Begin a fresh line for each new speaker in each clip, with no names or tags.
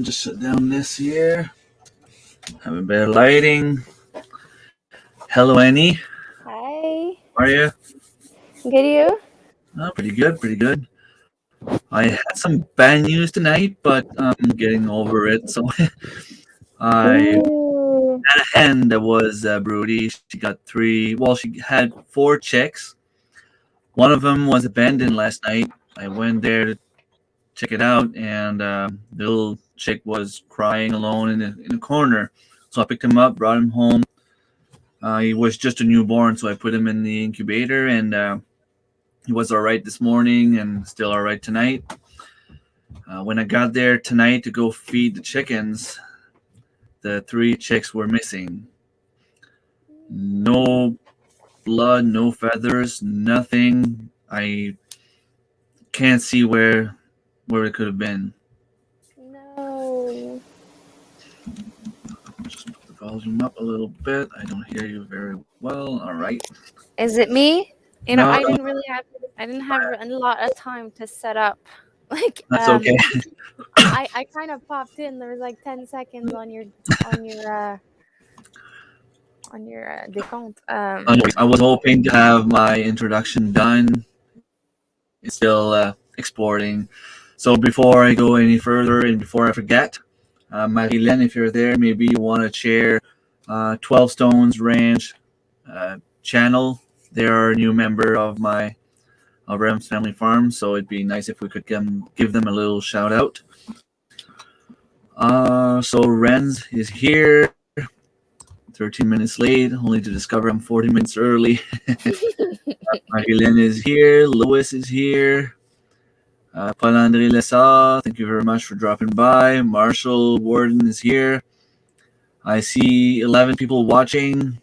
just shut down this here. Having better lighting. Hello, Annie.
Hi.
How are you?
Good you?
Oh, pretty good, pretty good. I had some bad news tonight, but I'm getting over it. So I
Ooh.
had a hen that was broody. She got three. Well, she had four chicks. One of them was abandoned last night. I went there to check it out, and the little chick was crying alone in a corner. So I picked him up, brought him home. He was just a newborn, so I put him in the incubator, and he was all right this morning and still all right tonight. When I got there tonight to go feed the chickens, the three chicks were missing. No blood, no feathers, nothing. I can't see where it could have been.
No.
Just put the volume up a little bit. I don't hear you very well. All right.
Is it me?
No,
I
no,
didn't have a lot of time to set up. Like
that's okay.
I kind of popped in. There was like 10 seconds on your uh décompte.
I was hoping to have my introduction done. It's still exporting. So before I go any further and before I forget, Marilyn, if you're there, maybe you want to share 12 Stones Ranch channel. They're a new member of Rem's Family Farm, so it'd be nice if we could give them a little shout out. So Renz is here, 13 minutes late, only to discover I'm 40 minutes early. Marilyn is here, Louis is here. Paul Andre Lessa, thank you very much for dropping by. Marshall Warden is here. I see 11 people watching,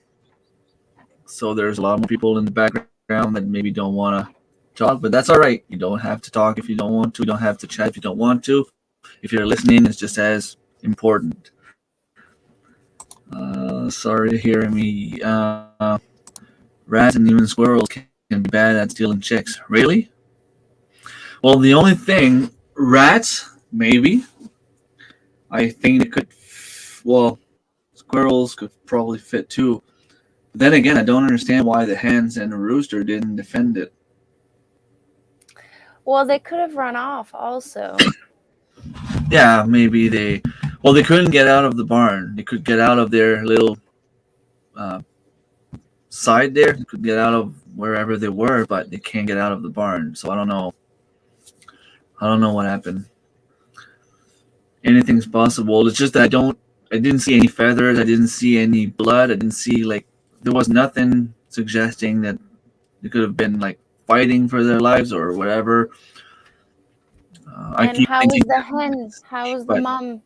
so there's a lot more people in the background that maybe don't want to talk, but that's all right. You don't have to talk if you don't want to. You don't have to chat if you don't want to. If you're listening, it's just as important. Sorry to hear me. Rats and even squirrels can be bad at stealing chicks. Really? Well, the only thing, rats, maybe. I think it could, well, squirrels could probably fit too. But then again, I don't understand why the hens and the rooster didn't defend it.
Well, they could have run off also.
Yeah, maybe they couldn't get out of the barn. They could get out of their little uh, side there. They could get out of wherever they were, but they can't get out of the barn. So I don't know. I don't know what happened. Anything's possible. It's just that I didn't see any feathers. I didn't see any blood. I didn't see there was nothing suggesting that they could have been fighting for their lives or whatever. I
And
keep
how was
thinking,
the hen? How was the
but
mom?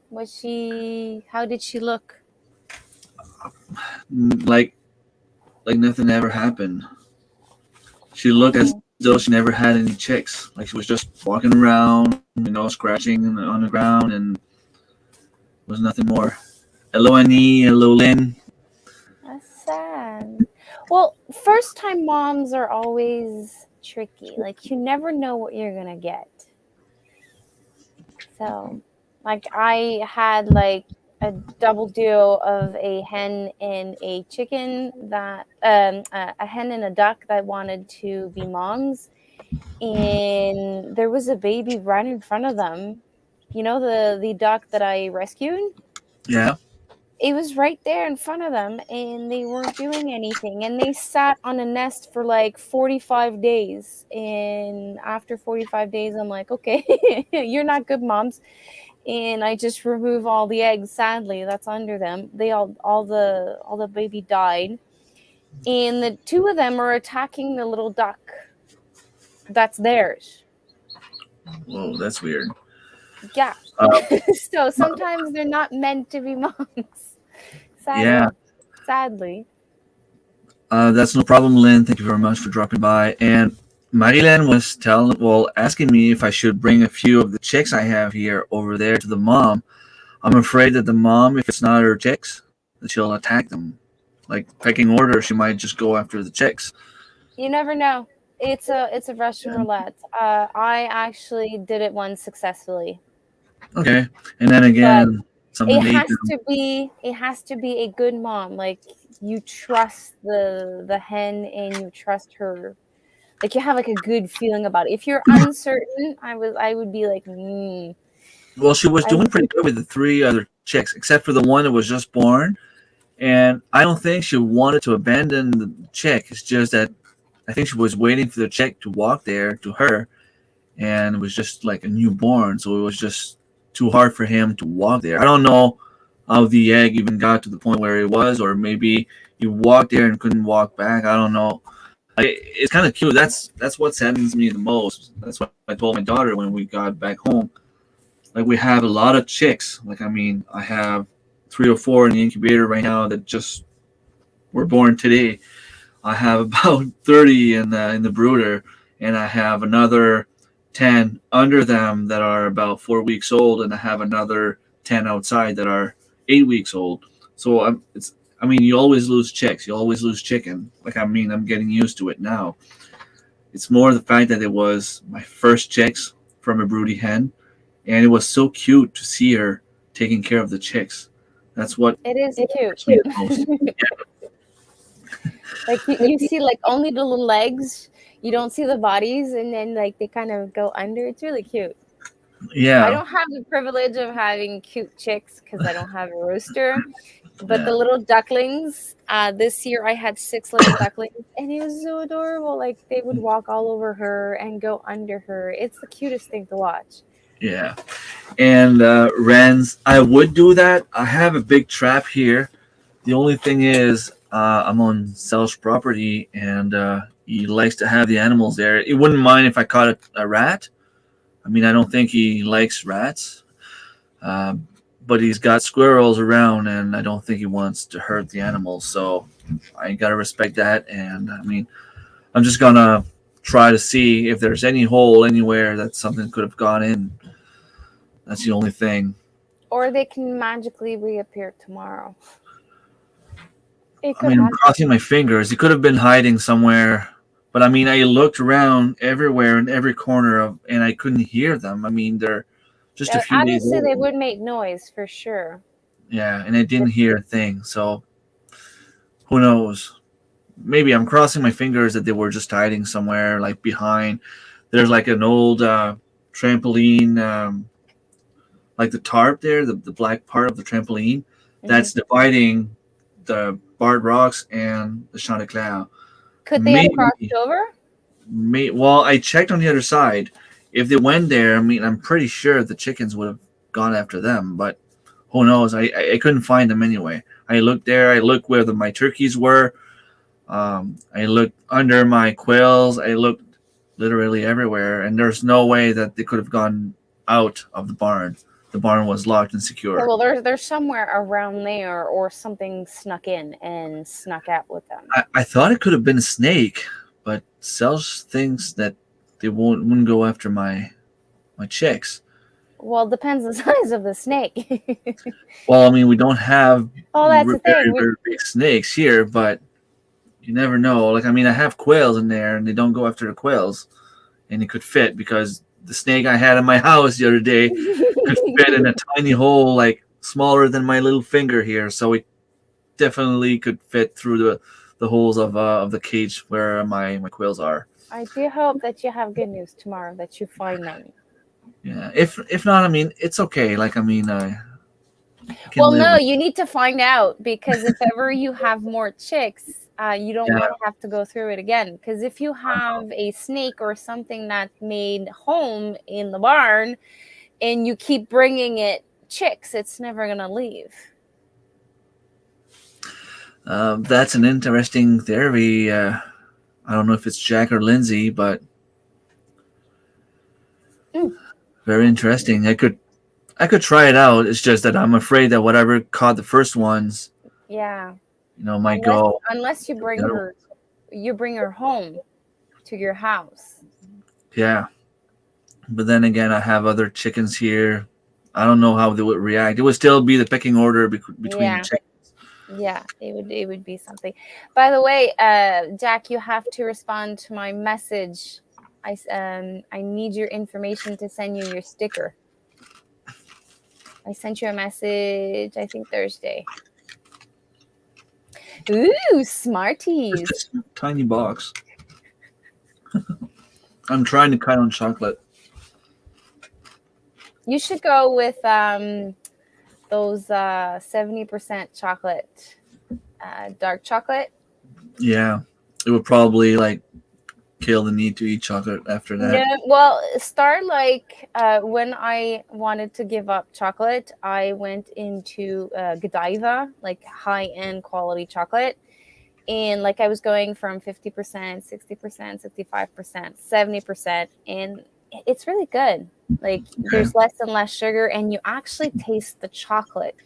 How did she look?
like nothing ever happened. She looked as
Oh.
though she never had any chicks. Like she was just walking around, scratching on the ground, and was nothing more. Hello, Annie. Hello, Lynn.
That's sad. Well, first time moms are always tricky. Like you never know what you're gonna get. So, like I had like a double deal of a hen and a chicken that a hen and a duck that wanted to be moms, and there was a baby right in front of them. You know the duck that I rescued?
Yeah.
It was right there in front of them and they weren't doing anything, and they sat on a nest for like 45 days, and after 45 days I'm like, okay, you're not good moms, and I just remove all the eggs. Sadly, that's under them. They all the baby died, and the two of them are attacking the little duck that's theirs.
Whoa, that's weird.
Yeah.
Uh,
So sometimes they're not meant to be moms.
yeah.
Sadly.
That's no problem, Lynn. Thank you very much for dropping by. And Marilyn was asking me if I should bring a few of the chicks I have here over there to the mom. I'm afraid that the mom, if it's not her chicks, that she'll attack them. Like pecking order, she might just go after the chicks.
You never know. It's a Russian
Yeah.
roulette. I actually did it once successfully.
Okay. And then
But
again,
it
something ate
has
them.
to be it has to be a good mom. Like you trust the hen and you trust her. Like you have like a good feeling about it. If you're uncertain, I would be like,
Well, she was
I
doing pretty good with the three other chicks, except for the one that was just born. And I don't think she wanted to abandon the chick. It's just that I think she was waiting for the chick to walk there to her, and it was just like a newborn, so it was just too hard for him to walk there. I don't know how the egg even got to the point where it was, or maybe he walked there and couldn't walk back. I don't know. It's kind of cute. That's what saddens me the most. That's what I told my daughter when we got back home. Like we have a lot of chicks. Like I mean, I have 3 or 4 in the incubator right now that just were born today. I have about 30 in the brooder, and I have another 10 under them that are about 4 weeks old, and I have another 10 outside that are 8 weeks old. So it's I mean, you always lose chicks. You always lose chicken. Like I mean, I'm getting used to it now. It's more the fact that it was my first chicks from a broody hen, and it was so cute to see her taking care of the chicks. That's what
it is cute.
hurts me the most.
Like you see like only the little legs. You don't see the bodies, and then like they kind of go under. It's really cute. I
Yeah,
don't have the privilege of having cute chicks because I don't have a rooster. But the
yeah,
little ducklings, this year I had 6 little ducklings, and it was so adorable. Like they would walk all over her and go under her. It's the cutest thing to watch.
yeah. And Rens, I would do that. I have a big trap here. The only thing is, I'm on Sel's property, and he likes to have the animals there. He wouldn't mind if I caught a rat. I mean, I don't think he likes rats, um, but he's got squirrels around, and I don't think he wants to hurt the animals. So I gotta respect that. And I mean, I'm just gonna try to see if there's any hole anywhere that something could have gone in. That's the only thing.
Or they can magically reappear tomorrow. It
I
could
mean, I'm
happen.
crossing my fingers. He could have been hiding somewhere, but I mean, I looked around everywhere in every corner of, and I couldn't hear them. I mean, they're just a few days
Obviously, they
old.
would make noise for sure.
Yeah, and I didn't hear a thing. So who knows? Maybe I'm crossing my fingers that they were just hiding somewhere, like behind. There's like an old trampoline, like the tarp there, the black part of the trampoline,
Hmm.
that's dividing the Bard Rocks and the Chanticleer.
Could they have crossed
Maybe
over?
Well, I checked on the other side. If they went there, I mean, I'm pretty sure the chickens would have gone after them, but who knows? I couldn't find them anyway. I looked there. I looked where my turkeys were. I looked under my quails. I looked literally everywhere, and there's no way that they could have gone out of the barn. The barn was locked and
Okay,
secure.
well, there's somewhere around there, or something snuck in and snuck out with them.
I thought it could have been a snake, but Sells thinks that they wouldn't go after my chicks.
Well, depends the size of the snake.
Well, I mean, we don't have
Oh, that's the thing.
very, very big snakes here, but you never know. Like, I mean, I have quails in there, and they don't go after the quails, and it could fit because the snake I had in my house the other day could fit in a tiny hole, like smaller than my little finger here. So it definitely could fit through the holes of the cage where my quails are.
I do hope that you have good news tomorrow, that you find them.
Yeah. If not, I mean, it's okay. Like, I mean, I can
Well,
live
no,
with.
you need to find out because if ever you have more chicks, you don't
Yeah.
want to have to go through it again. Because if you have a snake or something that made home in the barn and you keep bringing it chicks, it's never going to leave.
That's an interesting theory. I don't know if it's Jack or Lindsay, but
Mm,
very interesting. I could try it out. It's just that I'm afraid that whatever caught the first ones,
yeah.
might
Unless
go.
unless
The other-
you bring her home to your house.
Yeah, but then again, I have other chickens here. I don't know how they would react. It would still be the pecking order between the
Yeah.
chickens.
Yeah, it would be something. By the way, Jack, you have to respond to my message. I need your information to send you your sticker. I sent you a message, I think Thursday. Ooh,
It's
Smarties.
just a tiny box. I'm trying to cut on chocolate.
You should go with those 70% chocolate, dark chocolate.
Yeah, it would probably like kill the need to eat chocolate after
No,
that.
well, start like when I wanted to give up chocolate, I went into Godiva, like high-end quality chocolate. And like I was going from 50%, 60%, 65%, 70%, and it's really good. Like
Okay.
there's less and less sugar, and you actually taste the chocolate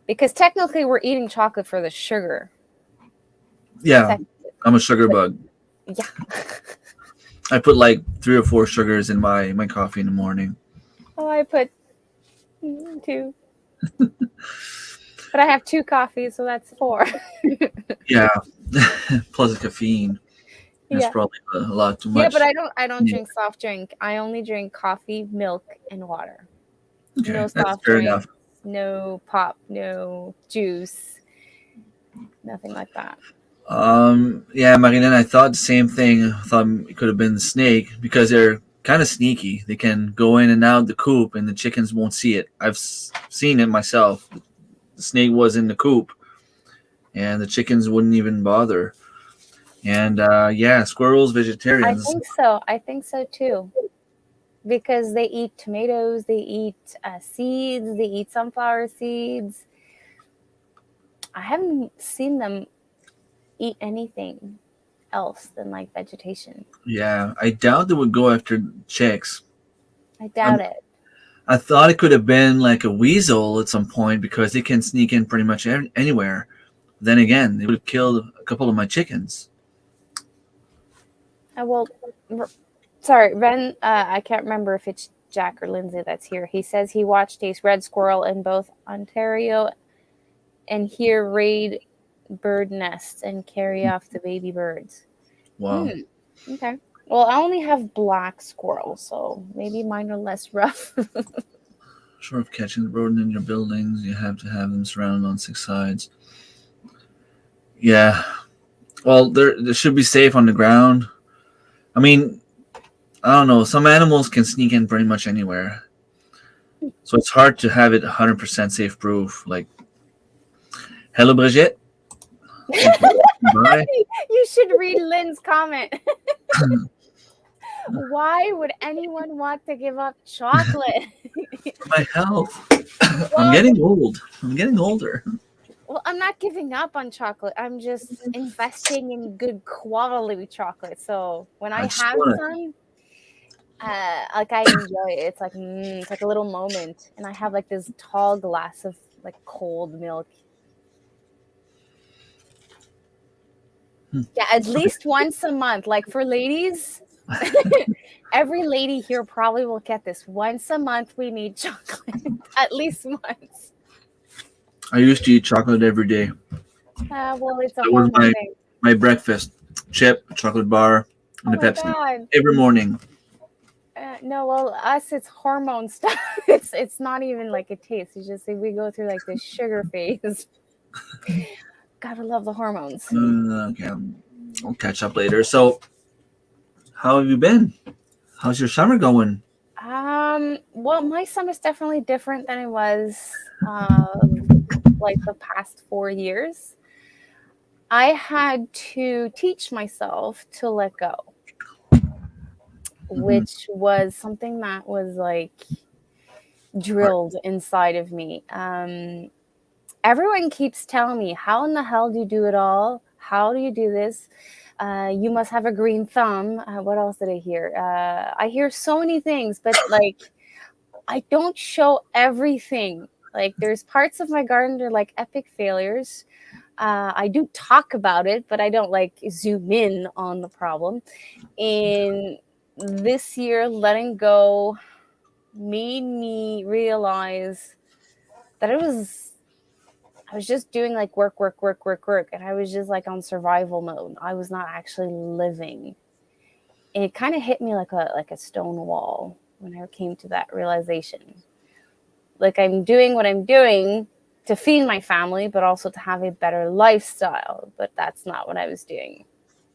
because technically we're eating chocolate for the sugar.
Yeah,
Tech-
I'm a sugar
but
bug.
yeah.
I put like 3 or 4 sugars in my coffee in the morning.
Oh, I put two, but I have two coffees, so that's four.
Yeah, plus the caffeine. That's
Yeah.
probably a lot too
Yeah, but
much.
I don't
Yeah.
drink soft drink. I only drink coffee, milk, and water.
Okay,
No
that's
soft
fair enough.
drinks, no pop, no juice, nothing like that.
Yeah, Marilyn, I thought the same thing. I thought it could have been the snake because they're kind of sneaky. They can go in and out the coop, and the chickens won't see it. I've seen it myself. The snake was in the coop, and the chickens wouldn't even bother. And yeah, squirrels,
I
vegetarians.
think so. I think so too. Because they eat tomatoes, they eat seeds, they eat sunflower seeds. I haven't seen them eat anything else than like vegetation.
Yeah, I doubt they would go after chicks.
I
I,
doubt it.
I thought it could have been like a weasel at some point because they can sneak in pretty much anywhere. Then again, they would have killed a couple of my chickens.
Well, sorry, Ren. I can't remember if it's Jack or Lindsay that's here. He says he watched a red squirrel in both Ontario and here raid bird nests and carry off the baby birds.
Wow.
Hmm. Okay. Well, I only have black squirrels, so maybe mine are less rough.
Short of catching the rodent in your buildings, you have to have them surrounded on 6 sides. Yeah. Well, they should be safe on the ground. I mean, I don't know. Some animals can sneak in pretty much anywhere. So it's hard to have it 100% safe proof. Like, hello, Brigitte. Thank you for stopping by.
You should read Lynn's comment. Why would anyone want to give up chocolate?
My health. I'm
Well,
getting old. I'm getting older.
well, I'm not giving up on chocolate. I'm just investing in good quality chocolate. So when I
I
have
swear.
some, like I enjoy it. It's like a little moment, and I have like this tall glass of like cold milk.
Hmm.
Yeah, at least once a month. Like for ladies, every lady here probably will get this. Once a month, we need chocolate. At least once.
I used to eat chocolate every day.
Well, it's a
That was
hormone thing.
my breakfast: chip, a chocolate bar, and
Oh
a
my
Pepsi
god.
every morning.
No, well, us it's hormone stuff. It's not even like a taste. It's just like we go through like this sugar phase. Gotta love the hormones.
Okay, I'll catch up later. So, how have you been? How's your summer going?
Well, my summer's definitely different than it was like the past 4 years. I had to teach myself to let go,
Hmm.
which was something that was like drilled inside of me. Everyone keeps telling me, how in the hell do you do it all? How do you do this? You must have a green thumb. What else did I hear? I hear so many things, but like, I don't show everything. Like, there's parts of my garden that are like epic failures. I do talk about it, but I don't like zoom in on the problem. And this year, letting go made me realize that I was just doing like work, work, work, work, work. And I was just like on survival mode. I was not actually living. And it kind of hit me like a stone wall when I came to that realization. like I'm doing what I'm doing to feed my family, but also to have a better lifestyle. But that's not what I was doing.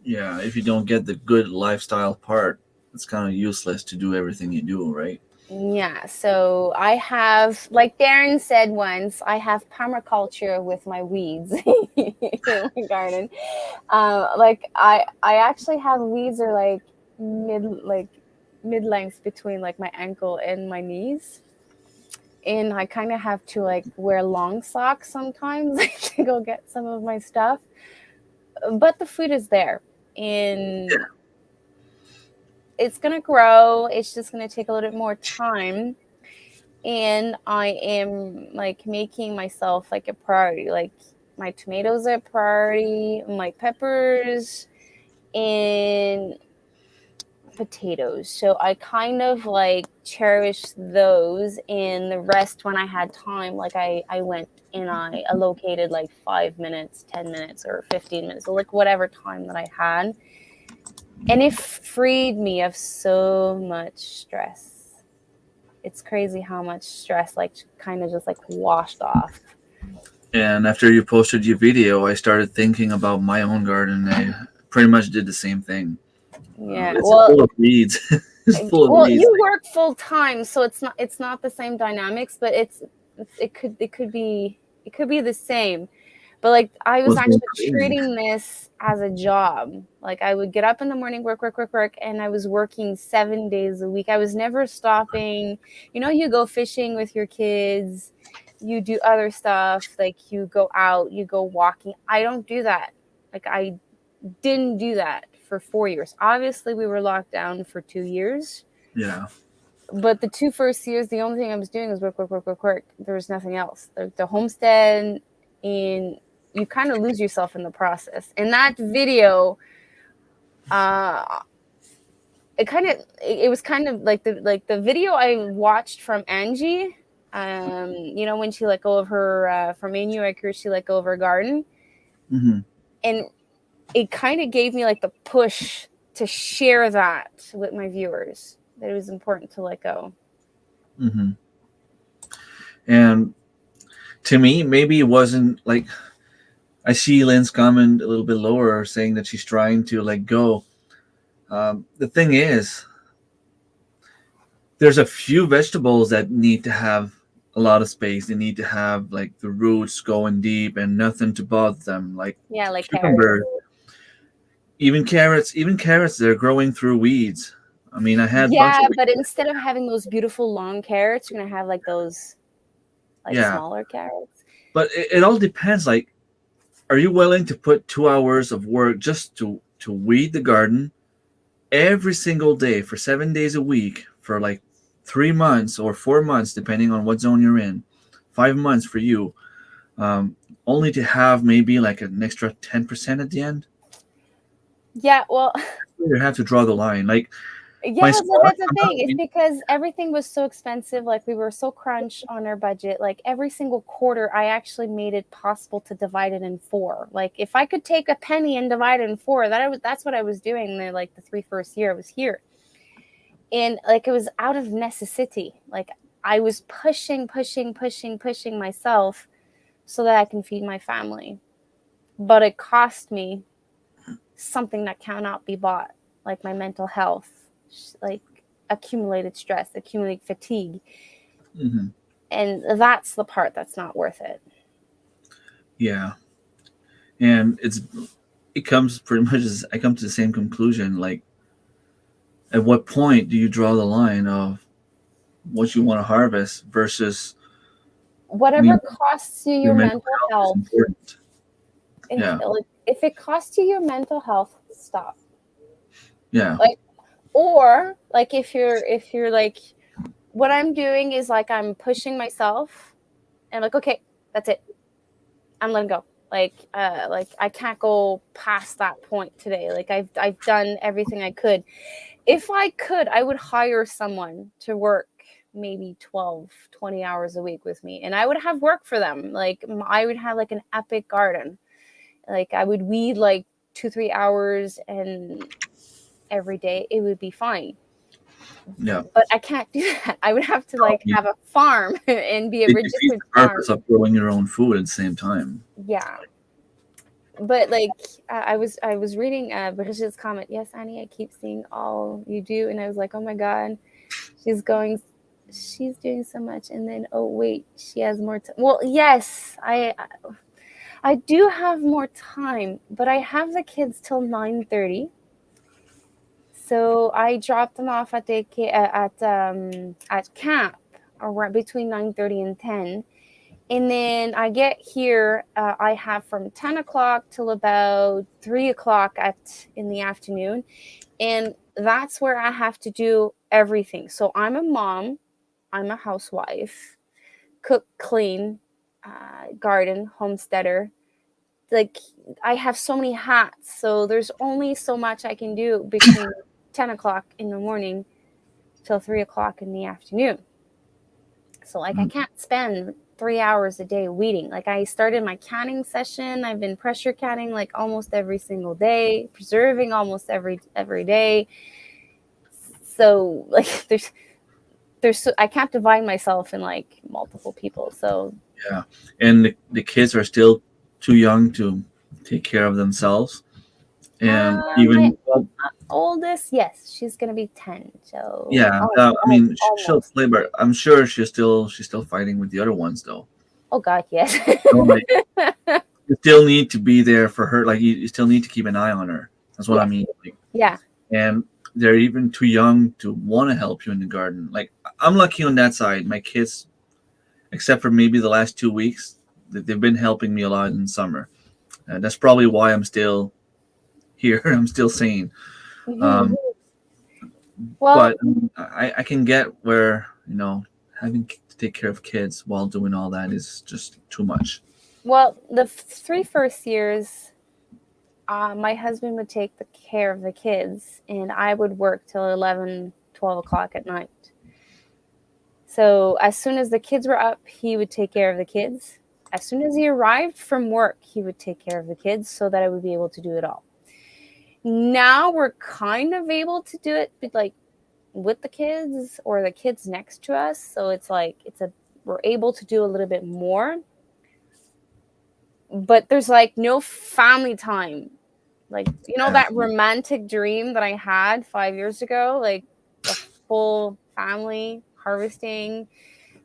Yeah, if you don't get the good lifestyle part, it's kind of useless to do everything you do, right?
Yeah, so I have, like Darren said once, I have permaculture with my weeds in my garden. Like I actually have weeds are like mid length between like my ankle and my knees, and I kind of have to like wear long socks sometimes to go get some of my stuff. But the food is there, and it's gonna grow. It's just gonna take a little bit more time, and I am like making myself like a priority. Like my tomatoes are a priority, my peppers, and potatoes. So I kind of like cherish those, and the rest when I had time, like I went and I allocated like 5 minutes, 10 minutes, or 15 minutes, or like whatever time that I had. And it freed me of so much stress. It's crazy how much stress like kind of just like washed off.
And after you posted your video, I started thinking about my own garden. I pretty much did the same thing.
Yeah.
It's
Well,
full of weeds. It's full of
well,
weeds.
you work full time, so it's not the same dynamics, but it could be the same. But like I
It
was
was going
actually
crazy.
treating this as a job. Like I would get up in the morning, work, work, work, work, and I was working 7 days a week. I was never stopping. You go fishing with your kids, you do other stuff, like you go out, you go walking. I don't do that. Like I didn't do that for 4 years. Obviously, we were locked down for 2 years,
Yeah.
but the two first years, the only thing I was doing was work, work, work, work, work. There was nothing else. The homestead, and you kind of lose yourself in the process. In that video, uh, it was kind of like the video I watched from Angie. When she let go of her from Anu, she let go of her garden,
Hmm.
and it kind of gave me like the push to share that with my viewers, that it was important to let go.
Hmm. And to me, maybe it wasn't like I see Lynn's comment a little bit lower saying that she's trying to let go. The thing is, there's a few vegetables that need to have a lot of space. They need to have like the roots going deep and nothing to bother them. Like
Yeah, like carrots.
cucumber, even carrots, they're growing through weeds. I mean, I had a bunch
Yeah,
of
but
weeds.
instead of having those beautiful long carrots, you're gonna have like those like
Yeah,
smaller carrots.
but it all depends. Like, are you willing to put 2 hours of work just to weed the garden every single day for 7 days a week for like 3 months or 4 months, depending on what zone you're in, 5 months for you, um, only to have maybe like an extra 10% at the end?
Yeah, well,
You have to draw the line. Like
yeah,
my
that's
squash,
the
I'm not
thing. It's because everything was so expensive. Like we were so crunched on our budget. Like every single quarter, I actually made it possible to divide it in four. Like if I could take a penny and divide it in four, that's what I was doing. The three first year I was here, and like it was out of necessity. Like I was pushing, pushing, pushing, pushing myself so that I can feed my family. But it cost me something that cannot be bought, like my mental health, like accumulated stress, accumulated fatigue.
hmm
And that's the part that's not worth it.
yeah, and it comes pretty much as I come to the same conclusion. Like, at what point do you draw the line of what you want to harvest versus, I
Whatever
mean,
costs you
your
your
mental
mental
health is
health,
important. Yeah,
if it costs you your mental health, stop.
yeah,
Like, or like if you're like, what I'm doing is like I'm pushing myself and like, okay, that's it. I'm letting go. Like I can't go past that point today. Like I've done everything I could. If I could, I would hire someone to work maybe 12, 20 hours a week with me, and I would have work for them. Like I would have like an epic garden. Like I would weed like 2, 3 hours and every day it would be fine.
Yeah,
But I can't do that. I would have to
I
like
mean,
have a farm and be a
it defeats
registered
the
farm.
purpose of growing your own food at the same time.
Yeah. But like I was reading British's comment. Yes, Annie, I keep seeing all you do, and I was like, oh my god, she's going, she's doing so much, and then oh wait, she has more time. Well, yes, I do have more time, but I have the kids till 9:30. So I drop them off at at camp around between 9:30 and 10. And then I get here. I have from 10 o'clock till about 3 o'clock at in the afternoon, and that's where I have to do everything. So I'm a mom, I'm a housewife, cook, clean, garden, homesteader. Like I have so many hats, so there's only so much I can do between 10 o'clock in the morning till 3 o'clock in the afternoon. So like I
Mm.
can't spend 3 hours a day weeding. Like I started my canning session. I've been pressure canning like almost every single day, preserving almost every day. So like I can't divide myself in like multiple people. So
Yeah, and the kids are still too young to take care of themselves, and
my
even well,
oldest, yes, she's gonna be 10. So
yeah. I mean, she'll
almost.
play, but I'm sure she's still fighting with the other ones though.
Oh God, yes.
So, like, you still need to be there for her. Like you still need to keep an eye on her. That's what I
Yes.
mean. Like,
Yeah.
and they're even too young to want to help you in the garden. Like I'm lucky on that side. My kids, except for maybe the last 2 weeks, they've been helping me a lot in summer. That's probably why I'm still here. I'm still sane.
Mhm.
Um,
Well,
but I can get where having to take care of kids while doing all that is just too much.
the 3 first years, my husband would take the care of the kids, and I would work till 11, 12 o'clock at night. So as soon as the kids were up, he would take care of the kids. As soon as he arrived from work, he would take care of the kids so that I would be able to do it all. Now we're kind of able to do it, but like with the kids or the kids next to us. So it's like we're able to do a little bit more, but there's like no family time. Like
Yeah.
that romantic dream that I had 5 years ago, like the full family harvesting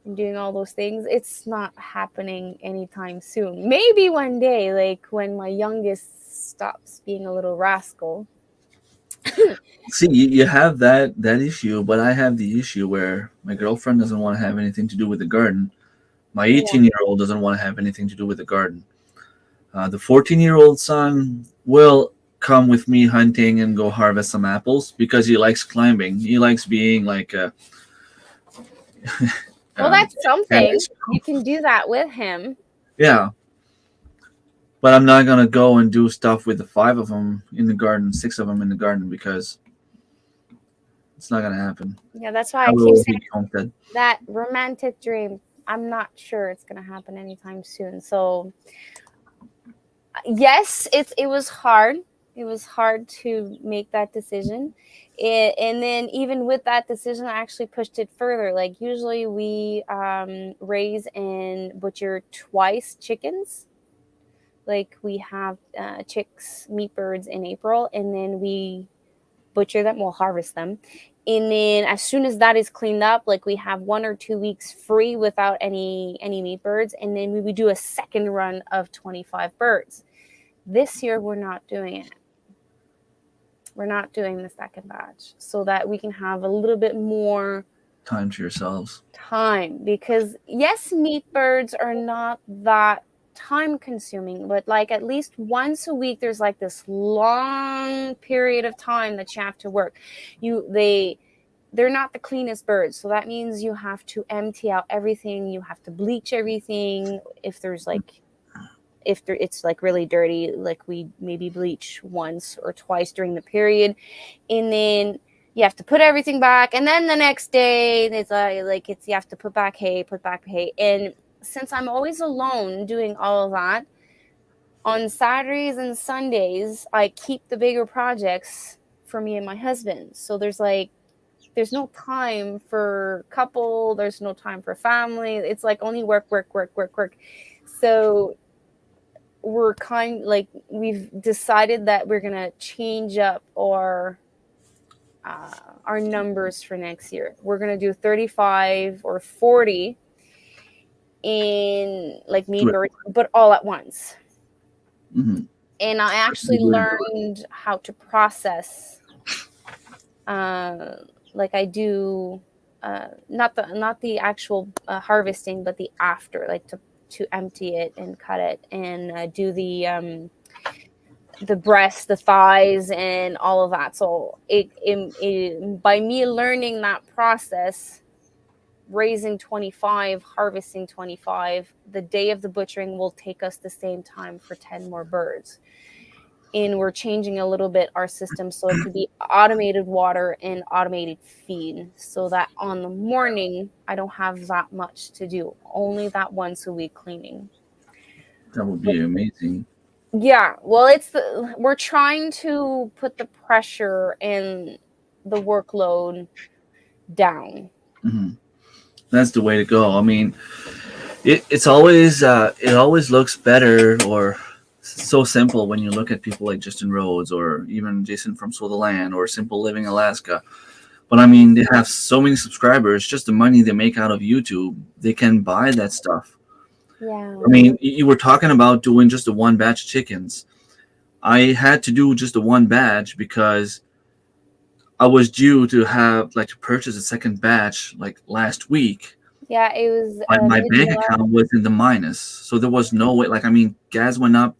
and doing all those things. It's not happening anytime soon. Maybe one day, like when my youngest stops being a little rascal.
See, you have that issue, but I have the issue where my girlfriend doesn't want to have anything to do with the garden. My
Yeah.
18-year-old doesn't want to have anything to do with the garden. The 14-year-old son will come with me hunting and go harvest some apples because he likes climbing. He likes being like
Well,
um,
that's something. You can do that with him.
yeah. But I'm not gonna go and do stuff with the five of them in the garden, six of them in the garden because it's not gonna happen.
Yeah, that's why
I
I keep
will be
saying
homestead.
that romantic dream. I'm not sure it's gonna happen anytime soon. So yes, it was hard. It was hard to make that decision. And then even with that decision, I actually pushed it further. Like usually we raise and butcher twice chickens. Like we have chicks, meat birds in April, and then we butcher them, we'll harvest them. And then as soon as that is cleaned up, like we have 1 or 2 weeks free without any meat birds, and then we would do a second run of 25 birds. This year we're not doing it. We're not doing the second batch so that we can have a little bit more
Time to yourselves.
time, because yes, meat birds are not that time consuming, but like at least once a week there's like this long period of time that you have to work. They're not the cleanest birds, so that means you have to empty out everything, you have to bleach everything. If it's like really dirty, like we maybe bleach once or twice during the period, and then you have to put everything back, and then the next day it's it's you have to put back hay. And since I'm always alone doing all of that, on Saturdays and Sundays I keep the bigger projects for me and my husband. So there's like there's no time for couple, there's no time for family. It's like only work, work, work, work, work. So we're kind like we've decided that we're gonna change up our numbers for next year. We're gonna do 35 or 40 in like meat
Right.
birds, but all at once.
Mm-hmm.
And I
That's a
actually
good way to do it.
learned how to process, uh, like I do, not the actual harvesting, but the after, like to empty it and cut it and do the breast, the thighs, and all of that. So by me learning that process, raising 25, harvesting 25, the day of the butchering will take us the same time for 10 more birds. And we're changing a little bit our system so it could be automated water and automated feed so that on the morning I don't have that much to do, only that once a week cleaning.
That would be amazing.
Yeah, well, we're trying to put the pressure and the workload down.
Hmm. That's the way to go. I mean, it always looks better or so simple when you look at people like Justin Rhodes or even Jason from Sutherland or Simple Living Alaska. But I mean, they have so many subscribers. Just the money they make out of YouTube, they can buy that stuff.
Yeah.
I mean, you were talking about doing just the one batch of chickens. I had to do just the one batch because I was due to have like to purchase a second batch like last week.
Yeah, it was
My bank
mid-July.
account was in the minus, so there was no way. Like, I mean, gas went up,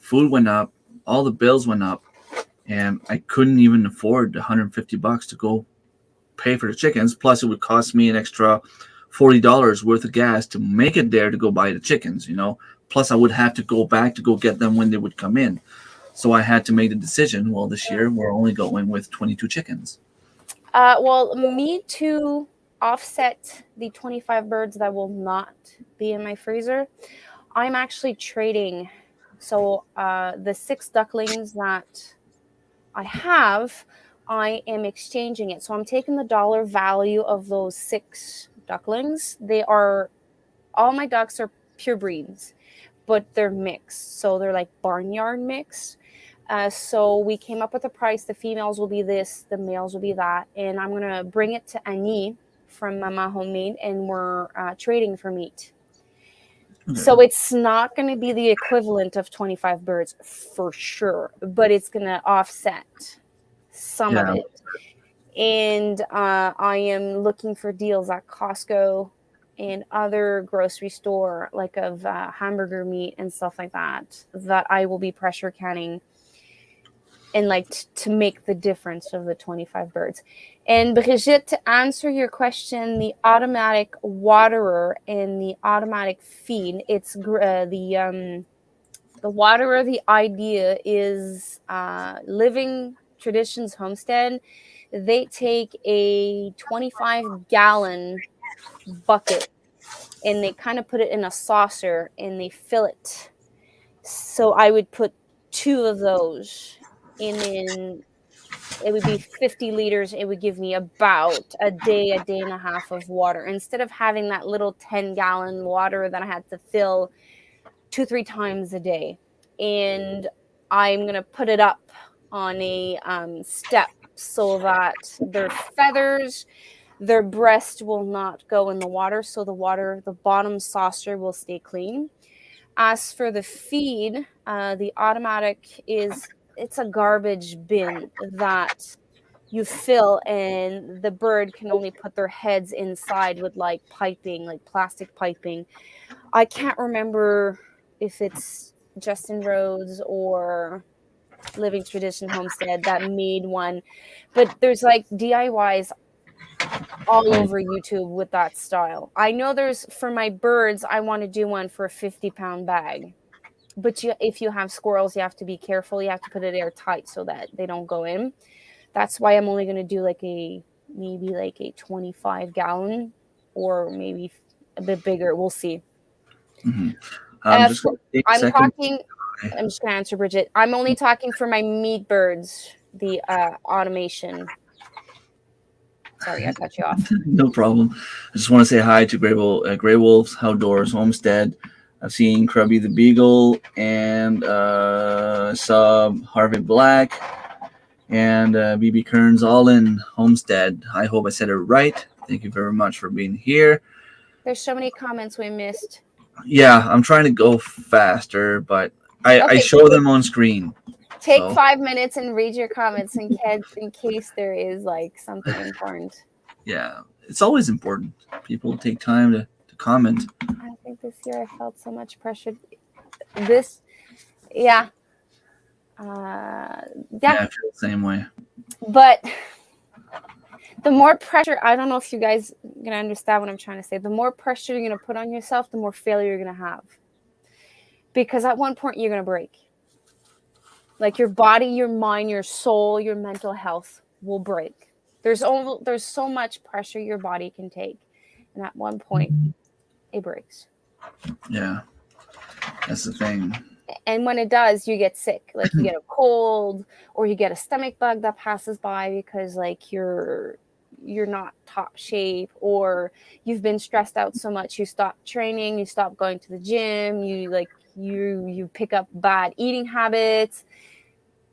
food went up, all the bills went up, and I couldn't even afford the $150 to go pay for the chickens. Plus, it would cost me an extra $40 worth of gas to make it there to go buy the chickens. Plus, I would have to go back to go get them when they would come in. So I had to make the decision. Well, this year we're only going with 22 chickens.
Well, me to offset the 25 birds that will not be in my freezer, I'm actually trading. So the 6 ducklings that I have, I am exchanging it. So I'm taking the dollar value of those 6 ducklings. All my ducks are pure breeds, but they're mixed. So they're like barnyard mixed. So we came up with a price. The females will be this, the males will be that. And I'm going to bring it to Anny from Mama Homemade, and we're trading for meat.
Okay.
So it's not going to be the equivalent of 25 birds for sure, but it's going to offset some of
Yeah.
it. And I am looking for deals at Costco and other grocery store, like of hamburger meat and stuff like that I will be pressure canning and like to make the difference of the 25 birds. And Brigitte, to answer your question, the automatic waterer and the automatic feed, it's the waterer. The idea is Living Traditions Homestead. They take a 25-gallon bucket and they kind of put it in a saucer and they fill it. So I would put 2 of those, and then it would be 50 liters. It would give me about a day and a half of water instead of having that little 10-gallon water that I had to fill 2-3 times a day. And I'm going to put it up on a step so that their feathers, their breast will not go in the water. So the bottom saucer will stay clean. As for the feed, the automatic it's a garbage bin that you fill, and the bird can only put their heads inside with like piping, like plastic piping. I can't remember if it's Justin Rhodes or Living Tradition Homestead that made one, but there's like DIYs all
Oh,
over YouTube with that style. I know there's for my birds, I want to do one for a 50-pound bag. But if you have squirrels, you have to be careful. You have to put it airtight so that they don't go in. That's why I'm only going to do maybe like a 25-gallon or maybe a bit bigger. We'll see.
hmm. I'm just going to take a
I'm
second.
talking. I'm just going to answer Bridget. I'm only talking for my meat birds, the automation. Sorry, I cut you off.
No problem. I just want to say hi to Grey Wolves Outdoors Homestead. I've seen Krubby the Beagle and Sub Harvey Black and BB Kearns all in Homestead. I hope I said it right. Thank you very much for being here.
There's so many comments we missed.
Yeah, I'm trying to go faster, but I
Okay,
show them on screen.
take
So
5 minutes and read your comments in case there is like something important.
yeah, it's always important. People take time to comment.
I think this year I felt so much pressure. This, yeah, yeah,
Yeah, I feel the same way.
but the more pressure, I don't know if you guys are gonna understand what I'm trying to say. The more pressure you're gonna put on yourself, the more failure you're gonna have. Because at one point you're gonna break. Like your body, your mind, your soul, your mental health will break. There's so much pressure your body can take, and at one point it breaks.
Yeah, that's the thing.
And when it does, you get sick. Like you get a cold or you get a stomach bug that passes by because like you're not top shape, or you've been stressed out so much you stop training, you stop going to the gym, you pick up bad eating habits.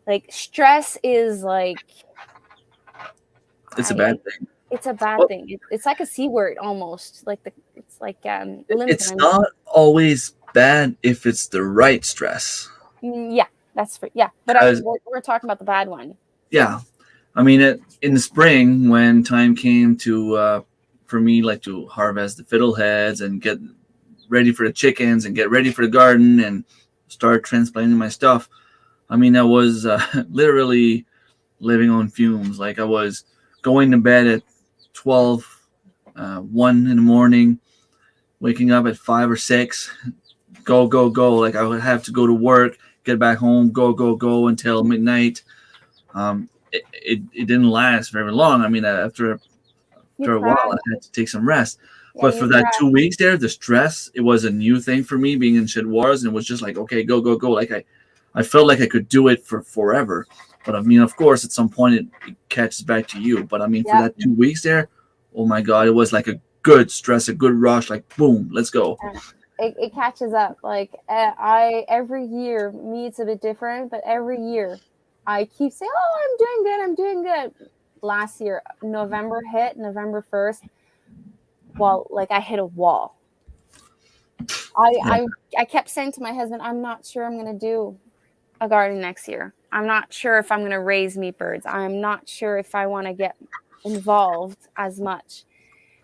Like stress is like
It's a
I
bad thing.
it's a bad
Well,
thing. It's like a C word almost. Like it's like
it's
lymph.
not always bad if it's the right stress.
Yeah, yeah. But
Because
we're talking about the bad one.
yeah, I mean, in the spring when time came to for me like to harvest the fiddleheads and get ready for the chickens and get ready for the garden and start transplanting my stuff. I mean, I was literally living on fumes. Like I was going to bed at 12, 1 in the morning, waking up at 5 or 6, go, go, go. Like I would have to go to work, get back home, go, go, go until midnight. It didn't last very long. I mean,
You
after a while,
crash.
I had to take some rest.
Yeah,
But
you
for that
crash.
2 weeks there, the stress, it was a new thing for me being in Shed Wars, and it was just like, okay, go, go, go. Like I felt like I could do it for forever. But I mean, of course, at some point it catches back to you. But I mean, for
Yeah.
that 2 weeks there, oh my God, it was like a good stress, a good rush, like boom, let's go.
It catches up. Like I every year, me it's a bit different, but every year I keep saying, "Oh, I'm doing good. I'm doing good." Last year, November hit, November 1st. Well, like I hit a wall. I
Yeah.
I I kept saying to my husband, "I'm not sure I'm gonna do a garden next year. I'm not sure if I'm gonna raise meat birds. I'm not sure if I want to get involved as much."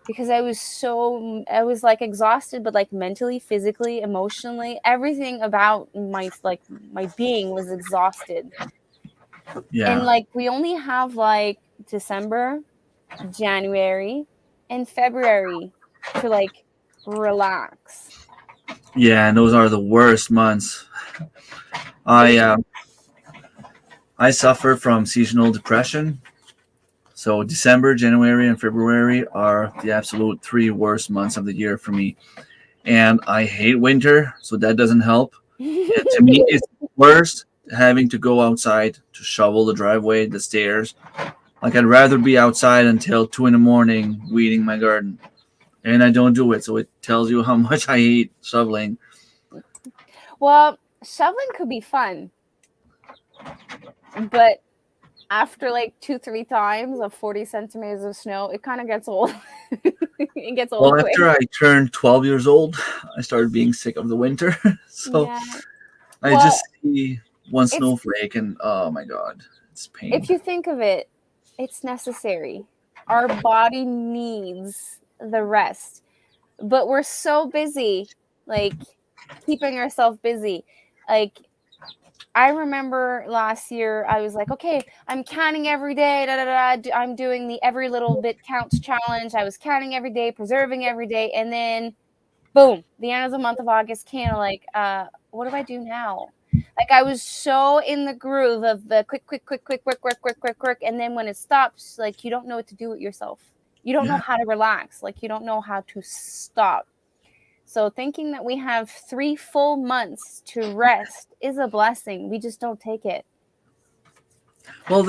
Because I was like exhausted, but like mentally, physically, emotionally, everything about my being was exhausted. And
Yeah.
like we only have like December, January, and February to like relax.
Yeah. And those are the worst months. I,
It's
uh, I suffer from seasonal depression. So December, January, and February are the absolute three worst months of the year for me. And I hate winter, so that doesn't help. And to me, it's worse having to go outside to shovel the driveway, the stairs. Like I'd rather be outside until 2 in the morning weeding my garden, and I don't do it. So it tells you how much I hate shoveling.
well, shoveling could be fun, but after like 2, 3 times of 40 centimeters of snow, it kind of gets old. It gets old
Well,
quick.
after I turned 12 years old, I started being sick of the winter. So
Yeah.
I
Well,
just see one
it's
snowflake, and oh my god, it's pain.
if you think of it, it's necessary. Our body needs the rest, but we're so busy, like keeping ourselves busy. Like I remember last year, I was like, okay, I'm counting every day. Da, da, da. I'm doing the every little bit counts challenge. I was counting every day, preserving every day, and then boom, the end of the month of August came. Like, what do I do now? Like I was so in the groove of the quick, quick, quick, quick, quick, quick, quick, quick, quick, and then when it stops, like you don't know what to do with yourself. You don't know
Yeah.
how to relax. Like you don't know how to stop. So thinking that we have 3 full months to rest is a blessing. We just don't take it.
Well,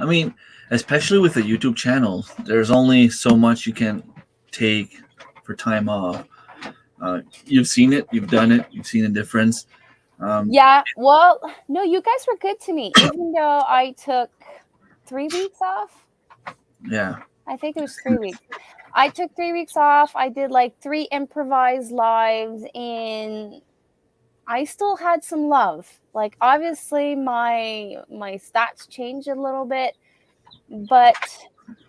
I mean, especially with the YouTube channel, there's only so much you can take for time off. You've seen it, you've done it, you've seen a difference. Um,
Yeah, well, no, you guys were good to me, even though I took 3 weeks off.
yeah,
I think it was 3 weeks. I took 3 weeks off. I did like 3 improvised lives, and I still had some love. Like obviously my stats changed a little bit, but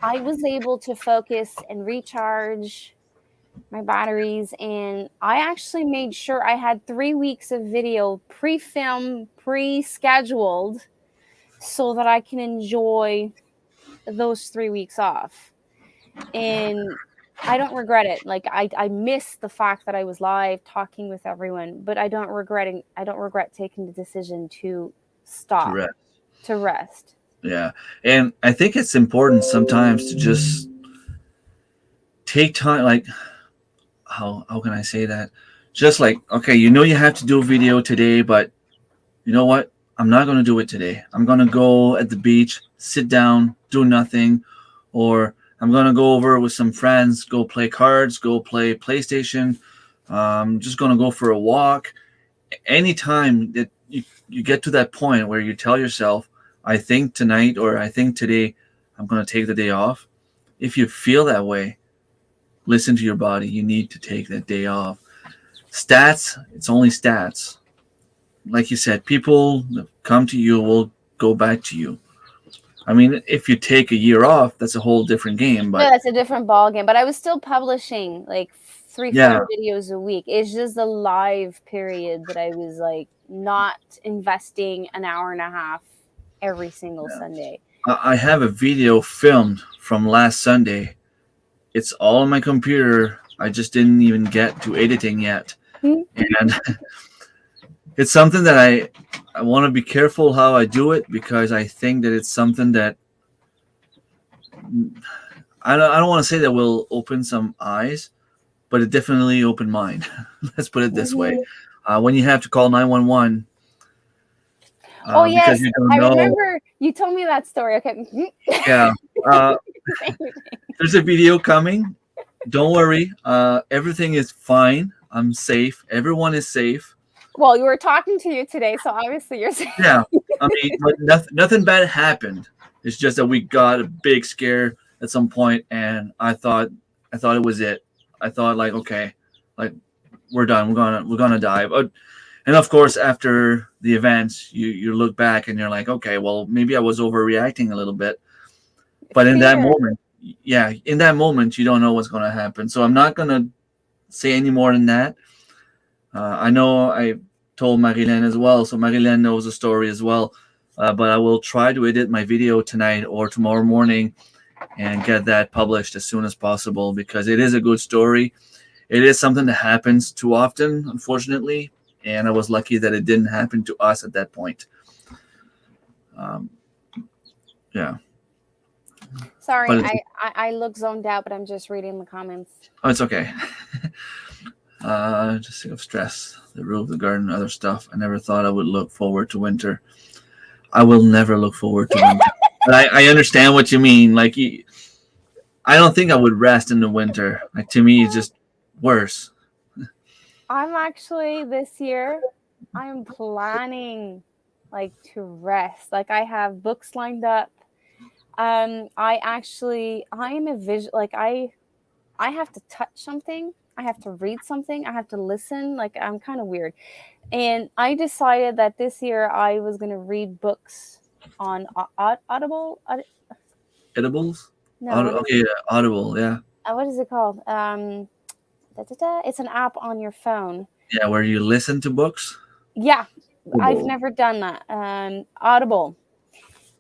I was able to focus and recharge my batteries, and I actually made sure I had 3 weeks of video pre-filmed, pre-scheduled so that I can enjoy those 3 weeks off. And I don't regret it. Like I miss the fact that I was live talking with everyone, but I don't regret taking the decision to
to
stop,
rest.
to rest.
Yeah, and I think it's important sometimes to just take time. Like, how can I say that? Just like, okay, you know you have to do a video today, but you know what? I'm not going to do it today. I'm going to go at the beach, sit down, do nothing, or I'm going to go over with some friends, go play cards, go play PlayStation. Just going to go for a walk. Anytime that you get to that point where you tell yourself, I think tonight or I think today I'm going to take the day off. If you feel that way, listen to your body. You need to take that day off. Stats, it's only stats. Like you said, people that come to you will go back to you. I mean, if you take a year off, that's a whole different game.
No,
But
that's a different ball game. But I was still publishing like three,
yeah,
4 videos a week. It's just the live period that I was like not investing an hour and a half every single
yeah.
Sunday.
I have a video filmed from last Sunday. It's all on my computer. I just didn't even get to editing yet. And it's something that I want to be careful how I do it because I think that it's something that I don't want to say that will open some eyes, but it definitely opened mine. Let's put it this way.
Mhm.
When you have to call 911
Oh
because
yes,
you don't
I
know,
remember you told me that story. Okay.
yeah, uh, there's a video coming. Don't worry. Everything is fine. I'm safe. Everyone is safe.
Well, you were talking to you today, so obviously you're saying.
Yeah. I mean, but nothing bad happened. It's just that we got a big scare at some point, and I thought it was it. I thought like, okay, like we're done. We're gonna die. But and of course, after the events, you look back and you're like, okay, well, maybe I was overreacting a little bit. But in that
Fear.
moment, yeah, in that moment, you don't know what's gonna happen. So I'm not gonna say any more than that. I know I told Marilyn as well, so Marilyn knows the story as well. But I will try to edit my video tonight or tomorrow morning and get that published as soon as possible because it is a good story. It is something that happens too often, unfortunately, and I was lucky that it didn't happen to us at that point. Um, yeah,
Sorry,
but
I look zoned out, but I'm just reading the comments.
it's okay. Just sick of stress, the roof, the garden, other stuff. I never thought I would look forward to winter. I will never look forward to winter. But I understand what you mean. Like, I don't think I would rest in the winter. Like to me, it's just worse.
I'm actually this year, I'm planning like to rest. Like I have books lined up. I am a vision. Like I have to touch something. I have to read something. I have to listen. Like I'm kind of weird. And I decided that this year I was going to read books on Audible.
Edibles?
No, what is
Okay, yeah, Audible. Yeah,
what is it called? It's an app on your phone.
yeah, where you listen to books.
Yeah, I've
Audible.
never done that. Audible.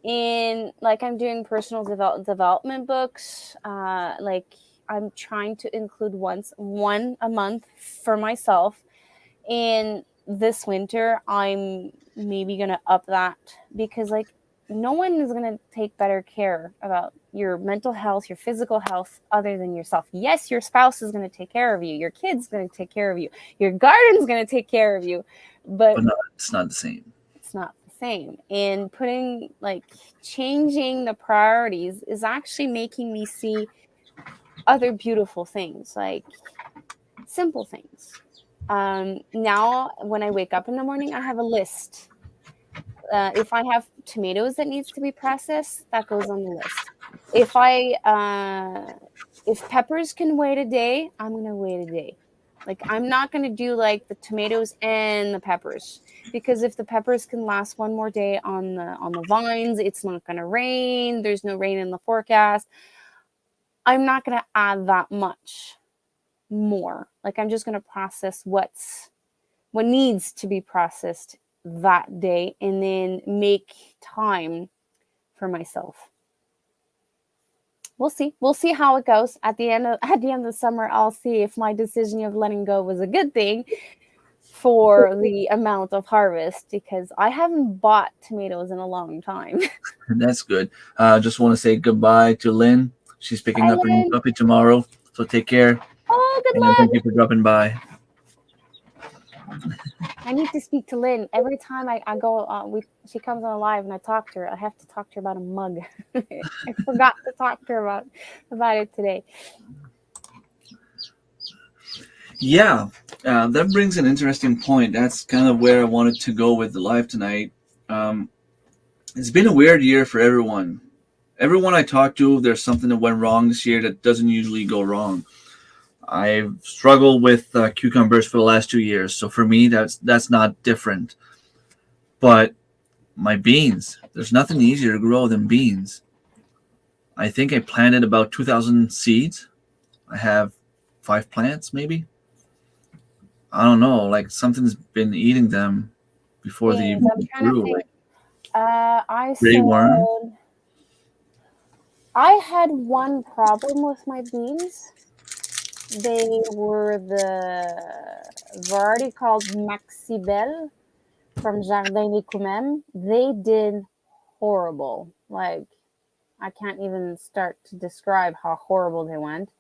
And like I'm doing personal development books. Like I'm trying to include one a month for myself. And this winter, I'm maybe gonna up that because like no one is gonna take better care about your mental health, your physical health, other than yourself. Yes, your spouse is gonna take care of you, your kids gonna take care of you, your garden's gonna take care of you, but
But no, it's not the same.
it's not the same. And putting like changing the priorities is actually making me see other beautiful things, like simple things. Now, when I wake up in the morning, I have a list. If I have tomatoes that needs to be processed, that goes on the list. If I if peppers can wait a day, I'm gonna wait a day. Like I'm not gonna do like the tomatoes and the peppers, because if the peppers can last one more day on the vines, it's not gonna rain. There's no rain in the forecast. I'm not gonna add that much more. Like I'm just gonna process what needs to be processed that day and then make time for myself. We'll see. We'll see how it goes at the end of the summer. I'll see if my decision of letting go was a good thing for the amount of harvest, because I haven't bought tomatoes in a long time.
That's good. Just want to say goodbye to Lynn. She's picking
Bye,
up her new
Lynn.
puppy tomorrow. So take care.
Oh, good
And thank
luck.
you for dropping by.
I need to speak to Lynn every time I go. She comes on live and I talk to her. I have to talk to her about a mug. I forgot to talk to her about it today.
Yeah, that brings an interesting point. That's kind of where I wanted to go with the live tonight. Um, it's been a weird year for everyone. Everyone I talked to, there's something that went wrong this year that doesn't usually go wrong. I've struggled with cucumbers for the last 2 years, so for me, that's not different. But my beans, there's nothing easier to grow than beans. I think I planted about 2,000 seeds. I have 5 plants, maybe. I don't know. Like something's been eating them before they
Beans.
even
I'm trying to
grew.
think.
Like
I
gray worm.
sowed. I had one problem with my beans. They were the variety called Maxibel from Jardin des Coumem. They did horrible. Like I can't even start to describe how horrible they went.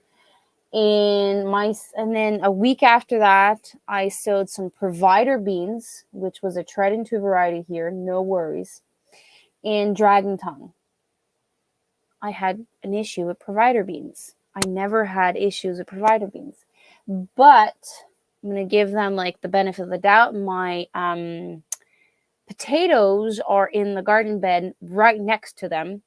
And then a week after that, I sowed some provider beans, which was a tread and two variety here, no worries, and dragon tongue. I had an issue with provider beans. I never had issues with provider beans, but I'm gonna give them like the benefit of the doubt. My potatoes are in the garden bed right next to them,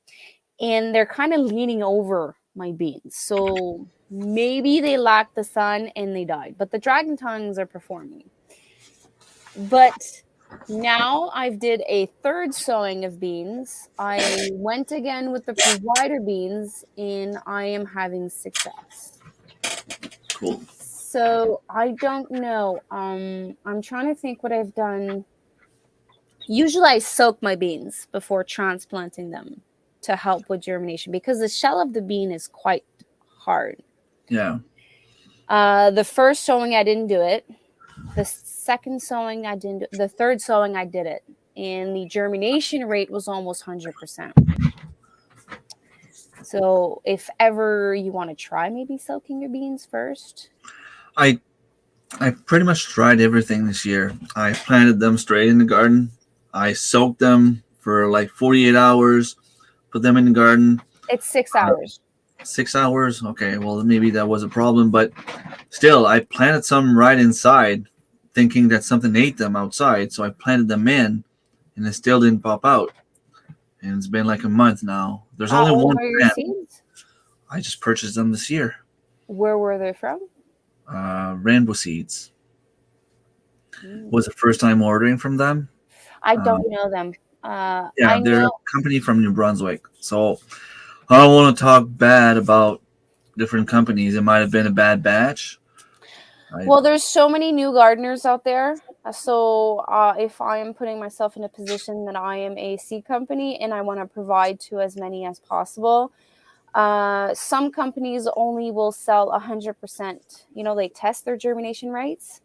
and they're kind of leaning over my beans. So maybe they lacked the sun and they died. But the dragon tongues are performing. But now I've did a third sowing of beans. I went again with the provider beans and I am having success.
Cool.
So I don't know. I'm trying to think what I've done. Usually I soak my beans before transplanting them to help with germination, because the shell of the bean is quite hard.
Yeah.
The first sowing I didn't do it. The second sowing I didn't do, the third sowing I did it. And the germination rate was almost 100%. So if ever you want to try maybe soaking your beans first.
I I pretty much tried everything this year. I planted them straight in the garden. I soaked them for like 48 hours. Put them in the garden.
It's 6
Uh,
hours.
6 hours. Okay. Well, maybe that was a problem, but still, I planted some right inside, thinking that something ate them outside. So I planted them in, and it still didn't pop out. And it's been like a month now. There's
How
only
old
one
are your
plant.
seeds?
I just purchased them this year.
Where were they from?
Rainbow Seeds
Mm.
was the first time ordering from them.
I
Uh,
don't know them.
yeah,
I
they're a
know.
company from New Brunswick. So I don't want to talk bad about different companies. It might have been a bad batch. I,
Well, there's so many new gardeners out there. So if I am putting myself in a position that I am a seed company and I want to provide to as many as possible, some companies only will sell 100%. You know, they test their germination rates.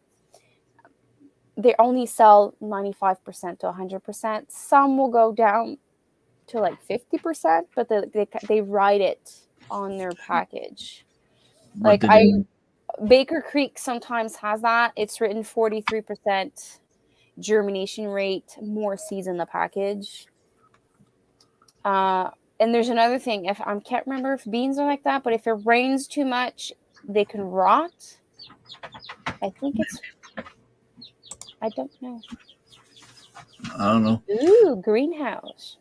They only sell 95% to 100%. Some will go down to like 50%, but they write it on their package.
what
Like
did
I
they?
Baker Creek sometimes has that. It's written 43%. germination rate, more seeds in the package. And there's another thing. If I can't remember if beans are like that, but if it rains too much, they can rot. I think it's. I don't know.
I don't know.
Ooh, greenhouse.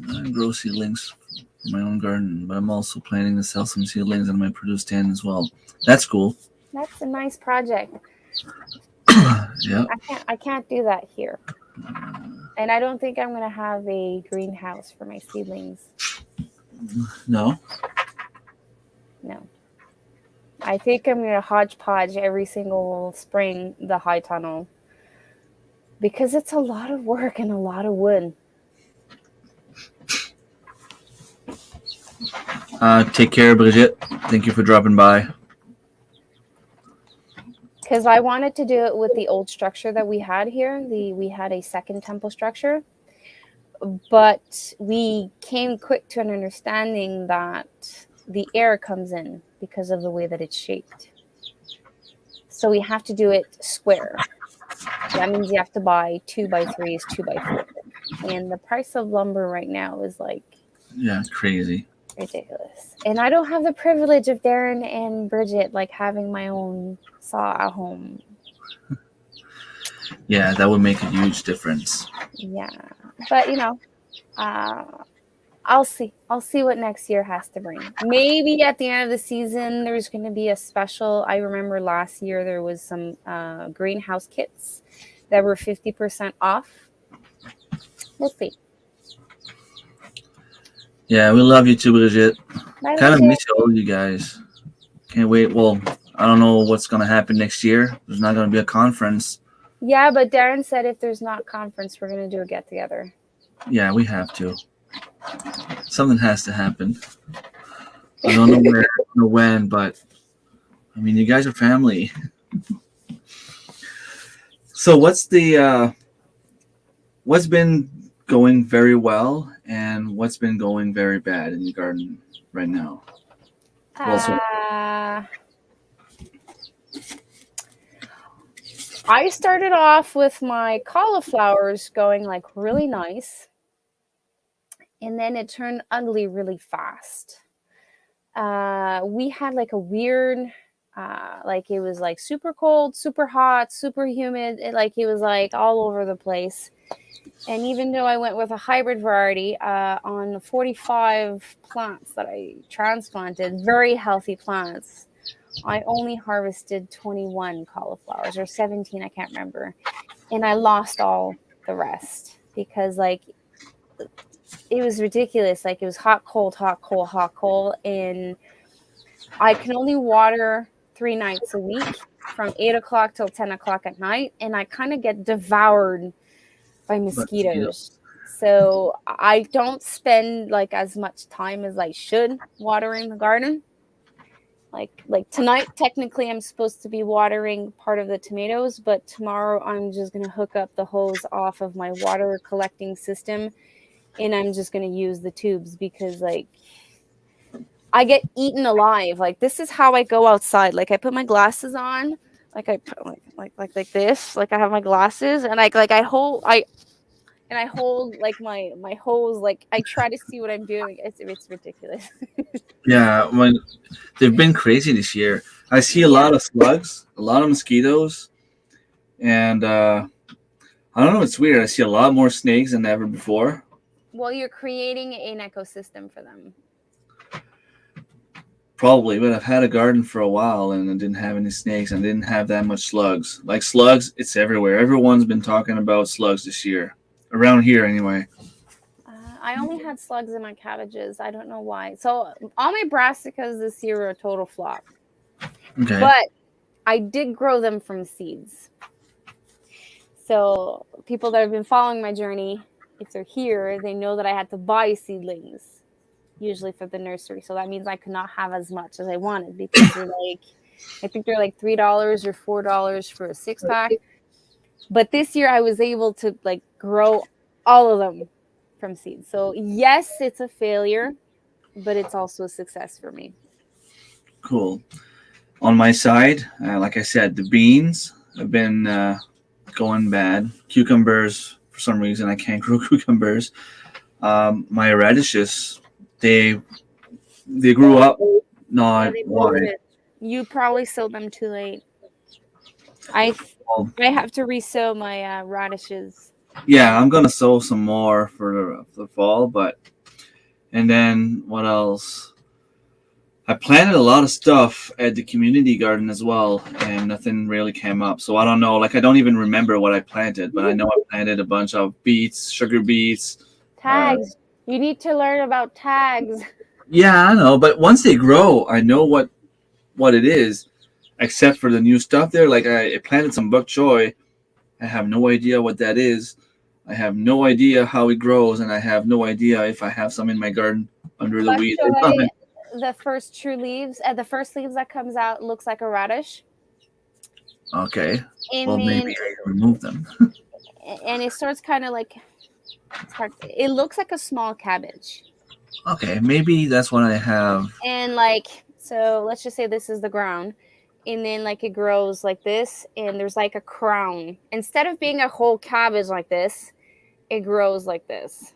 I grow seedlings for my own garden, but I'm also planning to sell some seedlings in my produce stand as well. That's cool.
That's a nice project.
Yeah.
I can't do that here. And I don't think I'm gonna have a greenhouse for my seedlings.
No.
No. I think I'm gonna hodgepodge every single spring the high tunnel. Because it's a lot of work and a lot of wood.
Take care, Brigitte. Thank you for dropping by.
Because I wanted to do it with the old structure that we had here. We had a second temple structure, but we came quick to an understanding that the air comes in because of the way that it's shaped. So we have to do it square. That means you have to buy 2x3s, 2x4. And the price of lumber right now is like
crazy.
Ridiculous. And I don't have the privilege of Darren and Bridget like having my own saw at home.
Yeah, that would make a huge difference.
Yeah. But I'll see. I'll see what next year has to bring. Maybe at the end of the season there's going to be a special. I remember last year there was some greenhouse kits that were 50% off. We'll see.
Yeah, we love you too, Brigitte.
Bye,
Kind of
Bridget.
miss all you guys. Can't wait. Well, I don't know what's going to happen next year. There's not going to be a conference.
Yeah, but Darren said if there's not conference, we're going to do a get together.
Yeah, we have to. Something has to happen. I don't know where or when, but I mean, you guys are family. So what's been going very well and what's been going very bad in your garden right now?
I started off with my cauliflowers going like really nice, and then it turned ugly really fast. We had like a weird, like it was like super cold, super hot, super humid. It was like all over the place. And even though I went with a hybrid variety on the 45 plants that I transplanted, very healthy plants, I only harvested 21 cauliflowers or 17, I can't remember. And I lost all the rest because like it was ridiculous. Like it was hot, cold, hot, cold, hot, cold. And I can only water 3 nights a week from 8 o'clock till 10 o'clock at night. And I kind of get devoured by mosquitoes. So I don't spend like as much time as I should watering the garden. Like tonight, technically I'm supposed to be watering part of the tomatoes, but tomorrow I'm just going to hook up the hose off of my water collecting system and I'm just going to use the tubes because like I get eaten alive. Like this is how I go outside. Like I put my glasses on, like I put like this, like I have my glasses and I hold like my hose, like I try to see what I'm doing. It's ridiculous.
Yeah, when they've been crazy this year. I see a lot of slugs, a lot of mosquitoes, and I don't know. It's weird. I see a lot more snakes than ever before.
Well, you're creating an ecosystem for them.
Probably, but I've had a garden for a while and I didn't have any snakes and didn't have that much slugs. Like slugs, it's everywhere. Everyone's been talking about slugs this year. Around here, anyway.
I only had slugs in my cabbages. I don't know why. So all my brassicas this year were a total flop.
Okay.
But I did grow them from seeds. So people that have been following my journey, if they're here, they know that I had to buy seedlings, usually for the nursery. So that means I could not have as much as I wanted because they're like, I think they're like $3 or $4 for a 6-pack. But this year I was able to like grow all of them from seeds. So yes, it's a failure, but it's also a success for me.
Cool. On my side, like I said, the beans have been going bad. Cucumbers, for some reason, I can't grow cucumbers. My radishes, they they grew up
Yeah,
not
they
wide.
bolted. You probably sowed them too late. I
Well,
I have to resow my radishes.
yeah, I'm gonna sow some more for the fall, but and then what else? I planted a lot of stuff at the community garden as well, and nothing really came up. So I don't know. Like I don't even remember what I planted, but I know I planted a bunch of beets, sugar beets. Uh,
Tags. You need to learn about tags.
yeah, I know. But once they grow, I know what it is. Except for the new stuff there, like I planted some bok choy. I have no idea what that is. I have no idea how it grows, and I have no idea if I have some in my garden under the
Bok
weed or
choy,
not.
the first true leaves, the first leaves that comes out looks like a radish,
Okay, well
and
maybe
then
I remove them.
and it starts kind of like it's hard. It looks like a small cabbage,
Okay, maybe that's what I have.
and like so, let's just say this is the ground, and then like it grows like this, and there's like a crown. Instead of being a whole cabbage like this, it grows like this.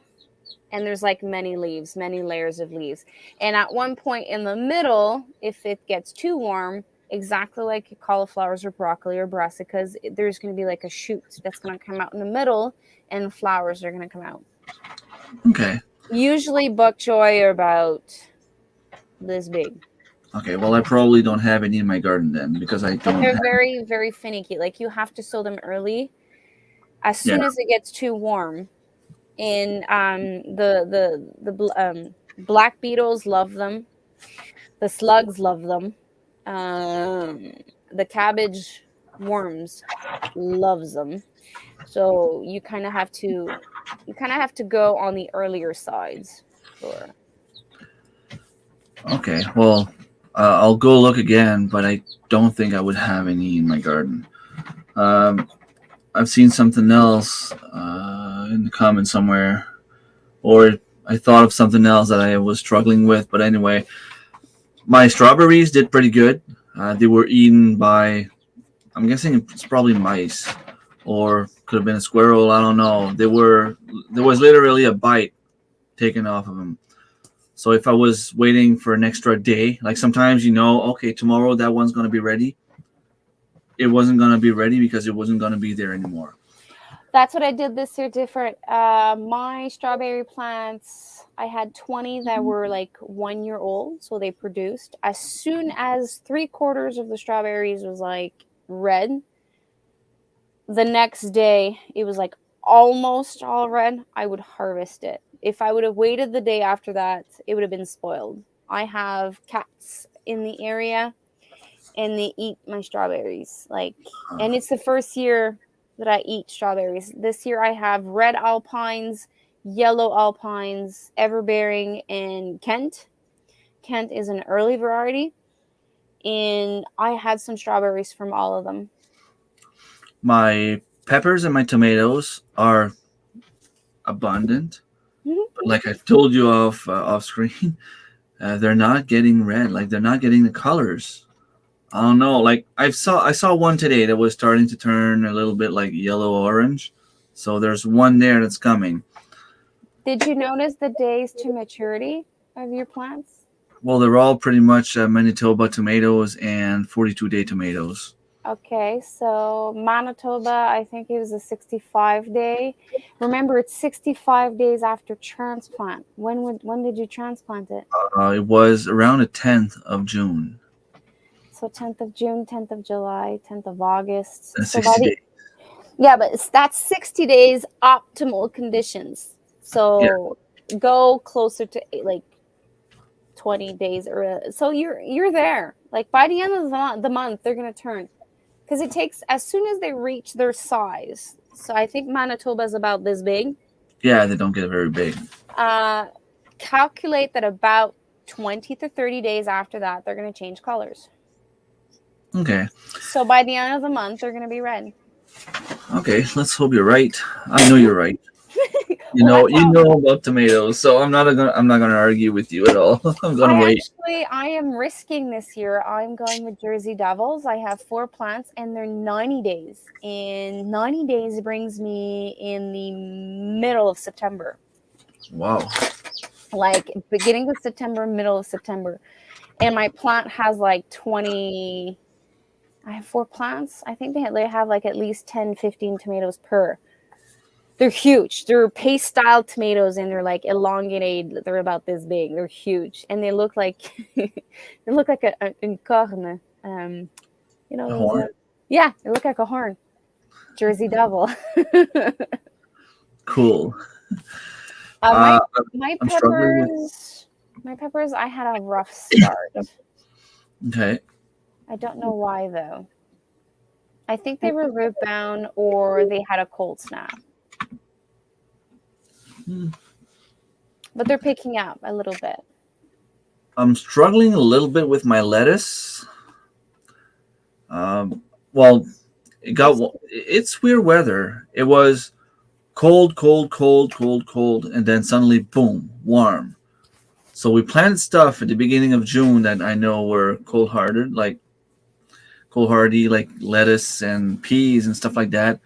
And there's like many leaves, many layers of leaves. And at one point in the middle, if it gets too warm, exactly like cauliflowers or broccoli or brassicas, there's going to be like a shoot that's going to come out in the middle, and flowers are going to come out.
Okay.
Usually, bok choy are about this big,
Okay, well I probably don't have any in my garden then because I
but
don't
they're
have.
very, very finicky. Like you have to sow them early. As
Yeah.
soon as it gets too warm, and the black beetles love them. The slugs love them. Um, the cabbage worms loves them. So you kind of have to go on the earlier sides for.
Okay, well I'll go look again, but I don't think I would have any in my garden. Um, I've seen something else in the comments somewhere, or I thought of something else that I was struggling with. But anyway, my strawberries did pretty good. They were eaten by, I'm guessing it's probably mice, or could have been a squirrel. I don't know. There was literally a bite taken off of them. So if I was waiting for an extra day, like sometimes okay, tomorrow that one's gonna be ready. It wasn't gonna be ready because it wasn't gonna be there anymore.
That's what I did this year different. My strawberry plants, I had 20 that were like 1 year old, so they produced. As soon as 3/4 of the strawberries was like red, the next day it was like almost all red, I would harvest it. If I would have waited the day after that, it would have been spoiled. I have cats in the area, and they eat my strawberries. Like, and it's the first year that I eat strawberries. This year I have red alpines, yellow alpines, everbearing, and Kent. Kent is an early variety, and I had some strawberries from all of them.
My peppers and my tomatoes are abundant,
Mhm.
but like I've told you off screen, they're not getting red. Like they're not getting the colors. I don't know. Like I saw one today that was starting to turn a little bit like yellow orange. So there's one there that's coming.
Did you notice the days to maturity of your plants?
Well, they're all pretty much Manitoba tomatoes and 42-day tomatoes.
Okay, so Manitoba, I think it was a 65 day. Remember, it's 65 days after transplant. When did you transplant it?
It was around the 10th of June.
So 10th of June, 10th of July, 10th of August.
That's
So by
60
the
days.
yeah, but that's 60 days optimal conditions.
Yeah.
So go closer to like 20 days or so you're there. Like by the end of the month, they're gonna turn because it takes as soon as they reach their size. So I think Manitoba is about this big.
Yeah, they don't get very big.
Uh, calculate that about 20 to 30 days after that, they're going to change colors.
Okay.
So by the end of the month, they're going to be red.
Okay, let's hope you're right. I know you're right.
Let's
You know about tomatoes, so I'm not gonna argue with you at all. I'm gonna wait.
I am risking this year. I'm going with Jersey Devils. I have 4 plants and they're 90 days. And 90 days brings me in the middle of September.
Wow.
Like beginning of September, middle of September. And my plant has like 20. I have 4 plants. I think they have like at least 10, 15 tomatoes per. They're huge. They're paste style tomatoes and they're like elongated. They're about this big. They're huge. And they look like they look like a corne. You know
A
those
horn.
yeah, they look like a horn. Jersey Devil.
Cool.
My
Uh,
my
I'm struggling with.
peppers I had a rough start.
Okay.
I don't know why though. I think they were root bound or they had a cold snap.
Hmm.
But they're picking up a little bit.
I'm struggling a little bit with my lettuce. Well, it's weird weather. It was cold, cold, cold, cold, cold, and then suddenly, boom, warm. So we planted stuff at the beginning of June that I know were cold hardy, like lettuce and peas and stuff like that.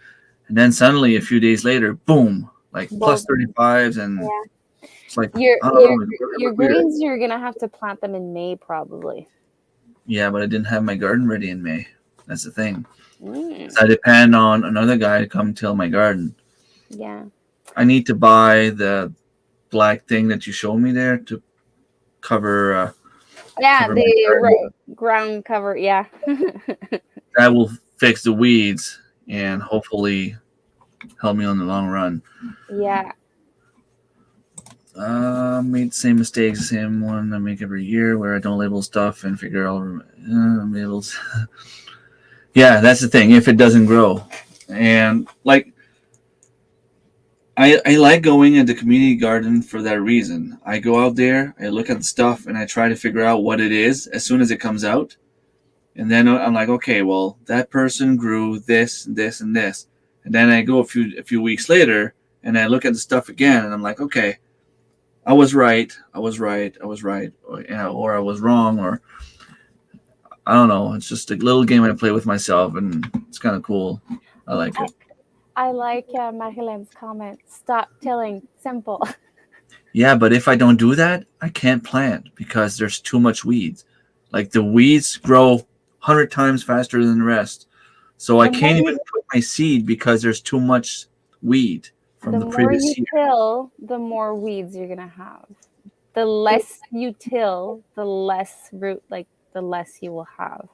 And then suddenly, a few days later, boom, like plus
Well,
35s, and
yeah.
it's like,
Your
I don't
your
know, it
your
looked weird.
greens you're gonna have to plant them in May probably.
Yeah, but I didn't have my garden ready in May. That's the thing.
Mm,
So I depend on another guy to come till my garden.
yeah.
I need to buy the black thing that you showed me there to cover
Yeah,
cover my
the
garden.
ground cover, yeah.
That will fix the weeds and hopefully help me on the long run.
Yeah.
Made the same mistakes, same one I make every year, where I don't label stuff and figure out labels. Yeah, that's the thing. If it doesn't grow, and like I like going into community garden for that reason. I go out there, I look at the stuff, and I try to figure out what it is as soon as it comes out. And then I'm like, okay, well, that person grew this, this, and this. And then I go a few weeks later, and I look at the stuff again, and I'm like, okay, I was right, I was right, I was right, or I was wrong, or I don't know. It's just a little game I play with myself, and it's kind of cool. I like it.
I like Marilene's comment. Stop tilling. Simple.
Yeah, but if I don't do that, I can't plant because there's too much weeds. Like the weeds grow 100 times faster than the rest. So I
The more
can't even
you
put my seed because there's too much weed from
the
the
more
previous
you
year.
till, the more weeds you're gonna have. The less you till, the less root, like the less you will have.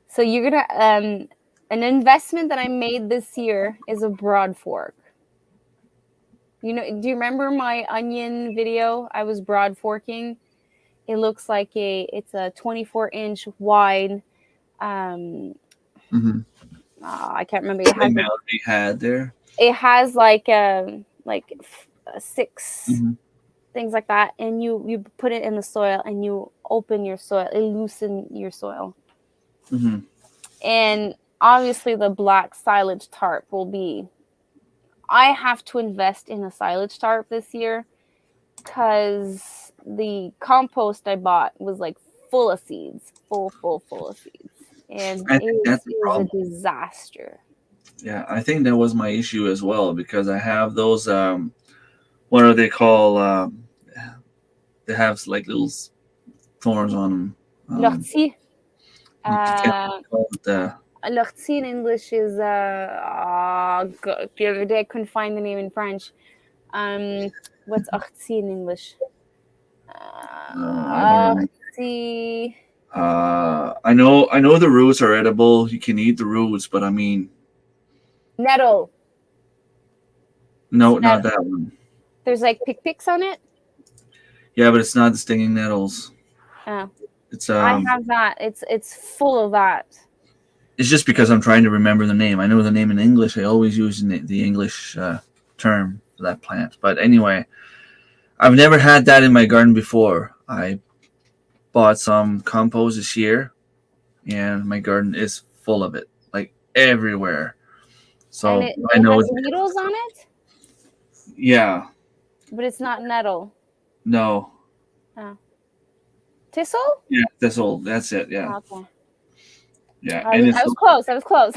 So you're gonna an investment that I made this year is a broad fork. You know, do you remember my onion video? I was broad forking. It looks like it's a 24-inch wide. Um,
Mm-hmm.
I can't remember. It has like
Melody had there.
it has like 6
Mm-hmm.
things like that, and you put it in the soil and you open your soil, it loosen your soil,
Mm-hmm.
and obviously the black silage tarp will be. I have to invest in a silage tarp this year because the compost I bought was like full of seeds, full of seeds, and
I think that's the
it was a
problem.
disaster.
Yeah, I think that was my issue as well because I have those. What are they called? They have like little thorns on them.
Lortie.
You can't
Uh,
call it.
Lortie in English is God, the other day I couldn't find the name in French. What's artsy in English?
I don't know.
Artsy.
I know the roots are edible. You can eat the roots, but I mean,
Nettle. It's
no, not
nettle.
that one.
There's like picks on it.
Yeah, but it's not the stinging nettles.
Oh,
It's
I have that. It's full of that.
it's just because I'm trying to remember the name. I know the name in English. I always use the English term for that plant. But anyway, I've never had that in my garden before. I bought some compost this year, and my garden is full of it, like everywhere.
And
So I
it
know
has
it's
needles on it.
Yeah.
but it's not nettle.
No.
Oh. Thistle?
Yeah. That's all. That's it. Yeah.
Oh, okay.
Yeah.
I
And
was I
it's
was close. I was close.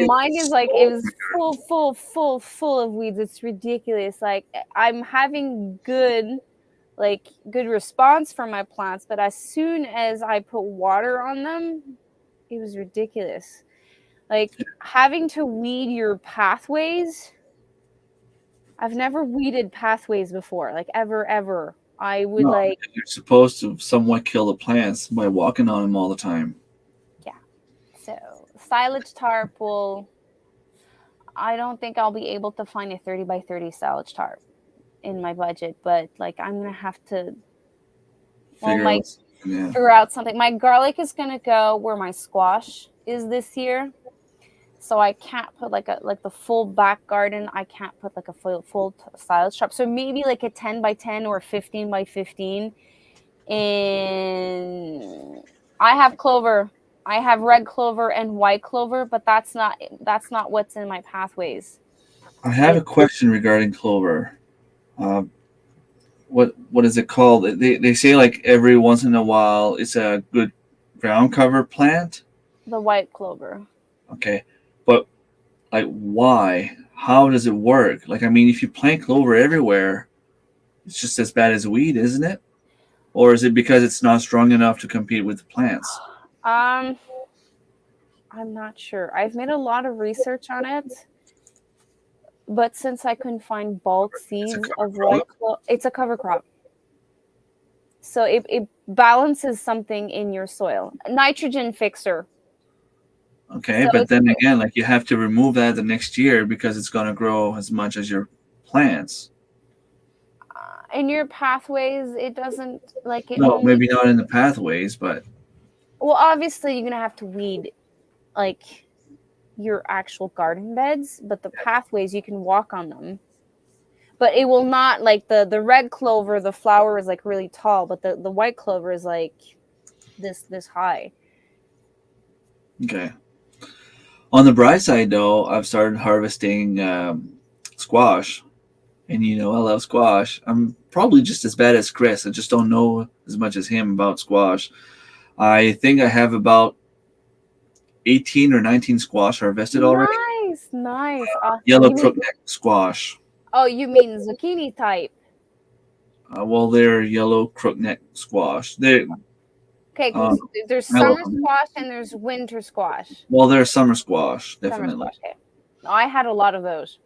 Mine is
it's
like it
so
was full of weeds. It's ridiculous. Like I'm having good response from my plants, but as soon as I put water on them, it was ridiculous. Like having to weed your pathways. I've never weeded pathways before, like ever. I would
no.
like,
You're supposed to somewhat kill the plants by walking on them all the time.
yeah. So silage tarp will. I don't think I'll be able to find a 30 by 30 silage tarp in my budget, but like I'm gonna have to. Well,
Figure
my
out. Yeah.
figure out something. My garlic is gonna go where my squash is this year. So I can't put like the full back garden. I can't put like a full silage tarp. So maybe like a 10 by 10 or 15 by 15. And I have clover. I have red clover and white clover, but that's not what's in my pathways.
I have a
It's
question regarding clover. Uh, what is it called? They say like every once in a while it's a good ground cover plant.
the white clover.
Okay, but like why? How does it work? Like I mean, if you plant clover everywhere, it's just as bad as weed, isn't it? Or is it because it's not strong enough to compete with the plants?
Um, I'm not sure. I've made a lot of research on it, but since I couldn't find bulk
It's a
seeds
cover
of white
crop.
clover, it's a cover crop. So it balances something in your soil. Nitrogen fixer.
Okay,
So
but
it's
then again, like you have to remove that the next year because it's gonna grow as much as your plants.
in your pathways, it doesn't like it
No,
only.
maybe not in the pathways, but
Well, obviously, you're gonna have to weed like your actual garden beds, but the pathways you can walk on them. But it will not like the red clover. The flower is like really tall, but the white clover is like this high.
okay. On the bright side, though, I've started harvesting squash, and I love squash. I'm probably just as bad as Chris. I just don't know as much as him about squash. I think I have about 18 or 19 squash harvested already.
Nice, nice.
Yellow
You mean
crookneck squash.
oh, you mean zucchini type?
Well, they're yellow crookneck squash. They,
Okay,
um,
because there's
I love
summer
them.
squash and there's winter squash.
Well, they're summer squash,
Summer
definitely.
squash. Okay. No, I had a lot of those.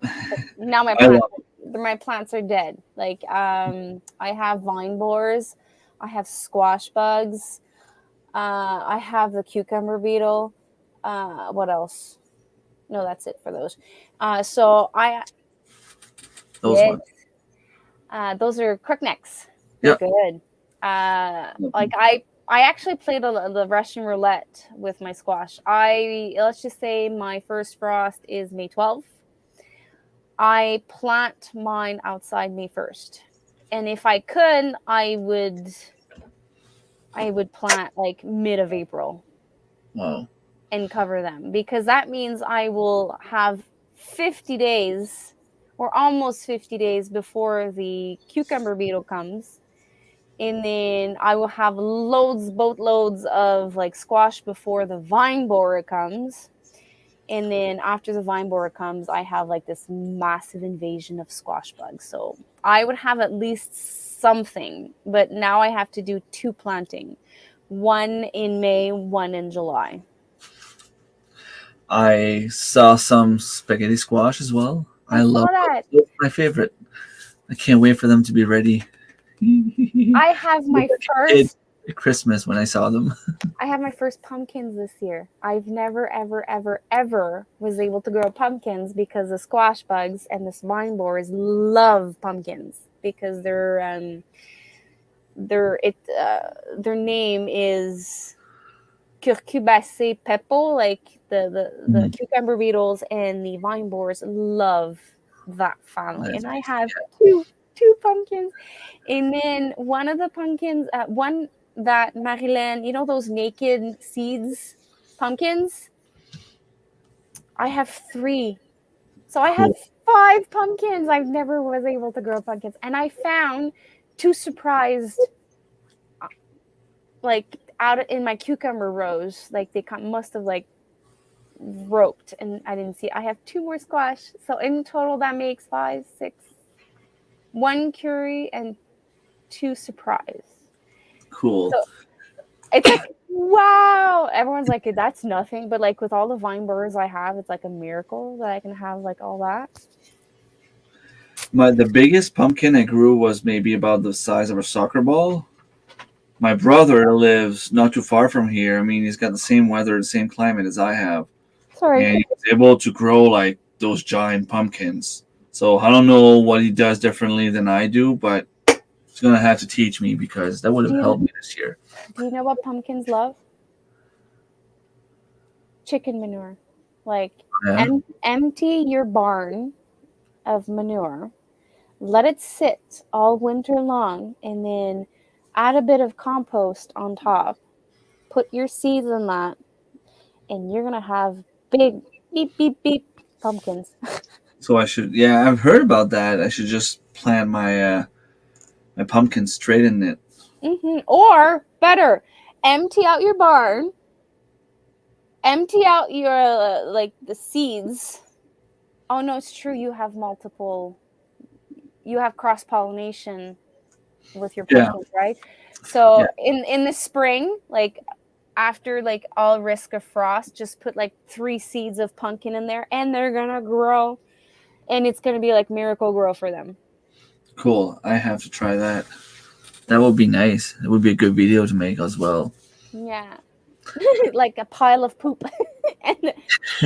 But now
I love them.
my plants are dead. Like I have vine borers, I have squash bugs, I have the cucumber beetle. What else? No, that's it for those. So I
Those
yes,
ones.
those are crooknecks. They're
Yeah.
good.
Love
Like
them.
I actually played the Russian roulette with my squash. I let's just say my first frost is May 12th. I plant mine outside May 1st. And if I could, I would plant like mid of April
Wow.
and cover them because that means I will have 50 days or almost 50 days before the cucumber beetle comes. And then I will have boatloads of like squash before the vine borer comes. And then after the vine borer comes, I have like this massive invasion of squash bugs. So I would have at least something, but now I have to do two planting, one in May, one in July.
I saw some spaghetti squash as well.
I
I
saw
love
that.
those. Those are my favorite. I can't wait for them to be ready.
I have
Look
my
like a kid
first
at Christmas when I saw them.
I have my first pumpkins this year. I've never, ever was able to grow pumpkins because the squash bugs and the vine borers love pumpkins because their name is curcubacee pepo, like the
Mhm.
cucumber beetles and the vine borers love that family.
That's
And I
amazing.
have two pumpkins. And then one of the pumpkins, one that Marilyn, those naked seeds pumpkins, I have three. So I have
Cool.
5 pumpkins. I never was able to grow pumpkins. And I found 2 surprised, like, out in my cucumber rows. Like, they must have, like, roped, and I didn't see. I have 2 more squash. So in total, that makes 5, 6, 1 curry and 2 surprise.
Cool.
So it's like, wow. Everyone's like, that's nothing. But like with all the vine burrs I have, it's like a miracle that I can have like all that.
The biggest pumpkin I grew was maybe about the size of a soccer ball. My brother lives not too far from here. I mean, he's got the same weather, the same climate as I have,
Sorry.
and he was able to grow like those giant pumpkins. So I don't know what he does differently than I do, but he's gonna have to teach me because that would
Do
have
you,
helped me this year.
do you know what pumpkins love? Chicken manure. Like,
Yeah.
empty your barn of manure, let it sit all winter long, and then add a bit of compost on top. Put your seeds in that, and you're gonna have big beep beep beep pumpkins.
So I should. Yeah, I've heard about that. I should just plant my pumpkin straight in it.
Or better, empty out your barn, empty out your like the seeds. Oh no, it's true. You have multiple. You have cross pollination with your
Yeah.
pumpkins, right? So
Yeah.
in the spring, like after like all risk of frost, just put like 3 seeds of pumpkin in there, and they're gonna grow, and it's gonna be like miracle grow for them.
Cool. I have to try that. That would be nice. It would be a good video to make as well.
Yeah, like a pile of poop and a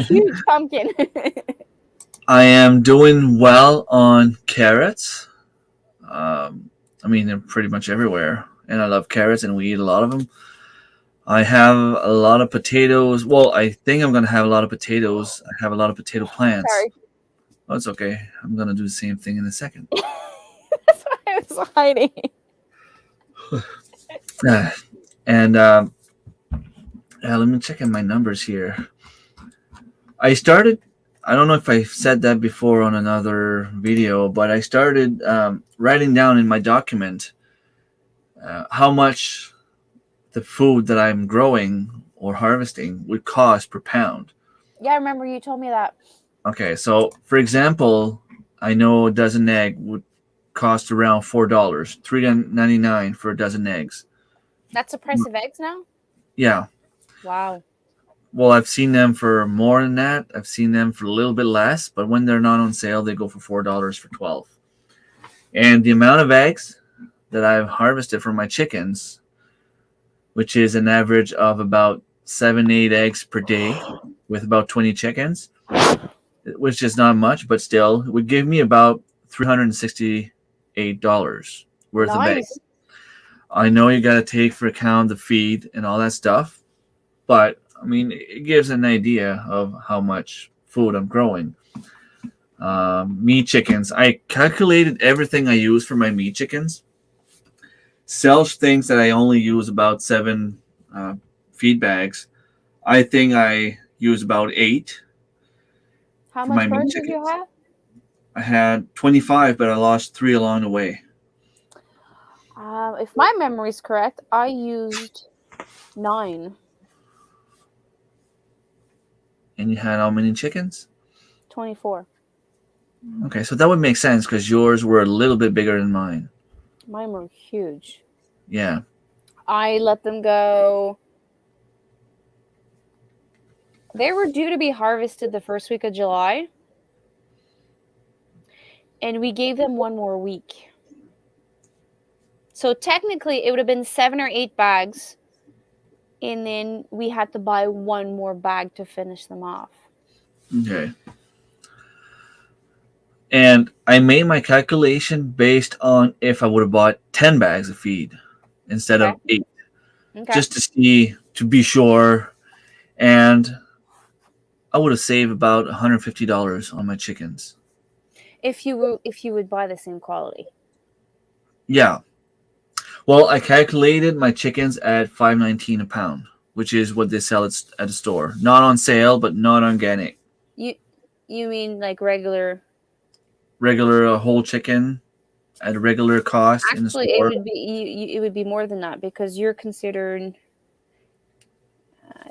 huge pumpkin.
I am doing well on carrots. I mean, they're pretty much everywhere, and I love carrots, and we eat a lot of them. I have a lot of potatoes. Well, I think I'm gonna have a lot of potatoes. I have a lot of potato plants.
Sorry,
Oh, it's okay. I'm gonna do the same thing in a second.
that's why I was hiding.
And let me check in my numbers here. I started. I don't know if I said that before on another video, but I started writing down in my document how much the food that I'm growing or harvesting would cost per pound.
Yeah, I remember you told me that.
Okay, so for example, I know a dozen egg would cost around $4, $3.99 for a dozen eggs.
That's the price of eggs now.
Yeah.
Wow.
Well, I've seen them for more than that. I've seen them for a little bit less, but when they're not on sale, they go for $4 for 12. And the amount of eggs that I've harvested from my chickens, which is an average of about 7-8 eggs per day with about 20 chickens, which is not much, but still, it would give me about $368 worth of eggs.
Nice.
I know you got to take for account the feed and all that stuff, but I mean, it gives an idea of how much food I'm growing. Meat chickens. I calculated everything I use for my meat chickens. Selch thinks that I only use about 7 feed bags. I think I use about 8
How
for my
much
meat
birds did you
chickens.
have?
I had 25, but I lost 3 along the way.
If my memory is correct, I used 9.
And you had how many chickens?
24.
Okay, so that would make sense because yours were a little bit bigger than mine.
Mine were huge.
Yeah.
I let them go. They were due to be harvested the first week of July. And we gave them 1 more week. So technically, it would have been 7 or 8 bags. And then we had to buy 1 more bag to finish them off.
Okay. And I made my calculation based on if I would have bought 10 bags of feed instead of 8.
Okay.
Just to be sure. And I would have saved about $150 on my chickens.
If you would buy the same quality.
Yeah. Well, I calculated my chickens at $5.19 a pound, which is what they sell at the store. Not on sale, but not organic.
You mean like regular
regular whole chicken at a regular cost in the
Actually, it
store.
would be it would be more than that because you're considered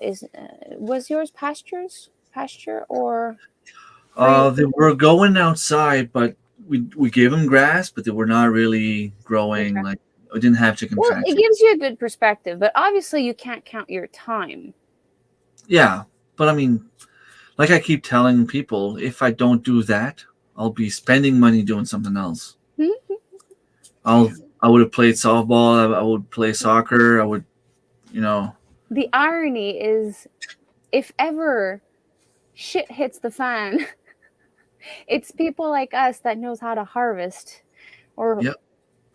is was yours pasture or free?
They were going outside, but we gave them grass, but they were not really growing.
Okay.
Like we didn't have chicken
Well, it
factory.
gives you a good perspective, but obviously you can't count your time.
Yeah, but I mean, like I keep telling people, if I don't do that, I'll be spending money doing something else. I would have played softball. I would play soccer. I would, you know.
The irony is, if ever shit hits the fan, it's people like us that knows how to harvest or
Yep.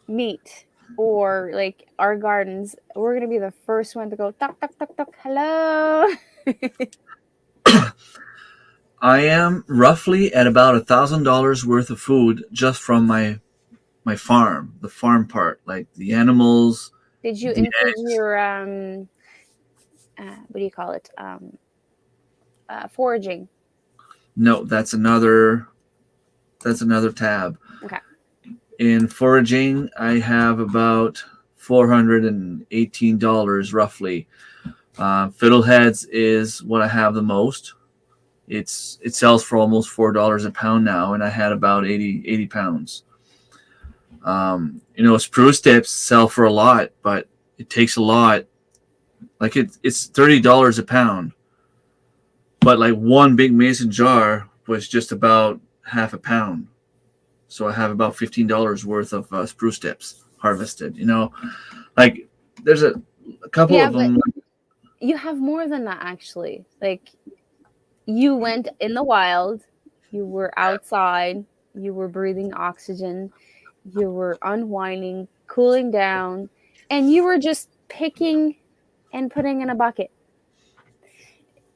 meat or like our gardens. We're gonna be the first one to go tuck tuck tuck tuck. Hello.
I am roughly at about $1,000 worth of food just from my farm, the farm part, like the animals,
Did you
the
include
eggs.
your what do you call it? Foraging.
No, that's another tab.
Okay.
In foraging, I have about $418 roughly. Fiddleheads is what I have the most. It sells for almost $4 a pound now, and I had about 80 pounds. Spruce tips sell for a lot, but it takes a lot. Like it's $30 a pound, but like one big mason jar was just about half a pound. So I have about $15 worth of spruce tips harvested. Like there's a couple
Yeah,
of
but
them.
you have more than that actually. Like you went in the wild, you were outside, you were breathing oxygen, you were unwinding, cooling down, and you were just picking and putting in a bucket.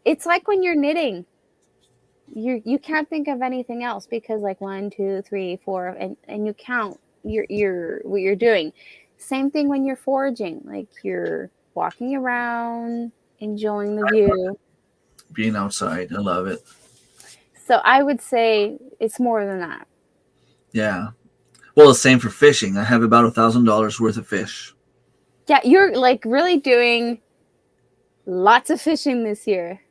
It's like when you're knitting. You can't think of anything else because like one, two, three, four, and you count your what you're doing. Same thing when you're foraging, like you're walking around, enjoying the view.
Being outside, I love it.
So I would say it's more than that.
Yeah. Well, the same for fishing. I have about $1,000 worth of fish.
Yeah, you're like really doing lots of fishing this year.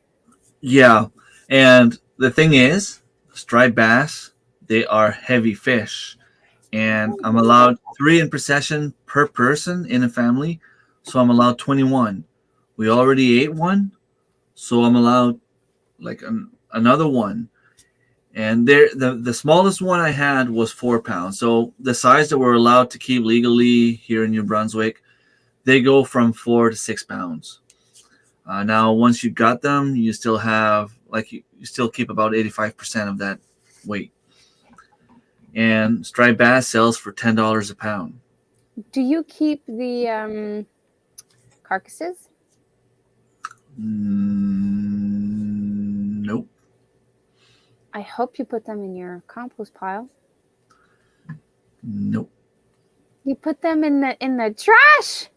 Yeah, and the thing is, striped bass, they are heavy fish, and I'm allowed three in procession per person in a family, so I'm allowed 21. We already ate one, so I'm allowed like another one. And the smallest one I had was 4 pounds. So the size that we're allowed to keep legally here in New Brunswick, they go from 4 to 6 pounds. Now, once you got them, you still have you still keep about 85% of that weight. And striped bass sells for $10 a pound.
Do you keep the carcasses?
Nope.
I hope you put them in your compost pile.
Nope.
You put them in the trash.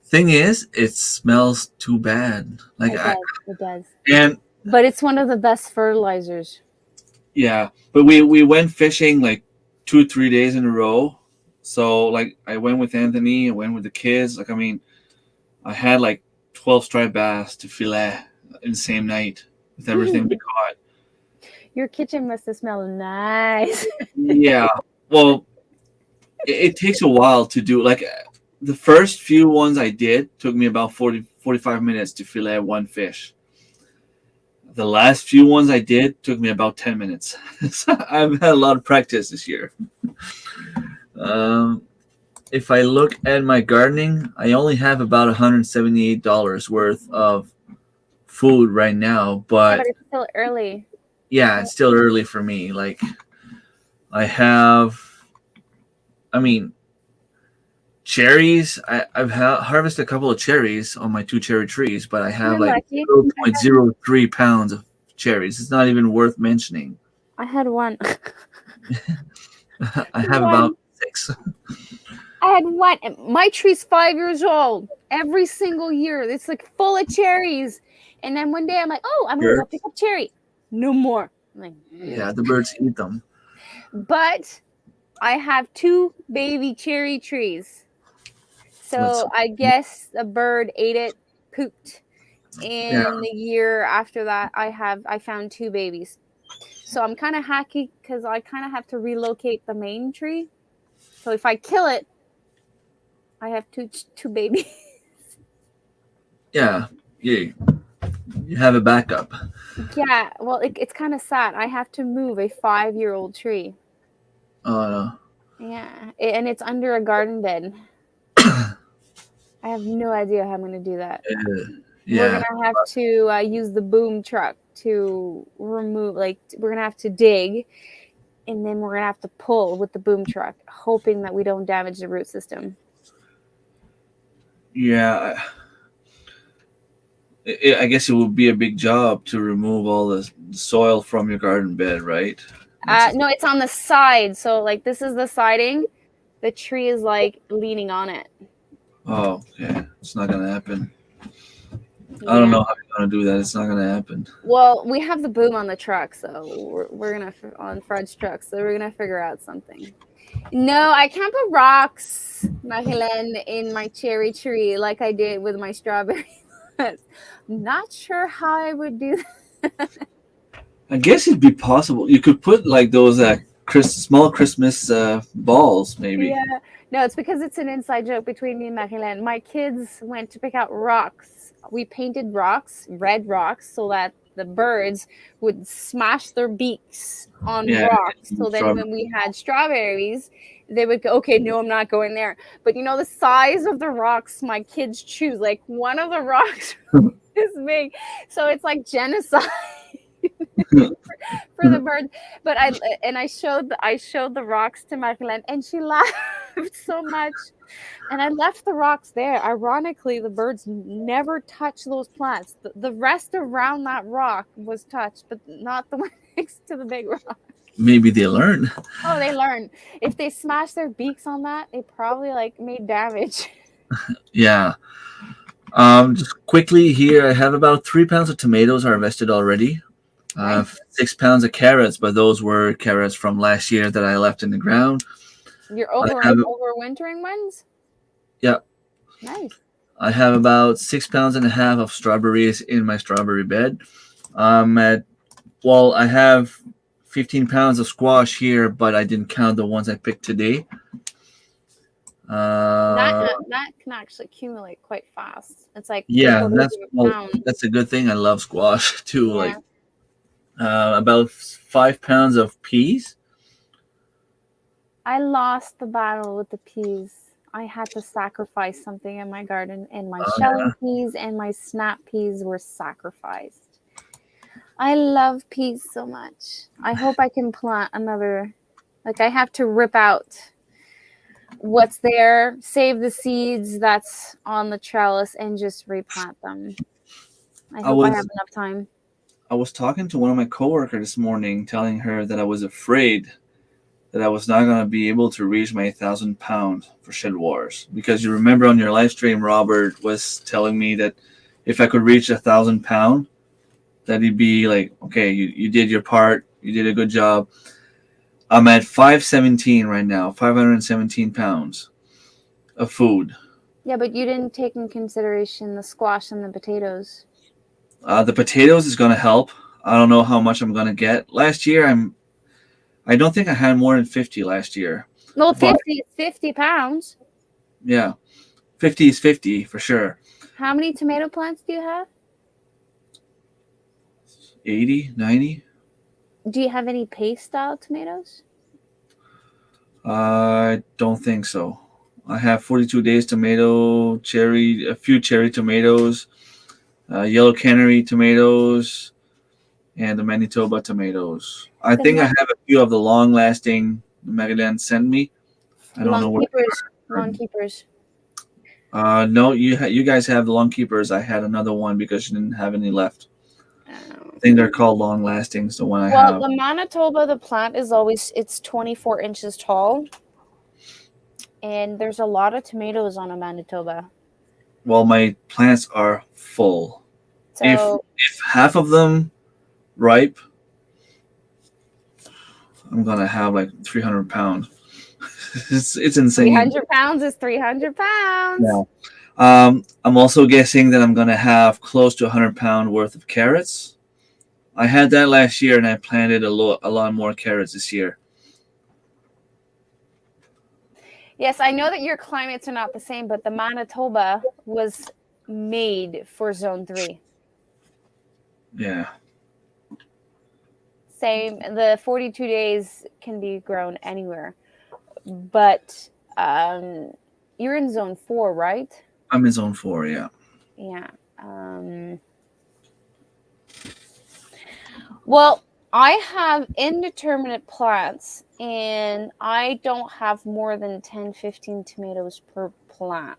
Thing is, it smells too bad. Like
It does. It does.
and
But it's one of the best fertilizers.
yeah, but we went fishing like 2 3 days in a row. So like I went with Anthony, I went with the kids. Like I mean, I had like 12 striped bass to fillet in the same night with everything we caught.
Your kitchen must have smelled nice.
Yeah. Well, it takes a while to do. Like the first few ones I did took me about 45 minutes to fillet one fish. The last few ones I did took me about 10 minutes. So I've had a lot of practice this year. Um, if I look at my gardening, I only have about $178 worth of food right now,
But
but
it's still early.
yeah, it's still early for me. Like I have, I mean, cherries. I've harvested a couple of cherries on my two cherry trees, but I have
You're
like
lucky.
0.03 pounds of cherries. It's not even worth mentioning.
I had one.
I have
One.
about 6.
I had one. My tree's 5 years old. Every single year, it's like full of cherries. And then one day, I'm like, "Oh, I'm gonna go pick up cherry." No more. I'm like,
Yeah, the birds eat them.
But I have two baby cherry trees.
That's
So I guess a bird ate it, pooped,
yeah,
and the year after that I found two babies. So I'm kind of hacky because I kind of have to relocate the main tree. So if I kill it, I have two babies.
yeah. You have a backup.
Yeah, well, it's kind of sad. I have to move a 5-year-old tree.
Uh,
Yeah, and it's under a garden bed. I have no idea how I'm going to do that. We're
yeah,
gonna have to use the boom truck to remove, like, we're gonna have to dig, and then we're gonna have to pull with the boom truck, hoping that we don't damage the root system.
yeah. I guess it would be a big job to remove all the soil from your garden bed, right? That's a,
No, it's on the side. So, like, this is the siding. The tree is like leaning on it.
oh, okay. It's not gonna happen. I don't
Yeah.
know how you're gonna do that. It's not gonna happen.
Well, we have the boom on the truck, so we're gonna on Fred's truck, so we're gonna figure out something. No, I can't put rocks, Marilyn, in my cherry tree like I did with my strawberry. I'm not sure how I would do that.
I guess it'd be possible. You could put like those small Christmas balls, maybe.
Yeah. No, it's because it's an inside joke between me and Marilyn. My kids went to pick out rocks. We painted rocks, red rocks, so that the birds would smash their beaks on
Yeah,
rocks. So then
strawberry.
when we had strawberries, they would go, okay, no, I'm not going there. But you know, the size of the rocks my kids choose, like one of the rocks is big. So it's like genocide for the birds. But I showed the rocks to Marilyn, and she laughed so much. And I left the rocks there. Ironically, the birds never touch those plants. The rest around that rock was touched, but not the one next to the big rock.
Maybe they learn.
Oh, they learn. If they smash their beaks on that, they probably like made damage.
Yeah. Just quickly here, I have about 3 pounds of tomatoes harvested already.
Nice.
6 pounds of carrots, but those were carrots from last year that I left in the ground.
You're
I have,
overwintering ones?
yeah,
Nice.
I have about 6 pounds and a half of strawberries in my strawberry bed. At well, I have 15 pounds of squash here, but I didn't count the ones I picked today.
That
Uh,
that can actually accumulate quite fast. It's like three
yeah,
quarters of a pound.
that's a good thing. I love squash too.
Yeah.
Like about 5 pounds of peas.
I lost the battle with the peas. I had to sacrifice something in my garden, and my
Yeah.
shelling peas and my snap peas were sacrificed. I love peas so much. I hope I can plant another. Like, I have to rip out what's there, save the seeds that's on the trellis, and just replant them. I
I
hope I have
was
enough time.
I was talking to one of my coworkers this morning, telling her that I was afraid that I was not going to be able to reach my 1,000 pound for Shed Wars, because you remember on your live stream, Robert was telling me that if I could reach 1,000 pound, that he'd be like, okay, you did your part, you did a good job. I'm at 517 right now, 517 pounds of food.
Yeah, but you didn't take in consideration the squash and the potatoes.
The potatoes is going to help. I don't know how much I'm going to get. Last year, I don't think I had more than 50 last year.
Well,
But
50 pounds.
yeah, 50 is 50 for sure.
How many tomato plants do you have?
80, 90.
Do you have any paste style tomatoes?
I don't think so. I have 42 days tomato, cherry, a few cherry tomatoes, yellow canary tomatoes, and the Manitoba tomatoes. I
The
think I have a few of the long lasting Magadan sent me. I don't know
long
where.
keepers. Long keepers.
No, you guys have the long keepers. I had another one because you didn't have any left. I
Um,
think they're called long lastings. The one I
well,
have.
the Manitoba, the plant is always it's 24 inches tall, and there's a lot of tomatoes on a Manitoba.
Well, my plants are full. If
So
if half of them ripe, I'm gonna have like 300 pounds. It's insane.
300 pounds is 300 pounds.
Yeah. I'm also guessing that I'm gonna have close to 100 pound worth of carrots. I had that last year, and I planted a lot more carrots this year.
Yes, I know that your climates are not the same, but the Manitoba was made for zone 3.
Yeah,
Same, the 42 days can be grown anywhere. But you're in zone 4, right?
I'm in zone 4. Yeah.
Yeah. Well, I have indeterminate plants and I don't have more than 10, 15 tomatoes per plant.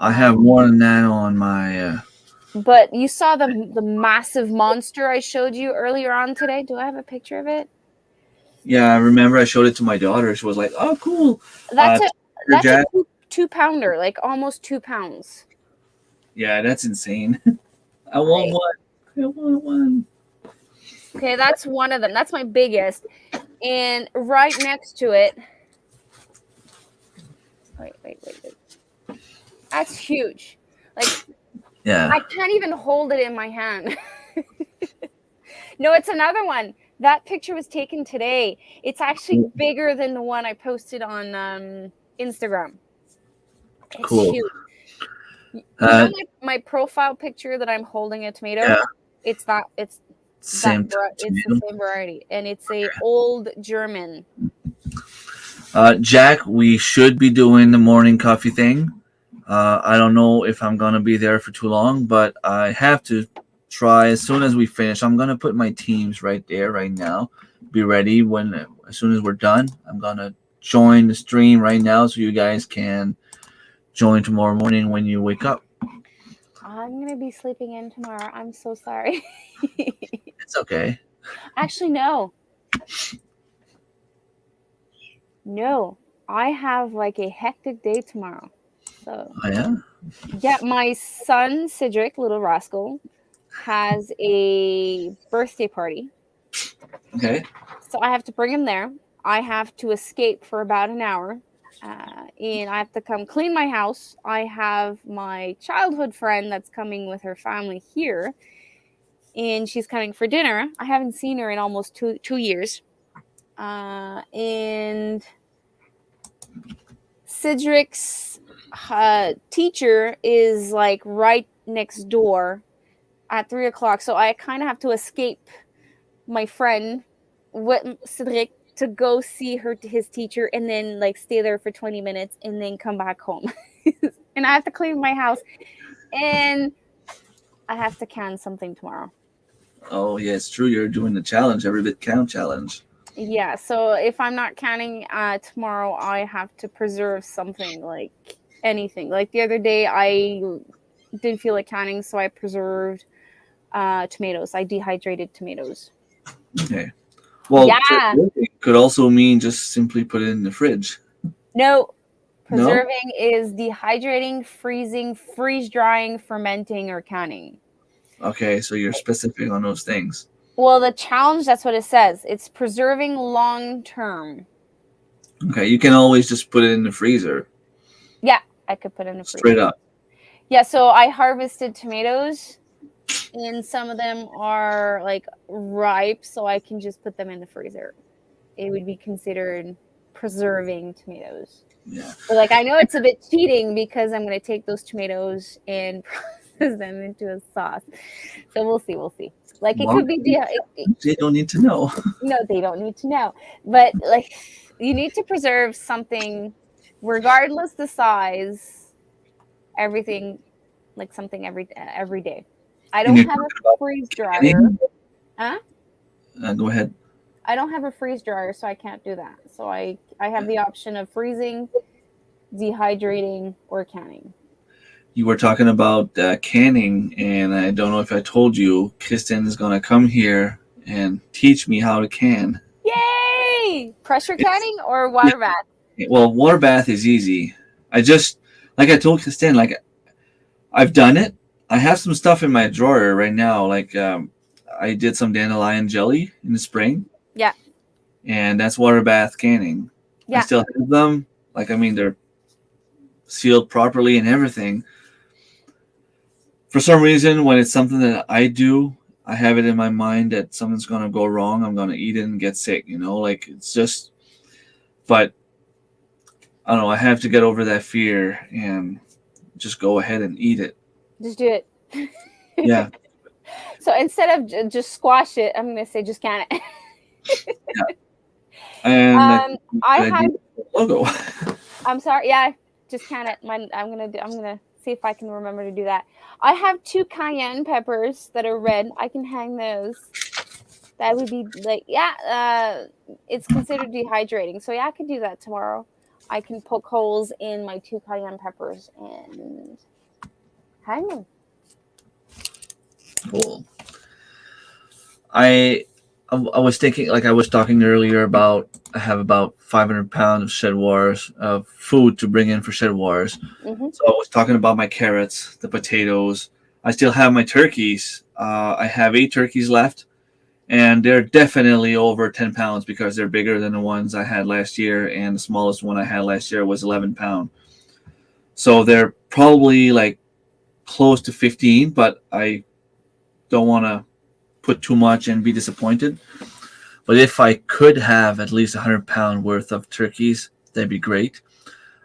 I have more than that on my.
But you saw the massive monster I showed you earlier on today. Do I have a picture of it?
Yeah, I remember I showed it to my daughter. She was like, "Oh, cool."
That's a
Your
that's a
Jack.
two pounder, like almost 2 pounds.
Yeah, that's insane. I want one. I want one.
Okay, that's one of them. That's my biggest. And right next to it, wait. That's huge. Like,
Yeah.
I can't even hold it in my hand. No, it's another one. That picture was taken today. It's actually bigger than the one I posted on Instagram. It's
Cool.
huge. You know my profile picture that I'm holding a tomato?
Yeah.
It's
Same
it's the same variety, and it's a old German.
Jack, we should be doing the morning coffee thing. I don't know if I'm gonna be there for too long, but I have to try as soon as we finish. I'm gonna put my teams right there right now. Be ready as soon as we're done. I'm gonna join the stream right now so you guys can join tomorrow morning when you wake up.
I'm gonna be sleeping in tomorrow. I'm so sorry.
It's okay.
Actually, no. No, I have like a hectic day tomorrow. So,
Oh, yeah.
yeah, my son, Cedric, little rascal, has a birthday party.
Okay.
So I have to bring him there. I have to escape for about an hour. And I have to come clean my house. I have my childhood friend that's coming with her family here. And she's coming for dinner. I haven't seen her in almost two years. And Cedric's teacher is like right next door at 3 o'clock. So I kind of have to escape my friend with Cedric to go see his teacher and then like stay there for 20 minutes and then come back home. And I have to clean my house and I have to can something tomorrow.
Oh yeah, it's true. You're doing the challenge, every bit count challenge.
Yeah, so if I'm not canning tomorrow, I have to preserve something, like anything. Like the other day, I didn't feel like canning, so I preserved tomatoes. I dehydrated tomatoes.
Okay. Well,
Yeah.
it could also mean just simply put it in the fridge.
No, preserving is dehydrating, freezing, freeze drying, fermenting, or canning.
Okay, so you're specific on those things.
Well, the challenge, that's what it says. It's preserving long term.
Okay, you can always just put it in the freezer.
Yeah, I could put it in the freezer.
Straight up.
Yeah, so I harvested tomatoes, and some of them are like ripe, so I can just put them in the freezer. It would be considered preserving tomatoes.
Yeah.
But like, I know it's a bit cheating because I'm going to take those tomatoes and process them into a sauce. So we'll see. Like, it could be
they don't need to know.
No, they don't need to know. But like, you need to preserve something, regardless the size. Everything, like something every day. I don't have a freeze dryer. Huh?
Go ahead.
I don't have a freeze dryer, so I can't do that. So I have the option of freezing, dehydrating, or canning.
You were talking about canning, and I don't know if I told you, Kristen is going to come here and teach me how to can.
Yay! Pressure canning or water bath?
Well, water bath is easy. I told Kristen, like, I've done it. I have some stuff in my drawer right now. Like, I did some dandelion jelly in the spring.
Yeah.
and that's water bath canning. I
Yeah.
still have them. Like, I mean, they're sealed properly and everything. For some reason, when it's something that I do, I have it in my mind that something's gonna go wrong. I'm gonna eat it and get sick. Like it's just. But I don't know. I have to get over that fear and just go ahead and eat it.
Just do it.
Yeah,
So instead of just squash it, I'm gonna say just can it.
yeah. And I
um, I
good idea
have.
logo.
I'm sorry. Yeah, just can it. I'm gonna see if I can remember to do that. I have 2 cayenne peppers that are red. I can hang those. That would be like, yeah. It's considered dehydrating, so yeah, I could do that tomorrow. I can poke holes in my 2 cayenne peppers and hang them.
Cool. I I was thinking, like I was talking earlier about, I have about 500 pounds of shed wars of food to bring in for shed wars.
Hmm.
So I was talking about my carrots, the potatoes. I still have my turkeys. I have 8 turkeys left, and they're definitely over 10 pounds because they're bigger than the ones I had last year, and the smallest one I had last year was 11 pound. So they're probably like close to 15, but I don't want to put too much and be disappointed. But if I could have at least 100 pound worth of turkeys, that'd be great.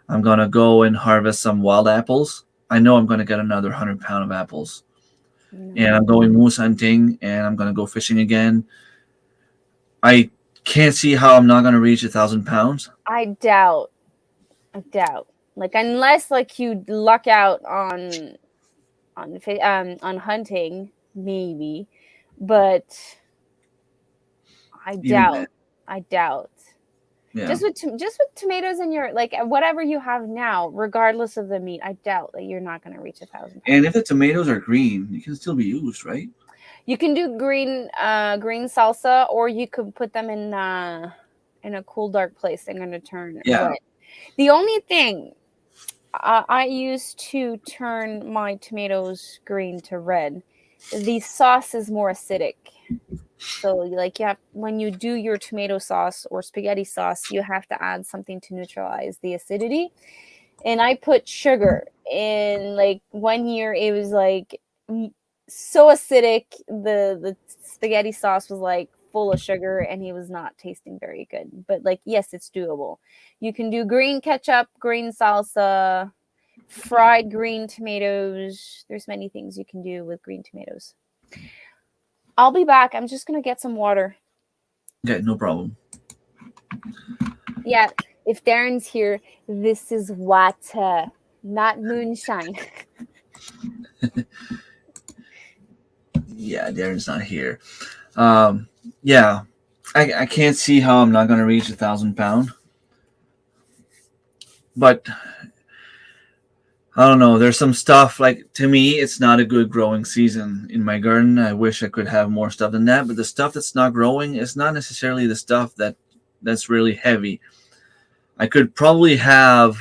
I'm gonna go and harvest some wild apples. I know I'm gonna get another 100 pound of apples, and I'm
No,
going moose hunting, and I'm gonna go fishing again. I can't see how I'm not gonna reach 1,000 pounds.
I doubt. I doubt. Like unless like you luck out on hunting, maybe, but I
Even then,
doubt. I doubt.
yeah.
Just with tomatoes in your like whatever you have now, regardless of the meat, I doubt that you're not going to reach 1,000 pounds.
And if the tomatoes are green, you can still be used, right?
You can do green salsa, or you could put them in a cool dark place. They're going to turn
Yeah.
red. The only thing I used to turn my tomatoes green to red. The sauce is more acidic. So like you have when you do your tomato sauce or spaghetti sauce, you have to add something to neutralize the acidity. And I put sugar. And like one year it was like so acidic, the spaghetti sauce was like full of sugar and he was not tasting very good. But like yes, it's doable. You can do green ketchup, green salsa, fried green tomatoes. There's many things you can do with green tomatoes. I'll be back. I'm just gonna get some water.
Okay, no problem.
Yeah, if Darren's here, this is water, not moonshine.
Yeah, Darren's not here. Yeah, I can't see how I'm not gonna reach 1,000 pound, but I don't know. There's some stuff, like, to me, it's not a good growing season in my garden. I wish I could have more stuff than that, but the stuff that's not growing is not necessarily the stuff that's really heavy. I could probably have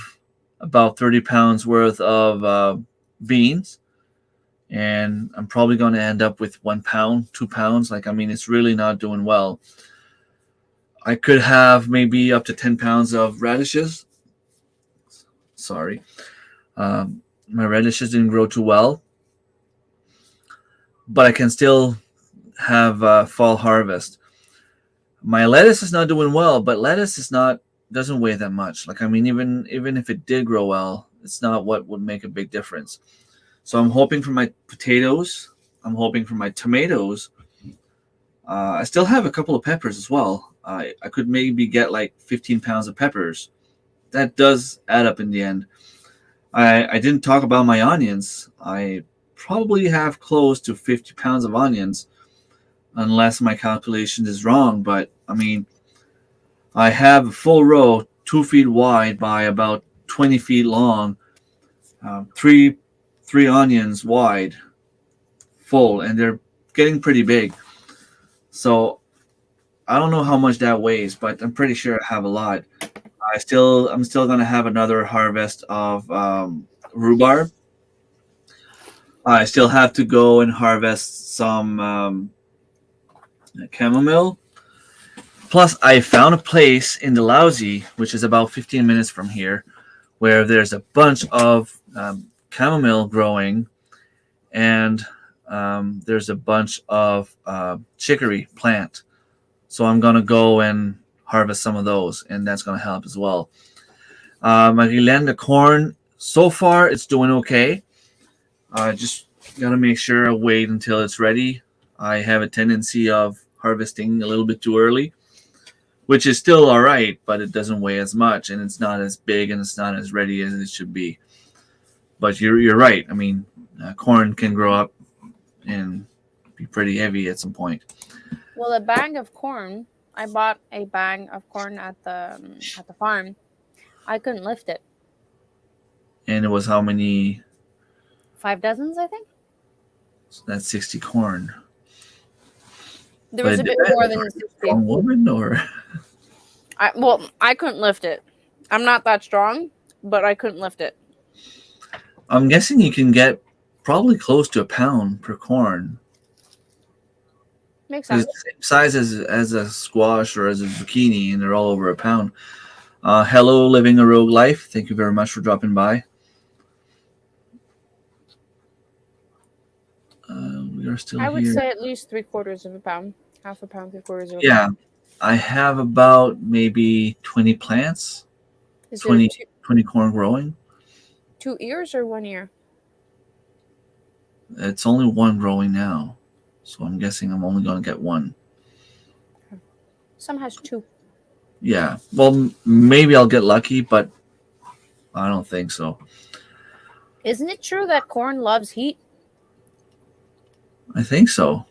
about 30 pounds worth of beans, and I'm probably going to end up with 1 pound, 2 pounds. Like, I mean, it's really not doing well. I could have maybe up to 10 pounds of radishes. Sorry. My radishes didn't grow too well, but I can still have fall harvest. My lettuce is not doing well, but lettuce is not doesn't weigh that much. Like, I mean, even if it did grow well, it's not what would make a big difference. So I'm hoping for my potatoes. I'm hoping for my tomatoes. I still have a couple of peppers as well. I could maybe get like 15 pounds of peppers. That does add up in the end. I didn't talk about my onions. I probably have close to 50 pounds of onions, unless my calculation is wrong. But I mean, I have a full row, 2 feet wide by about 20 feet long, three onions wide, full, and they're getting pretty big. So I don't know how much that weighs, but I'm pretty sure I have a lot. I'm still gonna have another harvest of rhubarb. I still have to go and harvest some chamomile, Plus, I found a place in Dalhousie, which is about 15 minutes from here, where there's a bunch of chamomile growing, and there's a bunch of chicory plant. So I'm gonna go and harvest some of those, and that's gonna help as well. My the corn, so far it's doing okay. Just gotta make sure I wait until it's ready. I have a tendency of harvesting a little bit too early, which is still all right, but it doesn't weigh as much, and it's not as big, and it's not as ready as it should be. But you're right. I mean, corn can grow up and be pretty heavy at some point.
Well, a bag of corn. I bought a bag of corn at the farm. I couldn't lift it.
And it was how many?
5 dozens, I think.
So that's 60 corn.
There was a bit more than 60.
Strong woman, or
I couldn't lift it. I'm not that strong, but I couldn't lift it.
I'm guessing you can get probably close to a pound per corn.
Makes sense.
It's the same size as a squash or as a zucchini, and they're all over a pound. Hello, Living a Rogue Life. Thank you very much for dropping by. We are still here.
I would say at least 3/4 of a pound. Half a pound, 3/4 of a
Yeah.
pound.
I have about maybe 20 plants,
Is
20,
it
20 corn growing.
2 ears or 1 ear?
It's only one growing now, so I'm guessing I'm only going to get one.
Some has 2.
Yeah, well, maybe I'll get lucky, but I don't think so.
Isn't it true that corn loves heat?
I think so.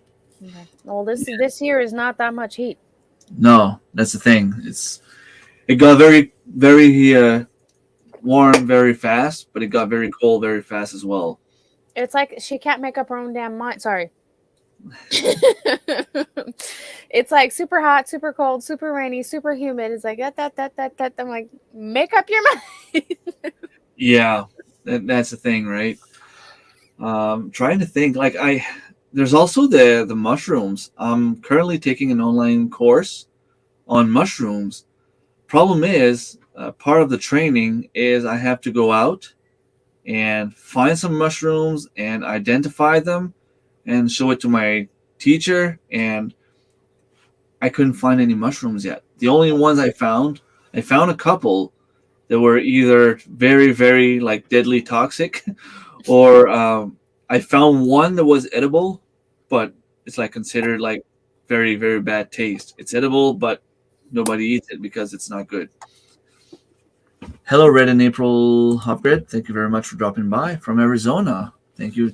Okay. Well, this year is not that much heat.
No, that's the thing. It got very, very warm very fast, but it got very cold very fast as well.
It's like she can't make up her own damn mind. Sorry. It's like super hot, super cold, super rainy, super humid. It's like that. I'm like, make up your mind.
Yeah, that's the thing, right? Trying to think. There's also the mushrooms. I'm currently taking an online course on mushrooms. Problem is, part of the training is I have to go out and find some mushrooms and identify them and show it to my teacher, and I couldn't find any mushrooms yet. The only ones I found a couple that were either very, very like deadly toxic, or I found one that was edible, but it's like considered like very, very bad taste. It's edible, but nobody eats it because it's not good. Hello, Red and April Hopgrid. Thank you very much for dropping by from Arizona. Thank you.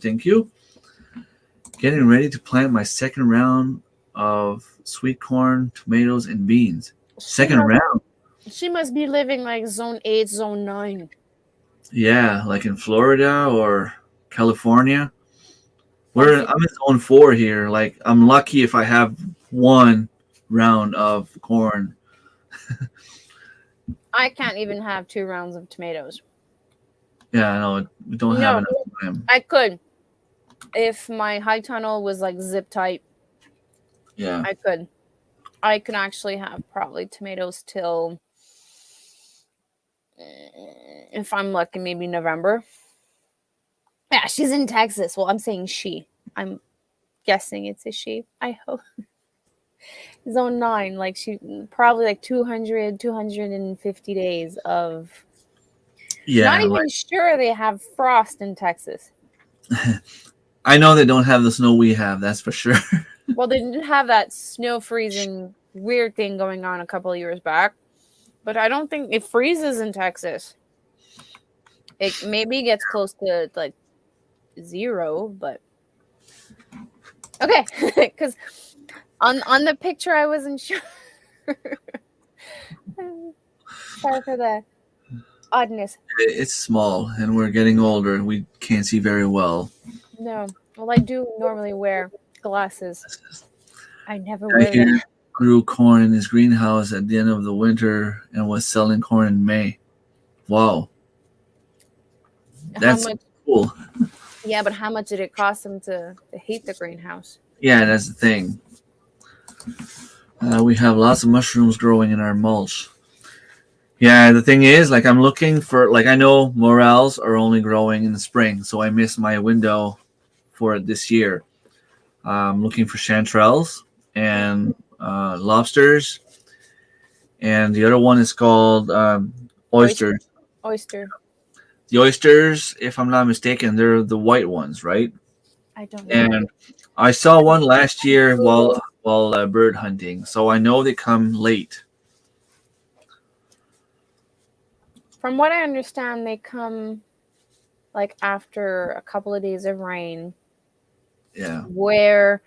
Getting ready to plant my second round of sweet corn, tomatoes, and beans. Second round.
She must be living like zone 8, zone 9.
Yeah, like in Florida or California. I'm in zone 4 here. Like, I'm lucky if I have one round of corn.
I can't even have 2 rounds of tomatoes.
Yeah, I know. We don't have enough time.
I could. If my high tunnel was like zip tight.
Yeah.
I could. I can actually have probably tomatoes till, if I'm lucky, maybe November. Yeah, she's in Texas. Well, I'm saying she. I'm guessing it's a she. I hope. Zone 9, like she probably like 200, 250 days of.
Yeah.
Not even sure they have frost in Texas.
I know they don't have the snow we have, that's for sure.
Well, they didn't have that snow freezing weird thing going on a couple of years back, but I don't think it freezes in Texas. It maybe gets close to like 0, but okay, because on the picture I wasn't sure. Sorry for the oddness.
It's small, and we're getting older, and we can't see very well.
No, well, I do normally wear glasses. I never wear them.
Grew corn in his greenhouse at the end of the winter and was selling corn in May. Wow. That's cool.
Yeah, but how much did it cost him to heat the greenhouse?
Yeah, that's the thing. We have lots of mushrooms growing in our mulch. Yeah, the thing is, like, I'm looking for, like, I know morels are only growing in the spring, so I missed my window for it this year. I'm looking for chanterelles and lobsters, and the other one is called
Oyster.
oysters.
Oyster.
The oysters, if I'm not mistaken, they're the white ones, right?
I don't know.
And I saw one last year while bird hunting, so I know they come late.
From what I understand, they come like after a couple of days of rain,
Yeah,
where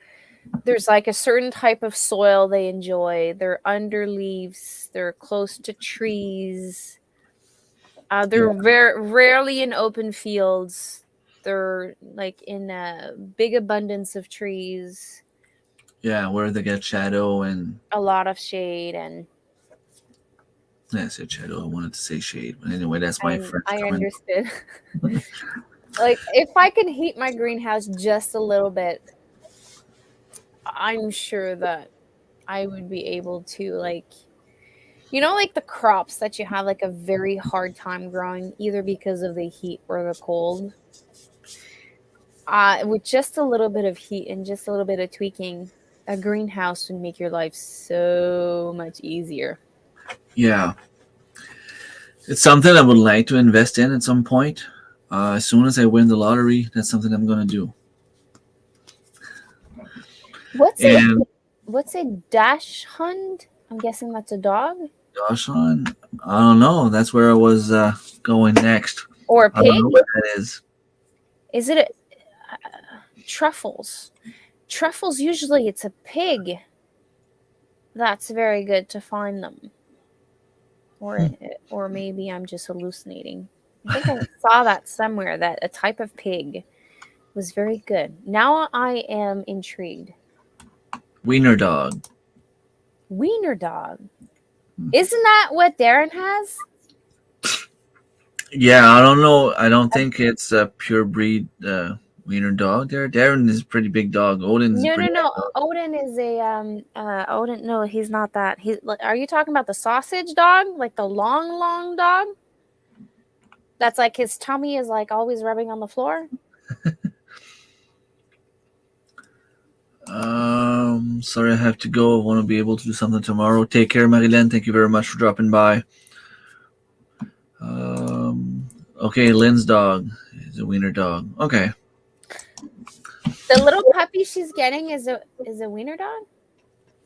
there's like a certain type of soil they enjoy. They're under leaves, they're close to trees.
yeah,
They're very rarely in open fields. They're like in a big abundance of trees,
yeah. Where they get shadow and
a lot of shade,
yeah, I said shadow. I wanted to say shade, but anyway, that's my
and
French
I
coming.
understood. Like if I could heat my greenhouse just a little bit, I'm sure that I would be able to like like the crops that you have like a very hard time growing either because of the heat or the cold. With just a little bit of heat and just a little bit of tweaking, a greenhouse would make your life so much easier.
Yeah, it's something I would like to invest in at some point. As soon as I win the lottery, that's something I'm gonna do.
What's a
And
what's a dash hund? I'm guessing that's a dog
Josh on, I don't know. That's where I was going next.
or a
I don't
pig.
know what that is.
Is it truffles? Truffles usually it's a pig. That's very good to find them. Or
Hmm.
or maybe I'm just hallucinating. I think I saw that somewhere that a type of pig was very good. Now I am intrigued.
Wiener dog.
Wiener dog. Isn't that what Darren has?
Yeah, I don't know. I don't think it's a pure breed wiener dog. There, Darren is a pretty big dog. Odin's a
No, no,
pretty big
no.
dog.
Odin is a Odin. No, he's not that. He's. Are you talking about the sausage dog, like the long, long dog? That's like his tummy is like always rubbing on the floor.
Sorry, I have to go. I want to be able to do something tomorrow. Take care, Marilyn. Thank you very much for dropping by. Um, okay, Lynn's dog is a wiener dog. Okay,
The little puppy she's getting is a wiener dog.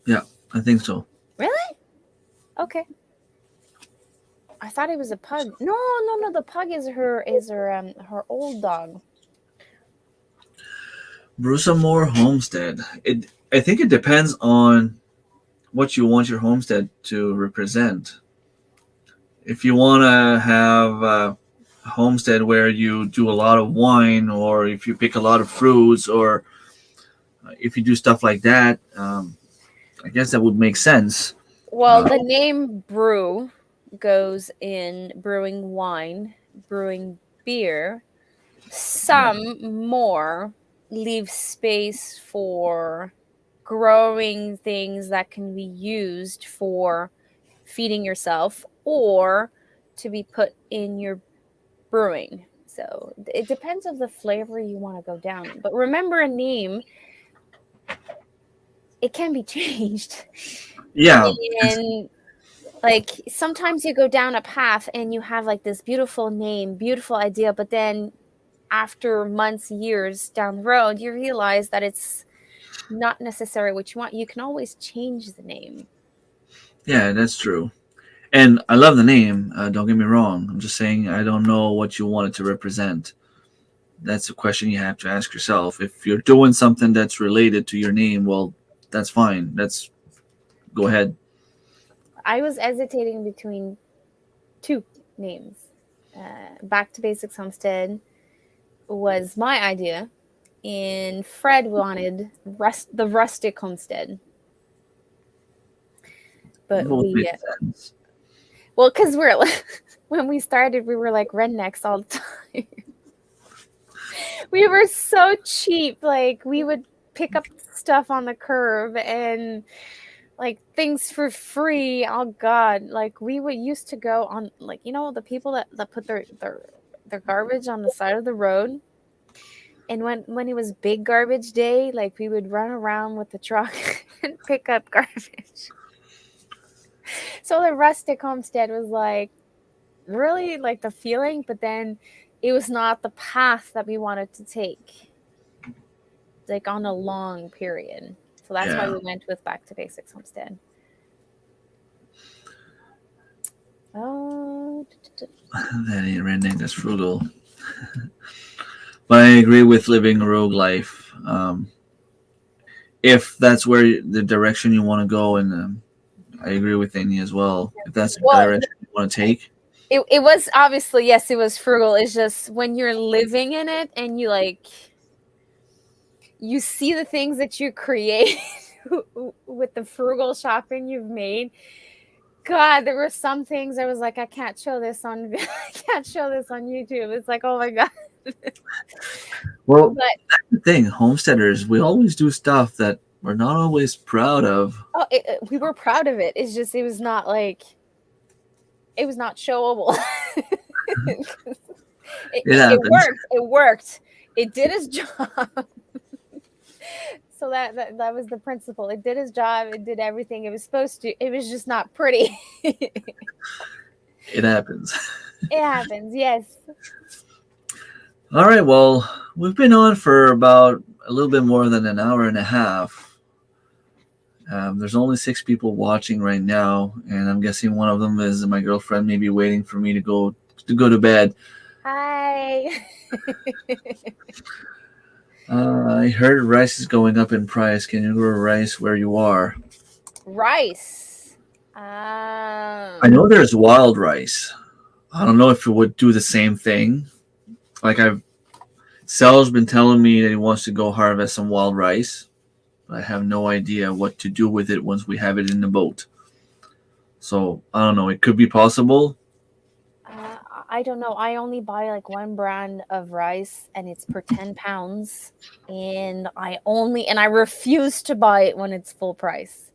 yeah, I think so.
Really? Okay. I thought it was a pug. No, no, no. The pug is her old dog.
Brusamore Homestead. I think it depends on what you want your homestead to represent. If you want to have a homestead where you do a lot of wine, or if you pick a lot of fruits, or if you do stuff like that, I guess that would make sense.
Well,
Uh,
the name brew goes in brewing wine, brewing beer.
yeah,
Some more leave space for growing things that can be used for feeding yourself or to be put in your brewing. So it depends of the flavor you want to go down. But remember, a name, it can be changed.
yeah,
And like sometimes you go down a path and you have like this beautiful name, beautiful idea, but then after months, years down the road, you realize that it's not necessarily what you want. You can always change the name.
yeah, that's true. And I love the name. Don't get me wrong. I'm just saying I don't know what you want it to represent. That's a question you have to ask yourself. If you're doing something that's related to your name, well, that's fine. That's go ahead.
I was hesitating between two names. Back to Basics Homestead was my idea, and Fred wanted the rustic homestead. But
Both
we,
make sense.
well, because we're when we started, we were like rednecks all the time. We were so cheap. Like we would pick up stuff on the curb and like things for free. Oh God, like we would used to go on, like, the people that put their garbage on the side of the road. And when it was big garbage day, like we would run around with the truck and pick up garbage. So the rustic homestead was like really like the feeling, but then it was not the path that we wanted to take, like on a long period. So that's why
Yeah.
we went with Back to Basics Homestead. Oh,
That ain't renting. That's frugal. But I agree with living a rogue life. If that's where the direction you want to go, and I agree with Annie as well. If that's the
well,
direction you want to take,
it was obviously, yes, it was frugal. It's just when you're living in it and you see the things that you create with the frugal shopping you've made. God, there were some things I was like, I can't show this on I can't show this on YouTube. It's like, oh my God.
well,
But
that's the thing. Homesteaders, we always do stuff that we're not always proud of.
we were proud of it. It's just, it was not like, it was not showable. it,
It
it
happens.
worked. It worked. It did its job. So that was the principle. It did its job. It did everything it was supposed to. It was just not pretty.
It happens.
It happens. Yes.
All right. Well, we've been on for about a little bit more than an hour and a half. There's only 6 people watching right now, and I'm guessing one of them is my girlfriend, maybe waiting for me to go to bed.
Hi.
I heard rice is going up in price. Can you grow rice where you are?
Rice.
I know there's wild rice. I don't know if it would do the same thing. Like Sal's been telling me that he wants to go harvest some wild rice, but I have no idea what to do with it once we have it in the boat. So I don't know. It could be possible.
I don't know. I only buy like one brand of rice and it's per 10 pounds. And I refuse to buy it when it's full price.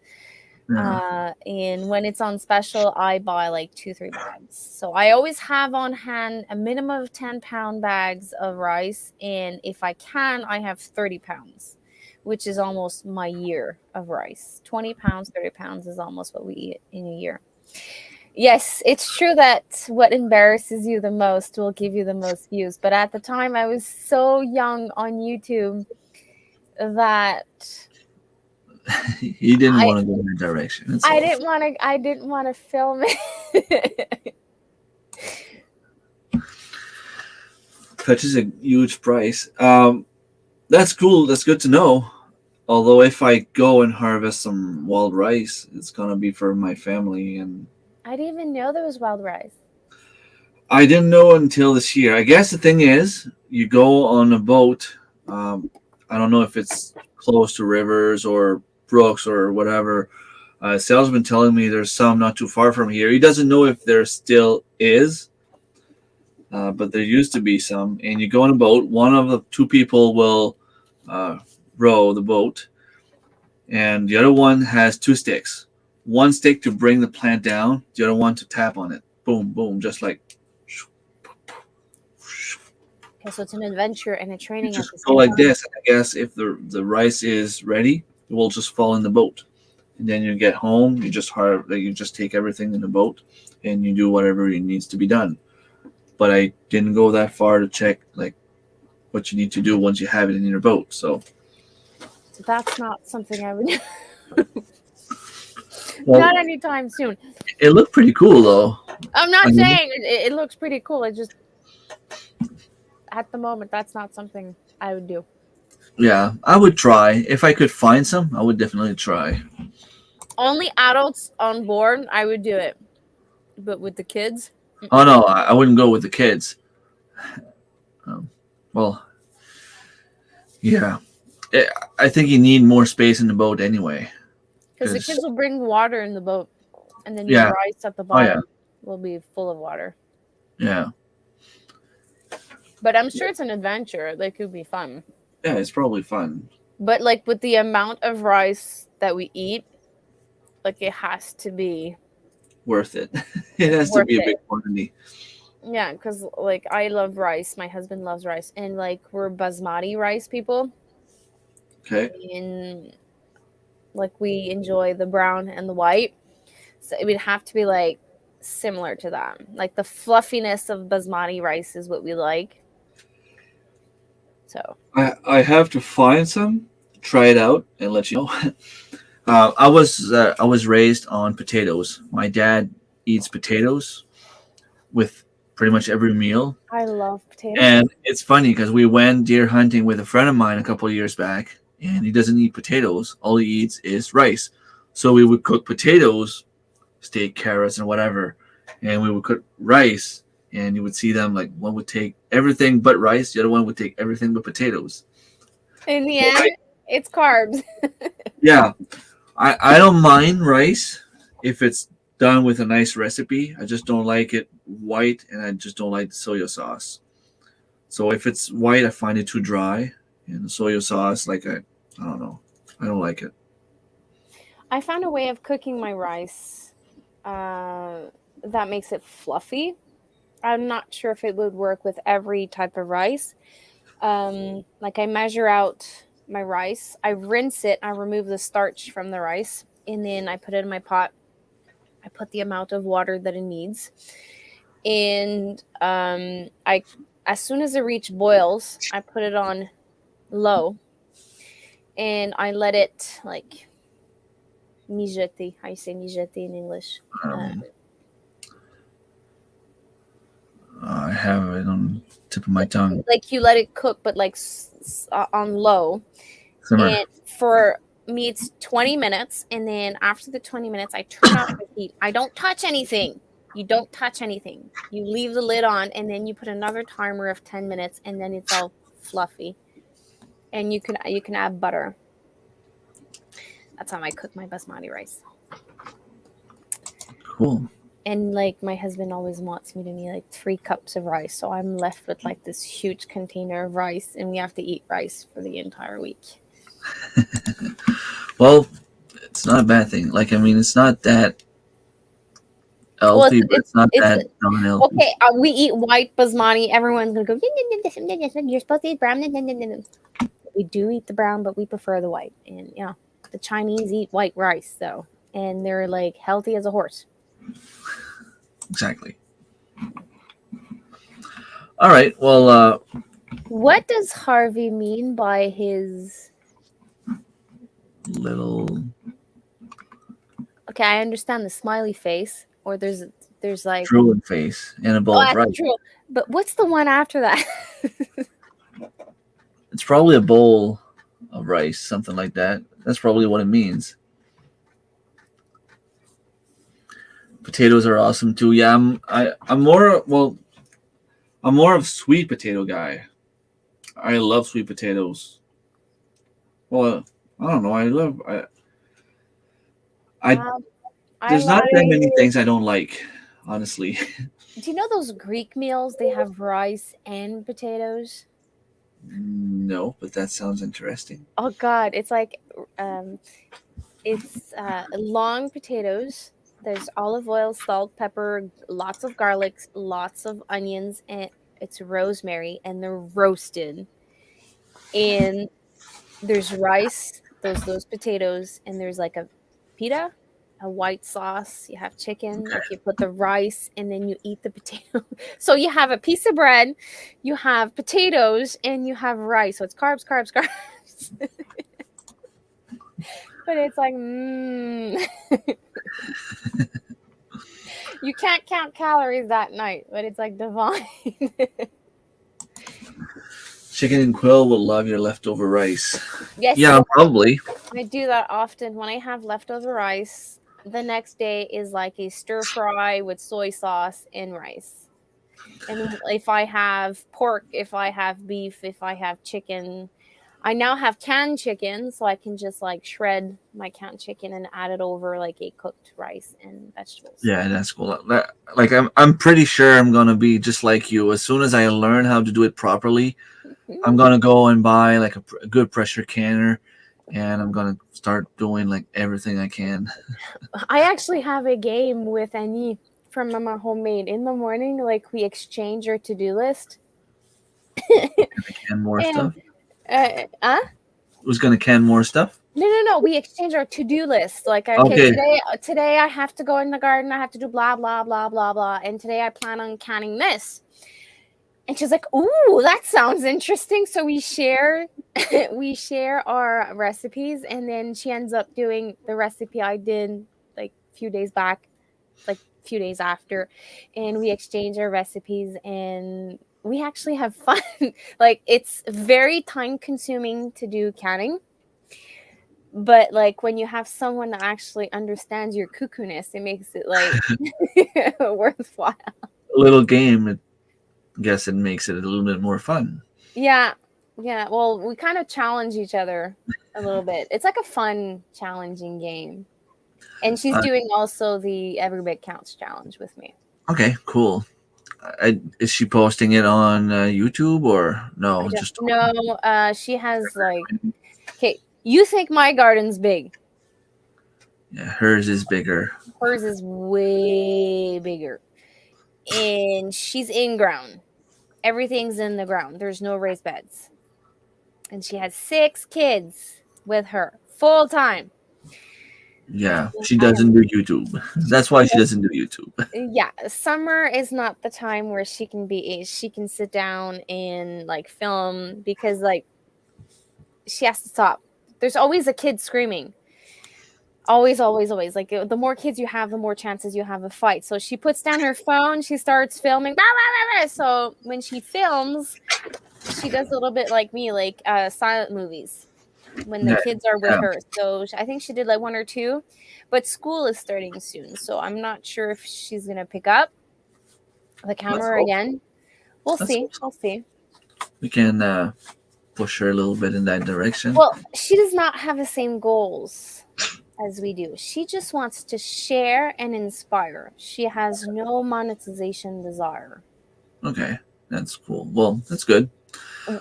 Yeah.
And when it's on special, I buy like 2, 3 bags. So I always have on hand a minimum of 10-pound bags of rice. And if I can, I have 30 pounds, which is almost my year of rice. 20 pounds, 30 pounds is almost what we eat in a year. Yes, it's true that what embarrasses you the most will give you the most views. But at the time, I was so young on YouTube that
He didn't
I
want to go in that direction. That's
I
all.
didn't want to I didn't want to film it.
Such is a huge price. That's cool. That's good to know. Although if I go and harvest some wild rice, it's gonna be for my family, and
I didn't even know there was wild rice.
I didn't know until this year. I guess the thing is, you go on a boat. I don't know if it's close to rivers or brooks or whatever. Sal's been telling me there's some not too far from here. He doesn't know if there still is, but there used to be some. And you go on a boat. One of the 2 people will uh, row the boat, and the other one has 2 sticks. One stick to bring the plant down, the other one to tap on it. Boom, boom, just like
Okay, so it's an adventure and a
you
training at
just
the
go
same
like
time.
this. I guess if the rice is ready, it will just fall in the boat, and then you get home. You just take everything in the boat, and you do whatever it needs to be done. But I didn't go that far to check like what you need to do once you have it in your boat. So,
That's not something I would
well,
not anytime soon.
it looked pretty cool though.
I'm
I
not
mean,
saying it looks pretty cool. It just, at the moment, that's not something I would do.
yeah, I would try if I could find some. I would definitely try.
Only adults on board, I would do it. But with the kids,
Oh no, I wouldn't go with the kids. Um, well, yeah, Eh, I think you need more space in the boat anyway.
because the
Because
kids will bring water in the boat, and then your
yeah,
rice at the
oh yeah,
bottom will be full of water.
yeah,
But I'm sure it's an adventure. Like, it could be fun.
yeah. It's probably fun.
But like with the amount of rice that we eat, Like it has to be
Worth it. It has to
worth
be a big
it.
quantity.
Yeah, because like I love rice. My husband loves rice, and like we're basmati rice people,
Okay.
and like we enjoy the brown and the white. So it would have to be like similar to them. Like the fluffiness of basmati rice is what we like. So
I have to find some, try it out, and let you know. I was raised on potatoes. My dad eats potatoes with pretty much every meal,
I love
and
potatoes.
it's funny because we went deer hunting with a friend of mine a couple of years back, and he doesn't eat potatoes. All he eats is rice. So we would cook potatoes, steak, carrots, and whatever, and we would cook rice. And you would see them like one would take everything but rice, the other one would take everything but potatoes.
In the
So
end, it's carbs.
yeah, I don't mind rice if it's done with a nice recipe. I just don't like it white, and I just don't like the soy sauce. So if it's white, I find it too dry, and the soy sauce, like I don't know, I don't like it.
I found a way of cooking my rice uh, that makes it fluffy. I'm not sure if it would work with every type of rice. Like I measure out my rice, I rinse it, I remove the starch from the rice, and then I put it in my pot. I put the amount of water that it needs, and I as soon as it reach boils, I put it on low, and I let it like mijoter. How you say mijoter in English? Uh,
Um, I have it on the tip of my tongue.
like you let it cook, but like on low,
Simmer.
and for me it's 20 minutes, and then after the 20 minutes I turn off the heat. I don't touch anything. You don't touch anything. You leave the lid on, and then you put another timer of 10 minutes, and then it's all fluffy, and you can add butter. That's how I cook my basmati rice.
Cool.
And like my husband always wants me to need like 3 cups of rice, so I'm left with like this huge container of rice, and we have to eat rice for the entire week.
Well, it's not a bad thing. Like I mean, it's not that
Well,
healthy, but it's not
it's
that unhealthy.
okay. We eat white basmati. Everyone's gonna go. You're supposed to eat brown. We do eat the brown, but we prefer the white. And yeah, the Chinese eat white rice though, and they're like healthy as a horse.
Exactly. All right. Well,
What does Harvey mean by his?
little
Okay, I understand the smiley face, or there's like
drooling face and a
oh
bowl of
that's
rice.
true, but what's the one after that?
It's probably a bowl of rice, something like that. That's probably what it means. Potatoes are awesome too. Yeah, I'm more well. I'm more of sweet potato guy. I love sweet potatoes. Well, I don't know. I
Um, I
there's not that many
like.
things I don't like, honestly.
Do you know those Greek meals? They have rice and potatoes.
No, but that sounds interesting.
Oh God, it's like um, it's long potatoes. There's olive oil, salt, pepper, lots of garlic, lots of onions, and it's rosemary, and they're roasted. And there's rice, those potatoes, and there's like a pita, a white sauce. You have chicken, like you put the rice, and then you eat the potato. So you have a piece of bread, you have potatoes, and you have rice. So it's carbs, carbs, carbs. But it's like, you can't count calories that night, but it's like divine.
Chicken and Quill will love your leftover rice.
Yes,
Yeah, probably.
I do that often when I have leftover rice. The next day is like a stir fry with soy sauce and rice. And if I have pork, if I have beef, if I have chicken, I now have canned chicken, so I can just like shred my canned chicken and add it over like a cooked rice and vegetables.
Yeah, that's cool. Like I'm pretty sure I'm gonna be just like you. As soon as I learn how to do it properly, I'm
Mhm.
gonna go and buy like a good pressure canner, and I'm gonna start doing like everything I can.
I actually have a game with Annie from Mama Homemade. In the morning, like we exchange our to-do list.
Can more
And
stuff.
uh,
Who's gonna can more stuff?
no. We exchange our to-do list. Like, okay,
Okay.
today I have to go in the garden. I have to do blah blah blah blah blah. And today I plan on canning this. And she's like, "Ooh, that sounds interesting." So we share, we share our recipes, and then she ends up doing the recipe I did like a few days back, like a few days after, and we exchange our recipes, and we actually have fun. Like it's very time consuming to do canning, but like when you have someone that actually understands your cuckoo-ness, it makes it like worthwhile.
A little game. I guess it makes it a little bit more fun.
Yeah, yeah. Well, we kind of challenge each other a little bit. It's like a fun, challenging game. And she's
Uh,
doing also the Every Bit Counts challenge with me.
okay, cool. Is she posting it on YouTube or
I
no?
don't
Just
know. She has like, okay, you think my garden's big.
yeah, hers is bigger.
Hers is way bigger. And she's in ground. Everything's in the ground. There's no raised beds. And she has 6 kids with her full time.
Yeah, she
I am
doesn't do YouTube. That's why she doesn't do YouTube.
yeah, summer is not the time where she can sit down and like film because like she has to stop. There's always a kid screaming. Always, always, always. Like the more kids you have, the more chances you have a fight. So she puts down her phone, she starts filming. Blah, blah, blah, blah. So when she films, she does a little bit like me, like silent movies when the
Yeah,
kids are with
yeah,
her. So I think she did like one or two, but school is starting soon. So I'm not sure if she's going to pick up the
let's
camera
hope.
again. We'll
Let's
see.
hope so.
We'll see.
We can push her a little bit in that direction.
Well, she does not have the same goals as we do. She just wants to share and inspire. She has no monetization desire.
Okay, that's cool. Well, that's good.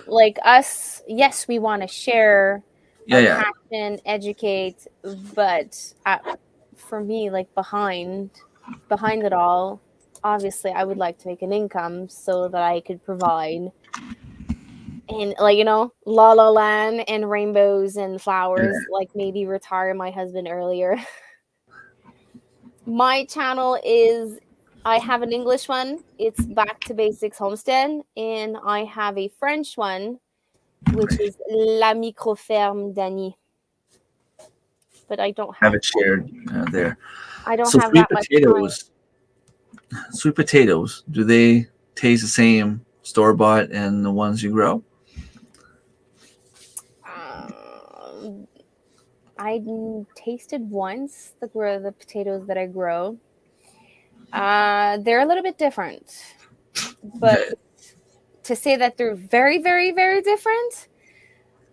Like us, yes, we want to share
Yeah,
our
yeah,
passion, educate, but for me, like behind it all, obviously, I would like to make an income so that I could provide and like La La Land and rainbows and flowers,
yeah.
like maybe retire my husband earlier. My channel is I have an English one. It's Back to Basics Homestead, and I have a French one, which is La Microferme d'Anny. But
Have it shared there.
I don't
So
have that much time.
sweet potatoes, do they taste the same store bought and the ones you grow?
I tasted once the potatoes that I grow. They're a little bit different, but
Okay,
to say that they're very, very, very different,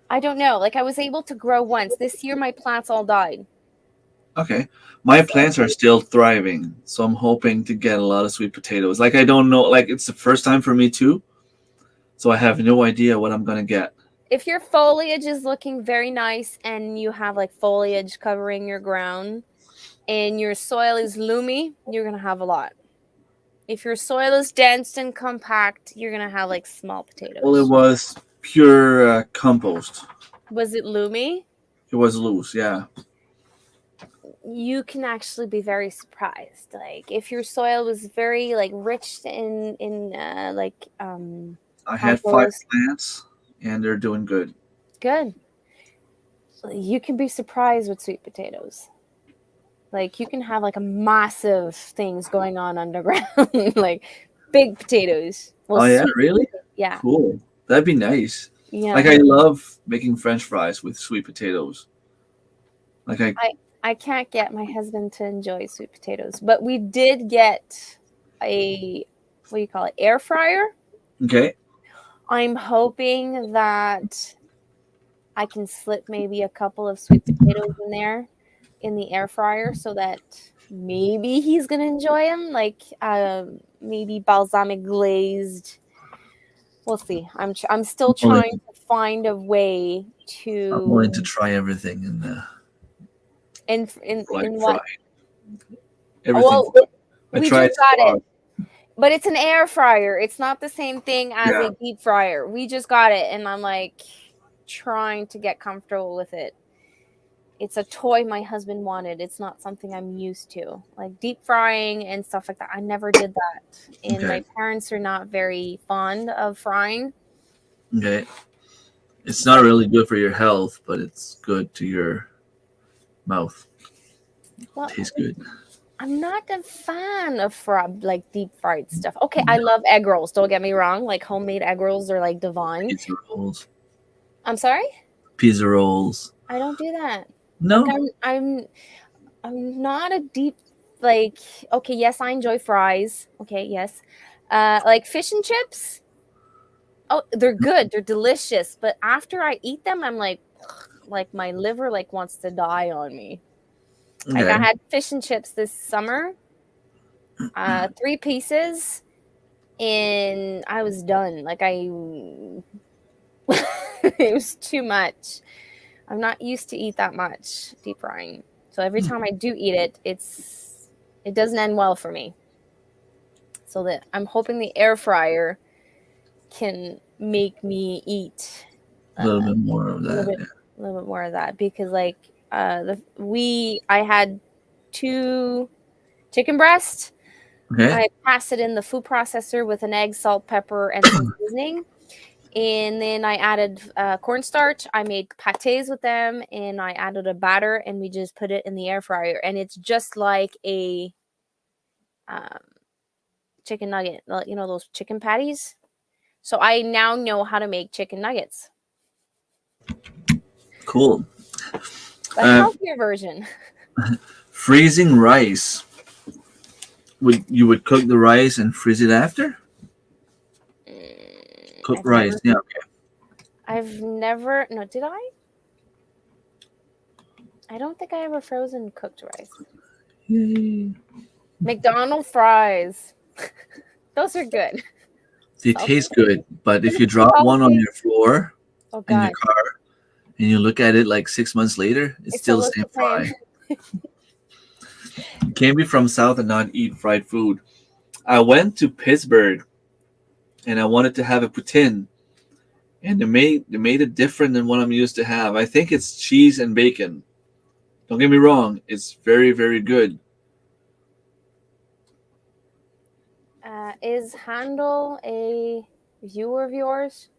I don't know. Like I was able to grow once. This year, my plants all died.
okay. My
So
plants are still thriving, so I'm hoping to get a lot of sweet potatoes. Like I don't know, like it's the first time for me too, so I have no idea what I'm gonna get.
if your foliage is looking very nice and you have like foliage covering your ground and your soil is loomy, you're gonna have a lot. If your soil is dense and compact, you're gonna have like small
Well, it
potatoes.
was pure compost.
Was it loomy?
It was loose, yeah.
You can actually be very surprised. Like if your soil was very like rich in like
I had five
compost,
plants, and they're doing good.
good. You can be surprised with sweet potatoes. Like you can have like a massive things going on underground, like big potatoes. Well,
Oh yeah,
sweet,
really?
yeah,
Cool. That'd be nice. Like
yeah.
I love making French fries with sweet potatoes. Like I
I can't get my husband to enjoy sweet potatoes, but we did get a what do you call it, air fryer.
okay.
I'm hoping that I can slip maybe a couple of sweet potatoes in there in the air fryer so that maybe he's gonna enjoy them, like maybe balsamic glazed We'll see. I'm still
I'm willing,
trying to find a way
I'm willing to
to
try everything in the
in
fry.
what?
Everything.
Well,
I
we
tried
just got
fry.
it, but it's an air fryer. It's not the same thing as
Yeah.
a deep fryer. We just got it, and I'm like trying to get comfortable with it. It's a toy my husband wanted. It's not something I'm used to. Like deep frying and stuff like that. I never did that. And
Okay.
my parents are not very fond of frying.
Okay. It's
So
not really good for your health, but it's good to your mouth.
well,
Tastes good.
I'm not a fan of like deep fried stuff. Okay, I love egg rolls. Don't get me wrong. Like homemade egg rolls are like divine.
Pizza rolls.
I'm sorry?
Pizza rolls.
I don't do that. Like
No.
I'm not a deep like okay, yes, I enjoy fries. Okay, yes. Like fish and chips. Oh, they're good. They're delicious. But after I eat them, I'm like my liver like wants to die on me. Like I
Okay.
had fish and chips this summer, 3 pieces, and I was done. Like I, it was too much. I'm not used to eat that much deep frying. So every time I do eat it, it doesn't end well for me. So that I'm hoping the air fryer can make me eat
A little bit more of
a little
that.
bit
Yeah.
a little bit more of that because like I had 2 chicken breasts.
Okay.
I passed it in the food processor with an egg, salt, pepper, and some seasoning. And then I added cornstarch. I made pâtés with them, and I added a batter, and we just put it in the air fryer. And it's just like a um, chicken nugget. You know those chicken patties? So I now know how to make chicken nuggets.
Cool.
The
Uh,
healthier version.
freezing rice. Would cook the rice and freeze it after? Cook
I've
rice.
never,
Yeah.
no, did I? I don't think I ever frozen cooked rice.
Yay.
McDonald's fries. Those are good.
They
Salty.
taste good, but if you drop one on
Salty.
your floor
Oh
in your
God,
car and you look at it like 6 months later, it's
it still
still the
looks
same
the same.
fry. You can't be from South and not eat fried food. I went to Pittsburgh and I wanted to have a poutine, and they made it different than what I'm used to have. I think it's cheese and bacon. Don't get me wrong, it's very very good.
Is Handel a viewer of yours?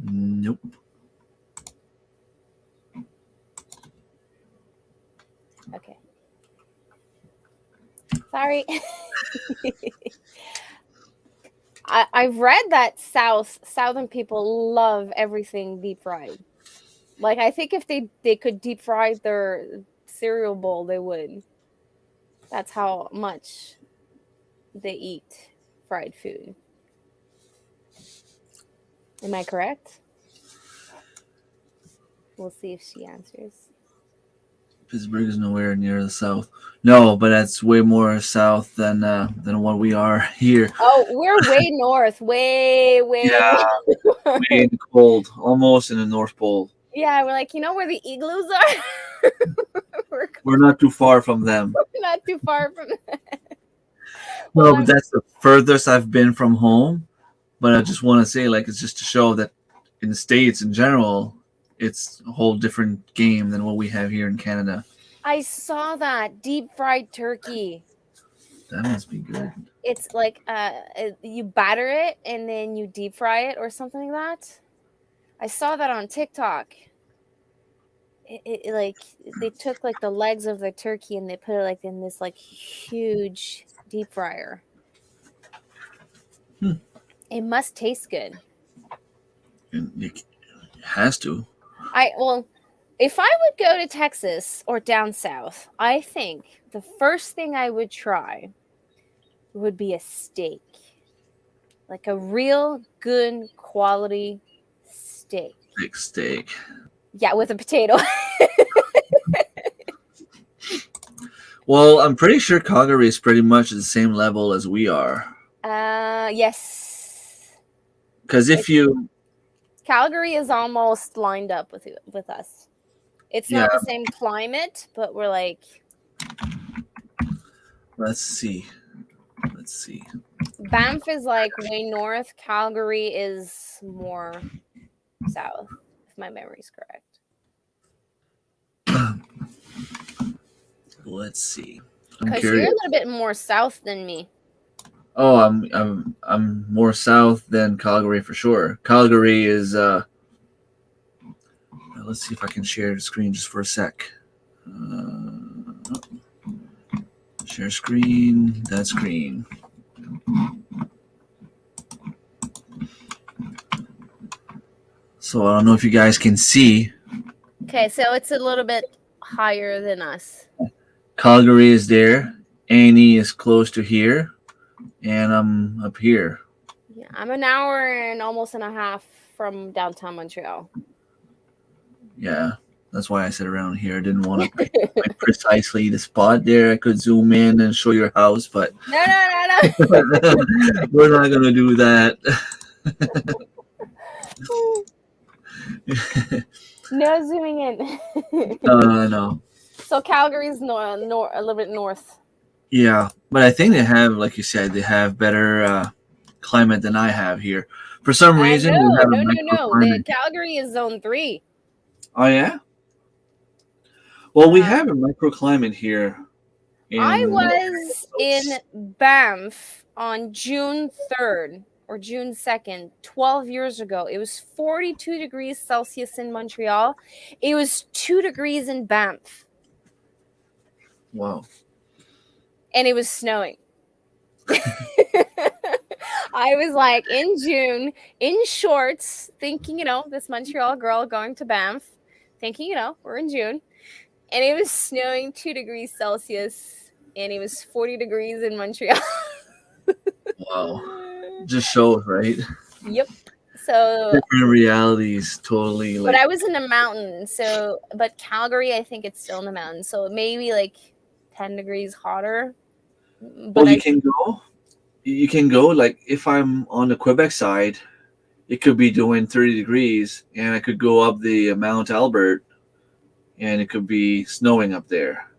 Nope.
Okay. Sorry. I've read that southern people love everything deep fried. Like I think if they could deep fry their cereal bowl, they would. That's how much they eat fried food. Am I correct? We'll see if she answers.
Pittsburgh is nowhere near the south. No, but that's way more south than what we are here.
Oh, we're way north, way
Yeah, way
north.
in the cold, almost in the North Pole.
Yeah, we're like, you know where the igloos are? we're
We're not too far from them.
not too far from. Well,
No, but that's the furthest I've been from home. But I just want to say, like, it's just to show that in the States in general, it's a whole different game than what we have here in Canada.
I saw that deep fried turkey.
That must be good.
It's like you batter it and then you deep fry it or something like that. I saw that on TikTok. Like they took like the legs of the turkey and they put it like in this like huge deep fryer.
Hmm.
It must taste good.
It has to.
Well, if I would go to Texas or down south, I think the first thing I would try would be a steak. Like a real good quality steak.
Big steak.
Yeah, with a potato.
Well, I'm pretty sure Calgary is pretty much at the same level as we are.
Yes.
Because if
It's
you,
Calgary is almost lined up with us. It's
yeah,
not the same climate, but we're like
let's see. Let's see.
Banff is like way north. Calgary is more south, if my memory's correct.
Let's see. I'm
Because you're a
curious.
little bit more south than me.
Oh, I'm more south than Calgary for sure. Calgary is let's see if I can share the screen just for a sec. Share screen. That's green. So I don't know if you guys can see.
Okay, so it's a little bit higher than us.
Calgary is there. Annie is close to here, and I'm up here.
Yeah, I'm an hour and almost and a half from downtown Montreal.
Yeah, that's why I said around here. I didn't want to pinpoint precisely the spot there. I could zoom in and show your house, but
No, no, no,
we're not gonna do that.
no. No zooming in.
No.
So Calgary's a little bit north.
Yeah, but I think they have, like you said, they have better climate than I have here. For some reason, we
No,
have a
no, no, no. The
microclimate.
Calgary is zone 3.
Oh yeah. Well, we
Um,
have a microclimate here
I
in
was in Banff on June 3rd or June 2nd, 12 years ago. It was 42 degrees Celsius in Montreal. It was 2 degrees in Banff,
wow.
and it was snowing. I was like in June in shorts, thinking, this Montreal girl going to Banff, thinking, we're in June, and it was snowing 2 degrees Celsius, and it was 40 degrees in Montreal.
Wow. Just shows, right?
Yep. So,
Different realities, totally.
but
Like,
I was in the mountain. So, but Calgary, I think it's still in the mountains. So maybe like 10 degrees hotter.
well,
But
you can go. You can go. Like, if I'm on the Quebec side, it could be doing 30 degrees, and I could go up the Mount Albert, and it could be snowing up there.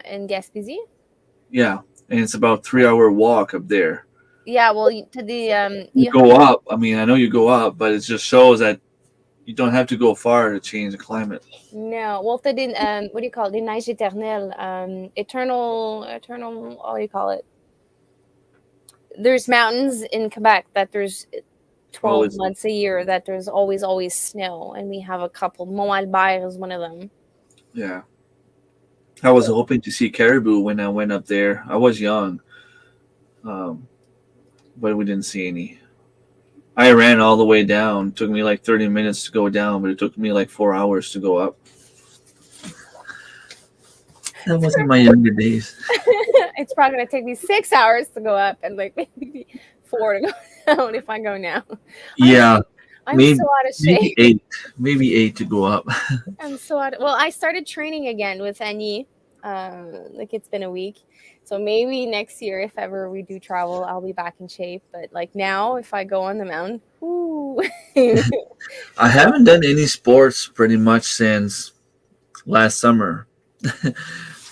in Gaspésie.
Yeah, and it's about 3 hour walk up there.
Yeah, well, to the
You go up. I mean, I know you go up, but it just shows that you don't have to go far to change the climate.
no, well, to the what do you call it? The neige éternelle, eternal. What do you call it? There's mountains in Quebec that there's 12
Always,
months a year that there's always snow, and we have a couple. Mont Albert is one of them.
yeah. I was hoping to see caribou when I went up there. I was young, um, but we didn't see any. I ran all the way down. It took me like 30 minutes to go down, but it took me like 4 hours to go up. That was in my younger days.
It's probably gonna take me 6 hours to go up and like maybe 4 to go down if I go now.
Yeah,
I'm
maybe
so out of
maybe
shape.
eight, maybe eight to go up.
I'm so out. Well, I started training again with Anny. Like it's been a week, so maybe next year, if ever we do travel, I'll be back in shape. But like now, if I go on the mountain, ooh.
I haven't done any sports pretty much since last summer.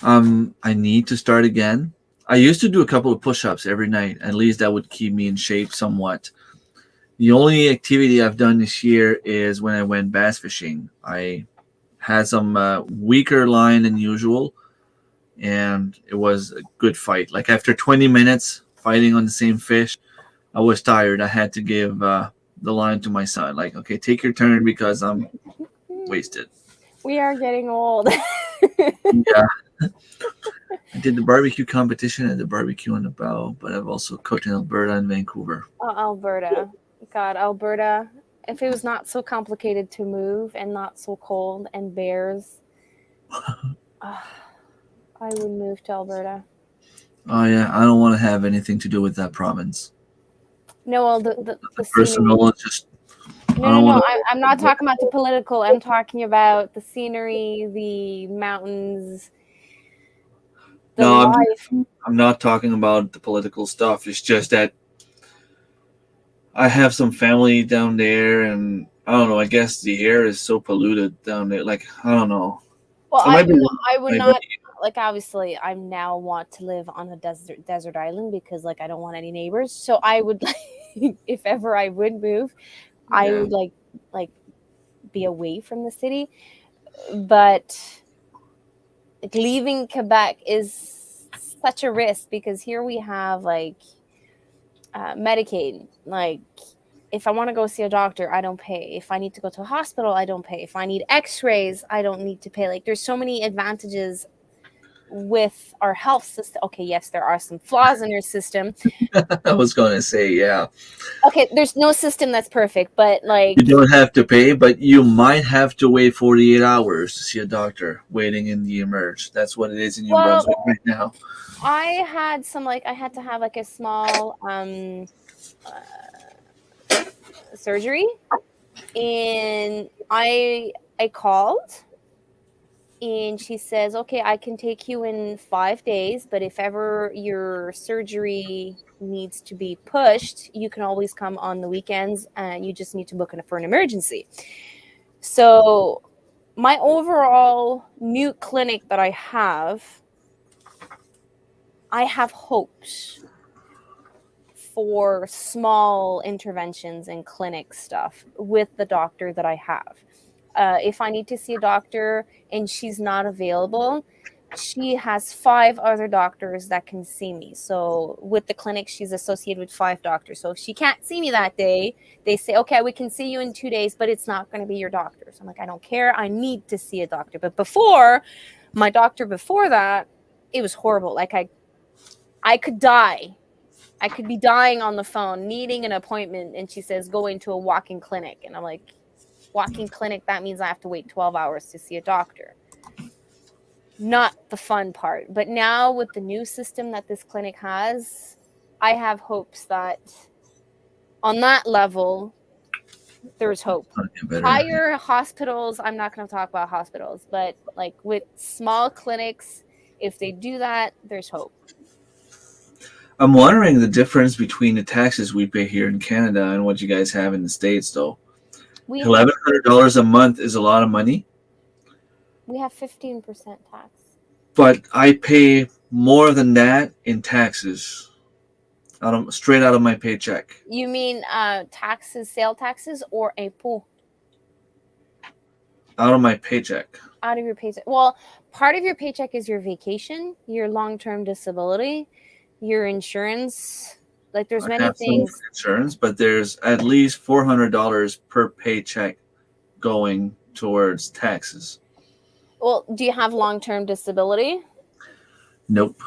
I need to start again. I used to do a couple of push-ups every night. At least that would keep me in shape somewhat. The only activity I've done this year is when I went bass fishing. I had some weaker line than usual, and it was a good fight. Like after 20 minutes fighting on the same fish, I was tired. I had to give the line to my son. Like, okay, take your turn because I'm wasted.
We are getting old.
Yeah. I did the barbecue competition at the barbecue on the bow, but I've also cooked in Alberta and Vancouver.
Oh, Alberta. God, Alberta. If it was not so complicated to move and not so cold and bears, I would move to Alberta.
Oh yeah, I don't want to have anything to do with that province.
No, well, the scenery.
Personal, just I
No, no,
don't
no.
want
I'm not talking about the political. I'm talking about the scenery, the mountains,
to.
the
No,
life.
I'm not talking about the political stuff. It's just that I have some family down there, and I don't know. I guess the air is so polluted down there. Like I don't know.
Well,
It might be
I would
my
not
body.
like obviously I now want to live on a desert island because like I don't want any neighbors. So I would like if ever I would move, I
Yeah,
would like be away from the city. But like leaving Quebec is such a risk because here we have like Medicaid. Like if I want to go see a doctor, I don't pay. If I need to go to a hospital, I don't pay. If I need x-rays, I don't need to pay. Like there's so many advantages with our health system. Okay, yes, there are some flaws in your system.
I was gonna say yeah.
Okay, there's no system that's perfect, but
You
like,
don't have to pay, but you might have to wait 48 hours to see a doctor waiting in the emerge. That's what it is in New
well,
Brunswick right now.
I had some like I had to have like a small surgery, and I called, and she says, "Okay, I can take you in 5 days, but if ever your surgery needs to be pushed, you can always come on the weekends, and you just need to book in for an emergency." So my overall new clinic that I have hopes for small interventions and clinic stuff with the doctor that I have. If I need to see a doctor and she's not available, she has 5 other doctors that can see me. So with the clinic, she's associated with 5 doctors. So if she can't see me that day, they say, okay, we can see you in 2 days, but it's not going to be your doctor. So I'm like, I don't care. I need to see a doctor. But before, my doctor before that, it was horrible. Like I could die. I could be dying on the phone, needing an appointment, and she says, go into a walk-in clinic. And I'm like, walk-in clinic, that means I have to wait 12 hours to see a doctor. Not the fun part. But now with the new system that this clinic has, I have hopes that on that level, there's hope.
Okay, better.
Higher hospitals, I'm not going to talk about hospitals, but like with small clinics, if they do that, there's hope.
I'm wondering the difference between the taxes we pay here in Canada and what you guys have in the States, though.
We have
$1,100 a month is a lot of money,
we have 15% tax.
but I pay more than that in taxes, straight out of my paycheck,
You mean taxes, sale taxes, or impôt
out of my paycheck.
out of your paycheck? Well, part of your paycheck is your vacation, your long-term disability, your insurance. Like there's
I
many
have some
things.
insurance, but there's at least $400 per paycheck going towards taxes.
Well, do you have long-term disability?
Nope.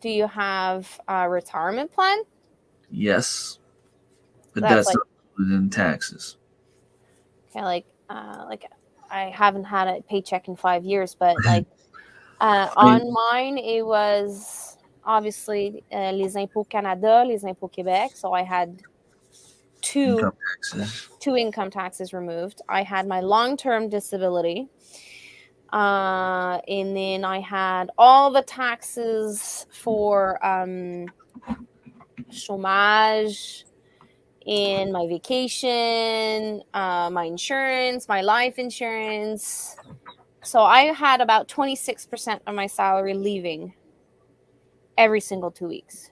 Do you have a retirement plan?
Yes, but
That's
that's
like
not included in taxes.
okay, like I haven't had a paycheck in 5 years, but like
I
on mine it was obviously les impôts Canada, les impôts Québec. So I had two
income taxes.
two income taxes removed. I had my long-term disability, and then I had all the taxes for chômage and my vacation, my insurance, my life insurance. So I had about 26% of my salary leaving every single 2 weeks.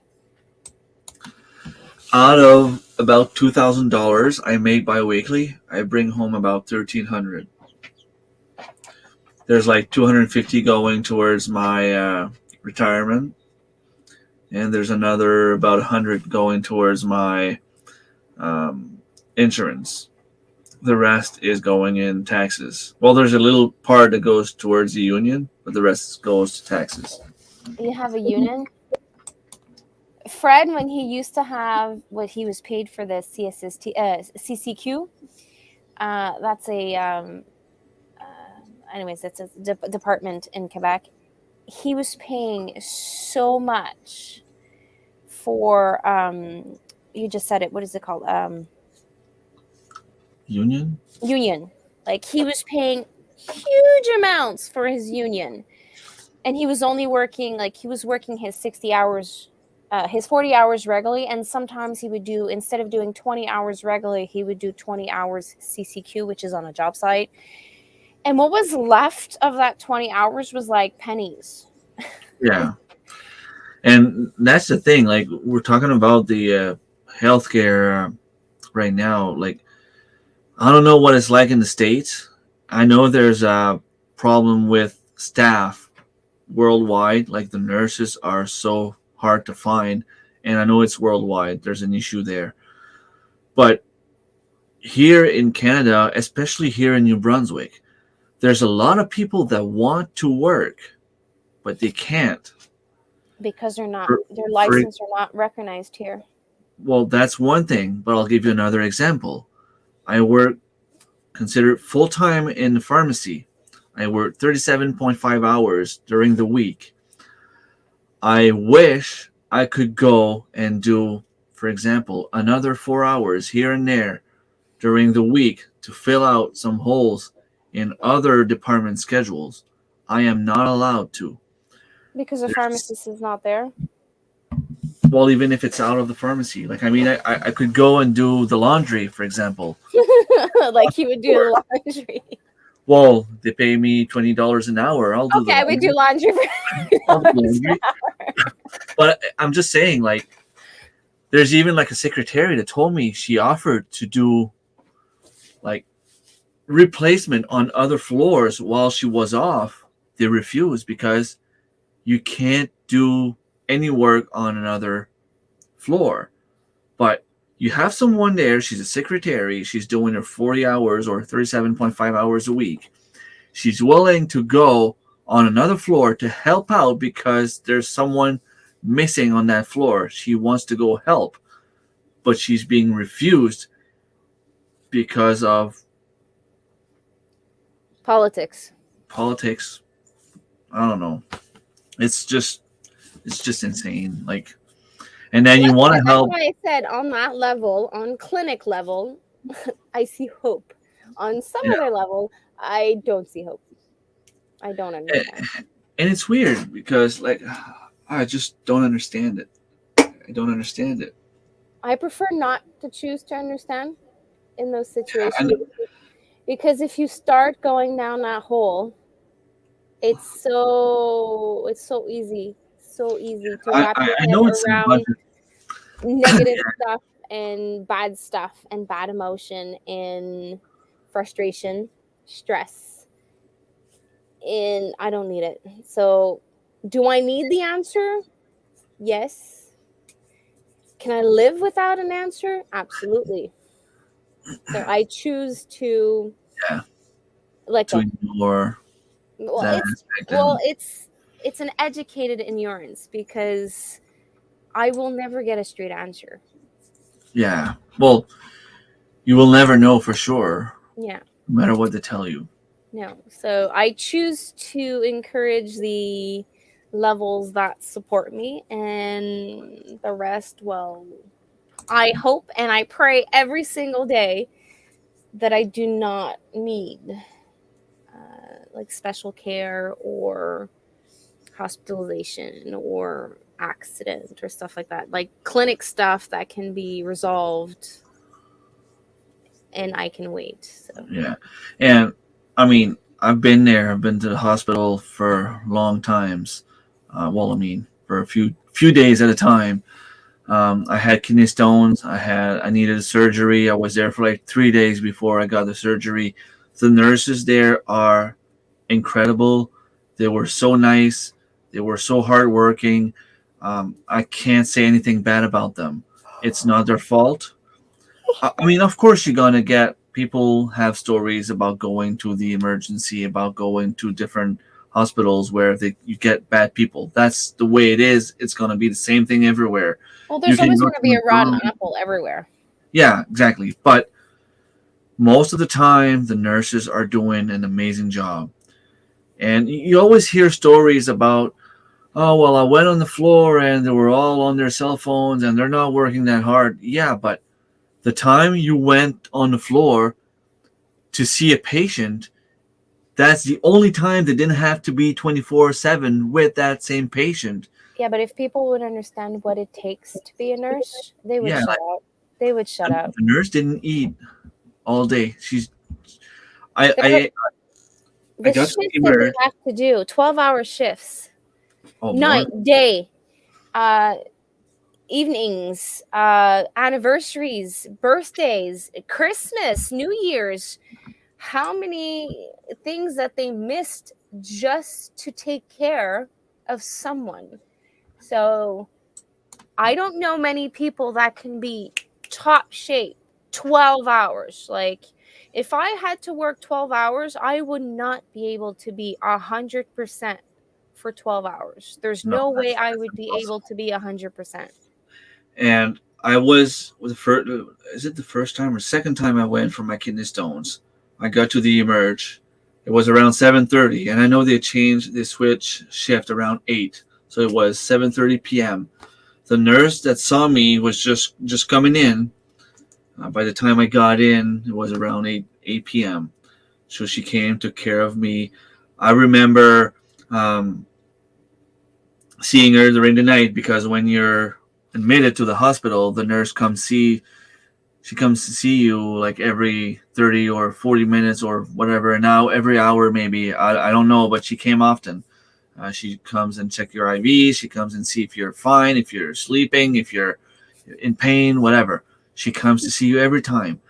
Out of about $2,000 I make biweekly, I bring home about 1,300. There's like 250 going towards my retirement, and there's another about 100 going towards my insurance. The rest is going in taxes. Well, there's a little part that goes towards the union, but the rest goes to taxes.
You have a union? Fred, when he used to have what he was paid for the CCQ, that's anyways, it's a department in Quebec. He was paying so much for, you just said it, what is it called?
Union?
Union. Like he was paying huge amounts for his union. And he was only working, like he was working his 60 hours his 40 hours regularly, and sometimes he would do, instead of doing 20 hours regularly, he would do 20 hours CCQ, which is on a job site. And what was left of that 20 hours was like pennies.
Yeah, and that's the thing. Like we're talking about the healthcare right now. Like I don't know what it's like in the States. I know there's a problem with staff worldwide. Like the nurses are so hard to find, and I know it's worldwide. There's an issue there, but here in Canada, especially here in New Brunswick, there's a lot of people that want to work, but they can't.
Because they're not,
For,
their
for
license are not recognized here.
well, that's one thing, but I'll give you another example. I work considered full time in the pharmacy. I work 37.5 hours during the week. I wish I could go and do, for example, another 4 hours here and there during the week to fill out some holes in other department schedules. I am not allowed to.
Because the
There's,
pharmacist is not there.
well, even if it's out of the pharmacy, like I mean, I could go and do the laundry, for example.
Like he would do the laundry.
Well, they pay me $20 an hour. I'll do the
Okay, we do
laundry.
laundry for
I'll do the
$20 an
laundry.
hour.
But I'm just saying, like, there's even like a secretary that told me she offered to do like replacement on other floors while she was off. They refused because you can't do any work on another floor. But you have someone there, she's a secretary, she's doing her 40 hours or 37.5 hours a week. She's willing to go on another floor to help out because there's someone missing on that floor. She wants to go help, but she's being refused because of
Politics.
politics. I don't know. It's just insane. Like, and then you want to
That's
help.
why I said on that level, on clinic level, I see hope. On some
Yeah.
other level, I don't see hope. I don't understand.
And it's weird because like I just don't understand it. I don't understand it.
I prefer not to choose to understand in those
And
situations, because if you start going down that hole, it's so easy, so easy to wrap your
I
head
know it's a bunch
around negative stuff and bad emotion and frustration, stress, and I don't need it. So, do I need the answer? Yes. Can I live without an answer? Absolutely. So I choose to
yeah,
let
to
go.
ignore
Well,
that
it's
aspect.
well,
And
it's an educated ignorance, because I will never get a straight answer.
yeah, well, you will never know for sure,
Yeah.
no matter what they tell you.
No. So I choose to encourage the levels that support me, and the rest, well, I hope and I pray every single day that I do not need like special care or hospitalization or accident or stuff like that. Like clinic stuff that can be resolved and I can wait. So,
Yeah, and I mean, I've been there. I've been to the hospital for long times. Well, I mean, for a few days at a time. I had kidney stones. I needed a surgery. I was there for like 3 days before I got the surgery. The nurses there are incredible. They were so nice. They were so hardworking. I can't say anything bad about them. It's not their fault. I mean, of course, you're gonna get people have stories about going to the emergency, about going to different hospitals where you get bad people. That's the way it is. It's gonna be the same thing everywhere.
well,
You
there's
can
always
go
going
to
to be a rotten
McDonald's.
apple everywhere.
Yeah, exactly. But most of the time, the nurses are doing an amazing job. And you always hear stories about, oh, well, I went on the floor and they were all on their cell phones and they're not working that hard. Yeah, but the time you went on the floor to see a patient, that's the only time they didn't have to be 24/7 with that same patient.
Yeah, but if people would understand what it takes to be a nurse, they would
Yeah,
shut
like,
up. They would shut up.
the nurse didn't eat all day. I
They're,
I I
the
got to
shifts that they
emerge.
have to do, 12-hour shifts,
Oh,
night,
morning.
day, uh, evenings, anniversaries, birthdays, Christmas, New Year's. How many things that they missed just to take care of someone. So I don't know many people that can be top shape 12 hours. Like, if I had to work 12 hours, I would not be able to be 100% for 12 hours. There's
No,
no way I
that's
would be able
impossible.
to be 100%.
And I was the first. Is it the first time or second time I went for my kidney stones? I got to the emerge. It was around 7:30, and I know they switch shift around 8, so it was 7:30 p.m. The nurse that saw me was just coming in. By the time I got in, it was around 8 p.m. So she came, took care of me. I remember um, seeing her during the night because when you're admitted to the hospital, the nurse comes see she comes to see you like every 30 or 40 minutes or whatever. And now every hour maybe I don't know, but she came often. She comes and check your IV. She comes and see if you're fine, if you're sleeping, if you're in pain, whatever. She comes to see you every time.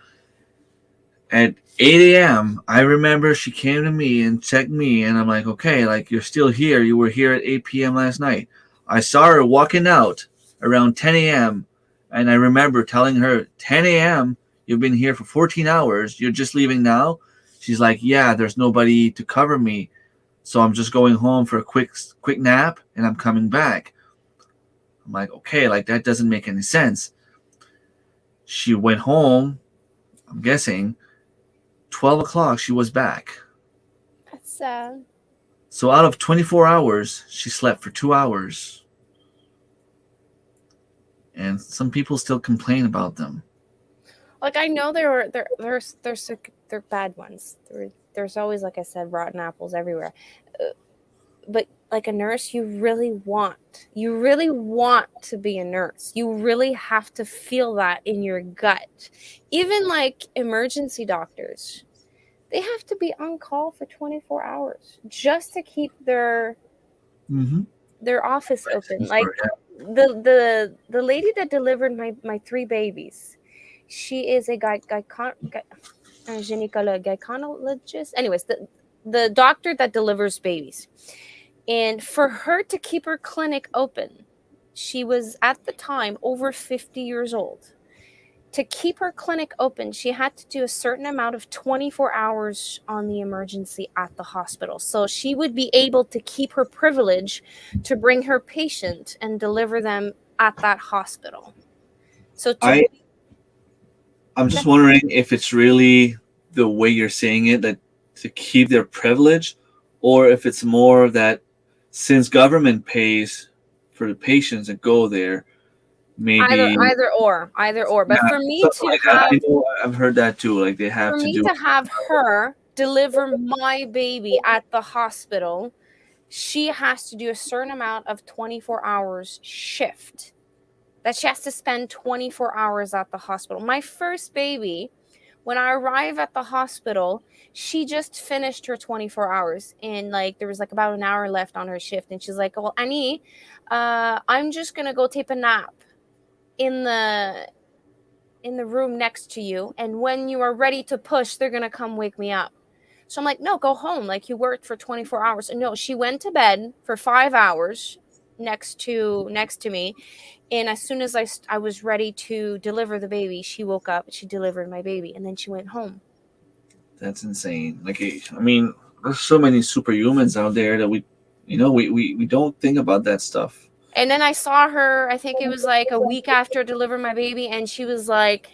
At 8 a.m., I remember she came to me and checked me, and I'm like, okay, like you're still here. You were here at 8 p.m. last night. I saw her walking out around 10 a.m., and I remember telling her, 10 a.m., you've been here for 14 hours. You're just leaving now? She's like, yeah, there's nobody to cover me. So I'm just going home for a quick nap, and I'm coming back. I'm like, okay, like that doesn't make any sense. She went home, I'm guessing, 12 o'clock, she was back.
That's sad.
So out of 24 hours, she slept for 2 hours. And some people still complain about them.
Like, I know there are bad ones. There's always, like I said, rotten apples everywhere. Uh, But like a nurse, you really want to be a nurse. You really have to feel that in your gut. Even like emergency doctors, they have to be on call for 24 hours just to keep
Mm-hmm.
their office open. Like,
For yeah.
the lady that delivered my three babies, she is a gynecologist. Anyways, the doctor that delivers babies. And for her to keep her clinic open, she was at the time over 50 years old. To keep her clinic open, she had to do a certain amount of 24 hours on the emergency at the hospital. So she would be able to keep her privilege to bring her patient and deliver them at that hospital. So to
I I'm just wondering if it's really the way you're saying it, that to keep their privilege, or if it's more that since government pays for the patients that go there,
either
maybe
either or. But
yeah,
for me
something
to
like that.
have
I know I've heard that too. Like they have
for
to
me
do.
to have her deliver my baby at the hospital, she has to do a certain amount of 24 hours shift, that she has to spend 24 hours at the hospital. My first baby, when I arrived at the hospital, she just finished her 24 hours, and like there was like about an hour left on her shift, and she's like, well, Annie, I'm just gonna go take a nap in the room next to you, and when you are ready to push, they're gonna come wake me up. So I'm like, no, go home. Like, you worked for 24 hours. And no, she went to bed for 5 hours next to me. And as soon as I was ready to deliver the baby, she woke up, she delivered my baby, and then she went home.
That's insane. Like I mean, there's so many superhumans out there that we don't think about that stuff.
And then I saw her, I think it was like a week after I delivered my baby, and she was like,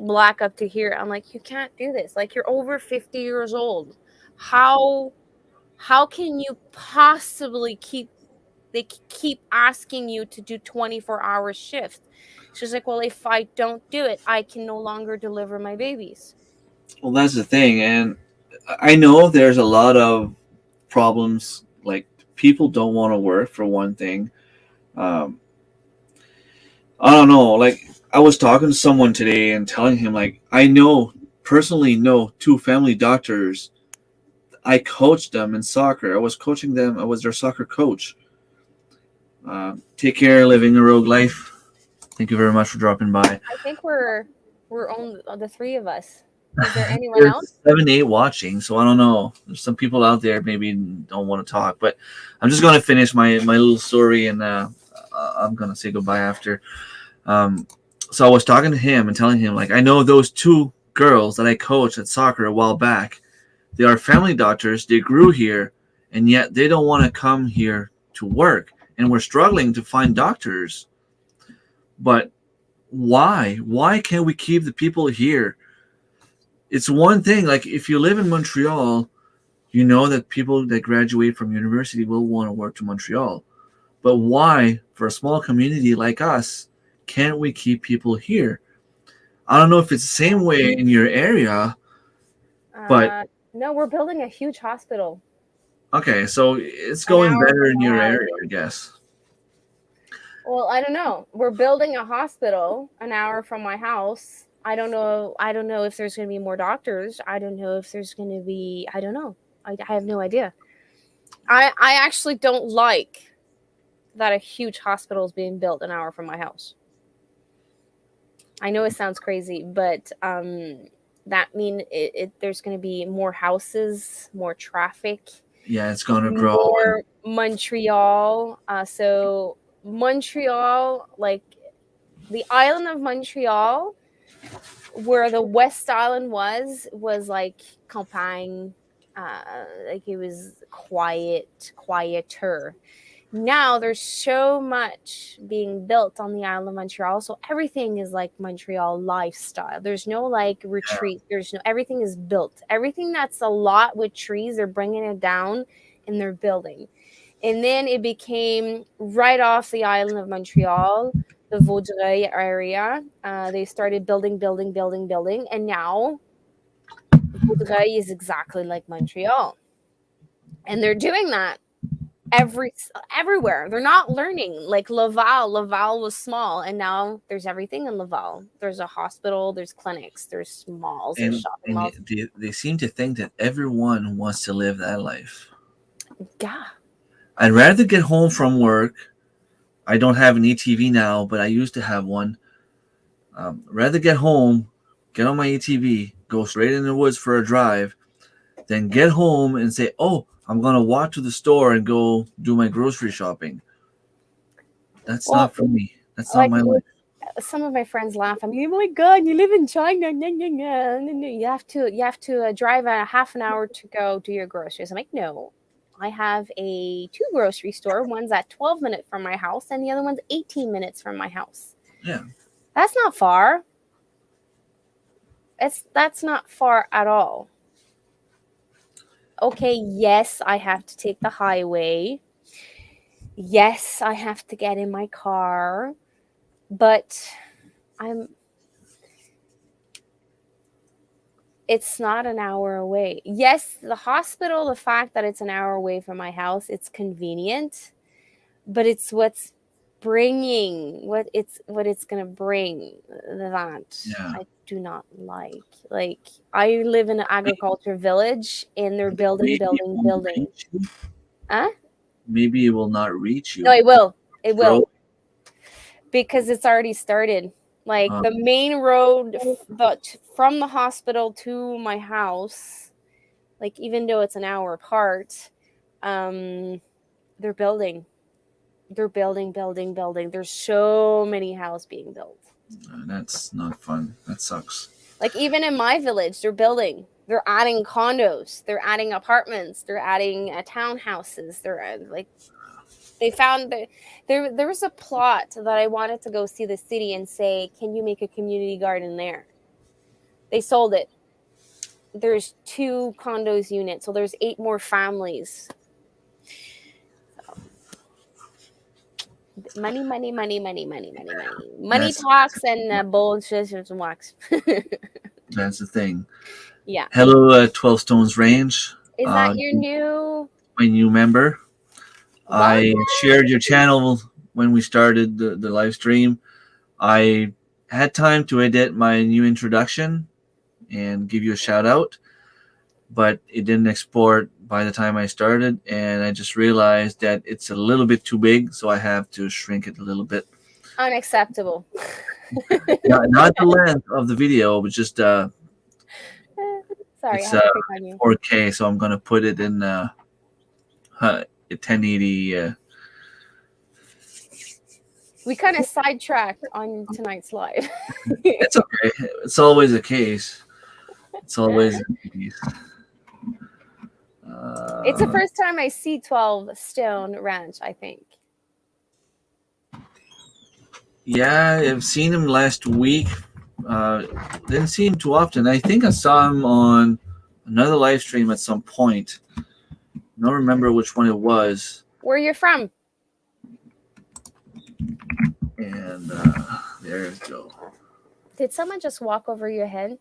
black up to here. I'm like, you can't do this. Like, you're over 50 years old. How how can you possibly keep asking you to do 24-hour shifts? She's like, well, if I don't do it, I can no longer deliver my babies.
Well, that's the thing, and I know there's a lot of problems. Like people don't want to work for one thing, Um, I don't know. Like I was talking to someone today and telling him like I know personally know two family doctors. I coached them in soccer. I was coaching them. I was their soccer coach. Take care, living a rogue life. Thank you very much for dropping by.
I think we're only the three of us. Is there anyone else?
There's 7, 8 watching, so I don't know. There's some people out there maybe don't want to talk, but I'm just gonna finish my little story and I'm gonna say goodbye after. Um, so I was talking to him and telling him like I know those two girls that I coached at soccer a while back. They are family doctors. They grew here, and yet they don't want to come here to work, and we're struggling to find doctors. But why? Why can't we keep the people here? It's one thing, like if you live in Montreal, you know that people that graduate from university will want to work to Montreal. But why, for a small community like us, can't we keep people here? I don't know if it's the same way in your area, but
No, we're building a huge hospital.
okay, so it's
An
going
hour
better
from
in
my
your
house.
area, I guess.
Well, I don't know. We're building a hospital an hour from my house. I don't know. I don't know if there's going to be more doctors. I don't know if there's going to be. I don't know. I have no idea. I actually don't like that a huge hospital is being built an hour from my house. I know it sounds crazy, but that mean there's going to be more houses, more traffic,
Yeah, it's gonna grow.
more Montreal. So Montreal, like the island of Montreal, where the West Island was like campagne, like it was quieter. Now there's so much being built on the island of Montreal, so everything is like Montreal lifestyle. There's no like retreat. There's no everything is built. Everything that's a lot with trees, they're bringing it down and they're building. And then it became right off the island of Montreal, the Vaudreuil area. They started building, and now Vaudreuil is exactly like Montreal. And they're doing that everywhere. They're not learning. Like Laval was small, and now there's everything in Laval. There's a hospital, there's clinics, there's malls, there's shopping malls.
They seem to think that everyone wants to live that life.
Yeah.
I'd rather get home from work. I don't have an ATV now, but I used to have one. Rather get home, get on my ATV, go straight in the woods for a drive, then get home and say, "Oh, I'm gonna walk to the store and go do my grocery shopping." That's
Well,
not for me. That's not
like
my life.
some of my friends laugh at me. Oh my god, you live in China. You have to drive a half an hour to go do your groceries. I'm like, no. I have two grocery store. One's at 12 minutes from my house, and the other one's 18 minutes from my house.
Yeah.
That's not far. That's not far at all. Okay, yes, I have to take the highway. Yes, I have to get in my car, but it's not an hour away. Yes, the hospital, the fact that it's an hour away from my house, it's convenient, but it's what's bringing what it's going to bring that
Yeah.
I do not like. Like I live in an agriculture village and they're
Maybe it won't
building.
reach you.
Huh?
Maybe it will not reach
No,
you.
it will. It will.
Grow.
Because it's already started. Like
Uh,
the main road but from the hospital to my house, like even though it's an hour apart, um they're building. They're building. There's so many houses being built.
that's not fun. That sucks.
Like even in my village, they're building. They're adding condos. They're adding apartments. They're adding townhouses. They're like they found that there was a plot that I wanted to go see the city and say, can you make a community garden there? They sold it. There's 2 condos units, so there's 8 more families. Money. Money
That's
talks and bullshit walks.
that's the thing.
Yeah.
Hello, 12 Stones Range.
Is that your new?
My new member. I
Welcome.
shared your channel when we started the live stream, I had time to edit my new introduction and give you a shout out, but it didn't export by the time I started, and I just realized that it's a little bit too big, so I have to shrink it a little bit.
Unacceptable.
Not the length of the video, but just
Sorry, I
it's
had to pick on you.
4K, so I'm gonna put it in 1080.
We kind of sidetracked on tonight's live.
It's okay. It's always a case. It's always a case.
It's the first time I see 12 Stone Ranch, I think.
Yeah, I've seen him last week. Didn't see him too often. I think I saw him on another live stream at some point. I don't remember which one it was.
Where you from?
And there's Joe.
Did someone just walk over your head?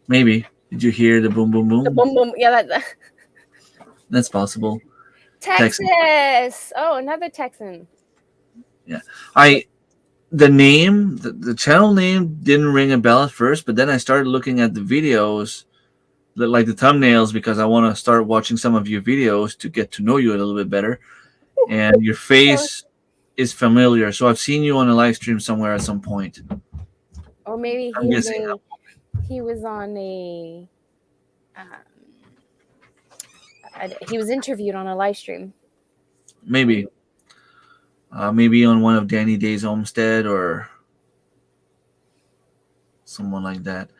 Maybe. Did you hear the boom, boom, boom?
The boom, boom. Yeah,
That's possible.
Texas. Oh, another Texan.
Yeah. The name, the channel name didn't ring a bell at first, but then I started looking at the videos, like the thumbnails, because I want to start watching some of your videos to get to know you a little bit better. And your face is familiar, so I've seen you on a live stream somewhere at some point.
Or maybe he was on a he was interviewed on a live stream.
Maybe on one of Danny Day's Homestead or someone like that.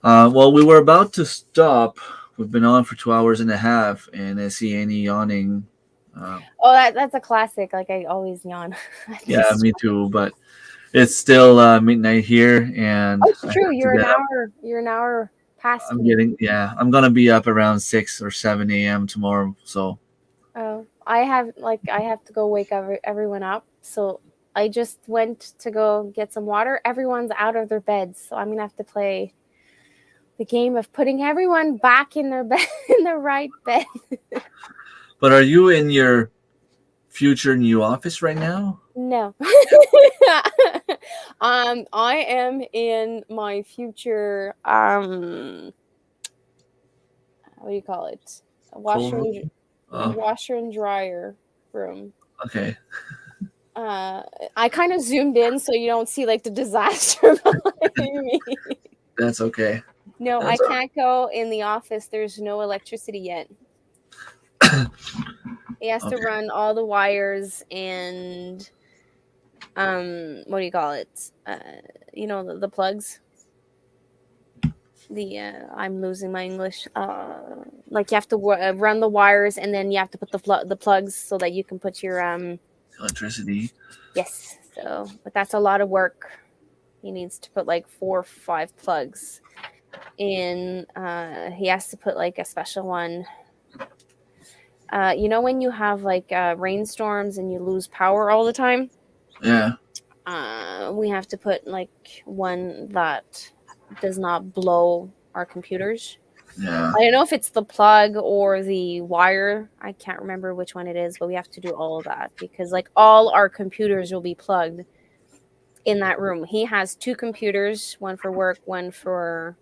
Well, we were about to stop. We've been on for 2 hours and a half, and I see Anny yawning.
That's a classic. Like, I always yawn.
Yeah, me too. But it's still midnight here, and
it's true. You're an hour past.
I'm gonna be up around 6 or 7 a.m. tomorrow. So.
Oh, I have to go wake everyone up. So I just went to go get some water. Everyone's out of their beds, so I'm gonna have to play the game of putting everyone back in their bed, in the right bed.
But are you in your future new office right now?
No. I am in my future what do you call it? Washer and dryer room.
Okay.
I kind of zoomed in so you don't see like the disaster behind me.
That's okay.
No, I can't go in the office. There's no electricity yet. He has to run all the wires and what do you call it? The plugs. I'm losing my English. Like you have to run the wires and then you have to put the plugs so that you can put your
electricity.
Yes. But that's a lot of work. He needs to put like 4 or 5 plugs in. He has to put like a special one. When you have like rainstorms and you lose power all the time?
Yeah.
We have to put like one that does not blow our computers.
Yeah.
I don't know if it's the plug or the wire. I can't remember which one it is, but we have to do all of that because like all our computers will be plugged in that room. He has 2 computers, one for work, one for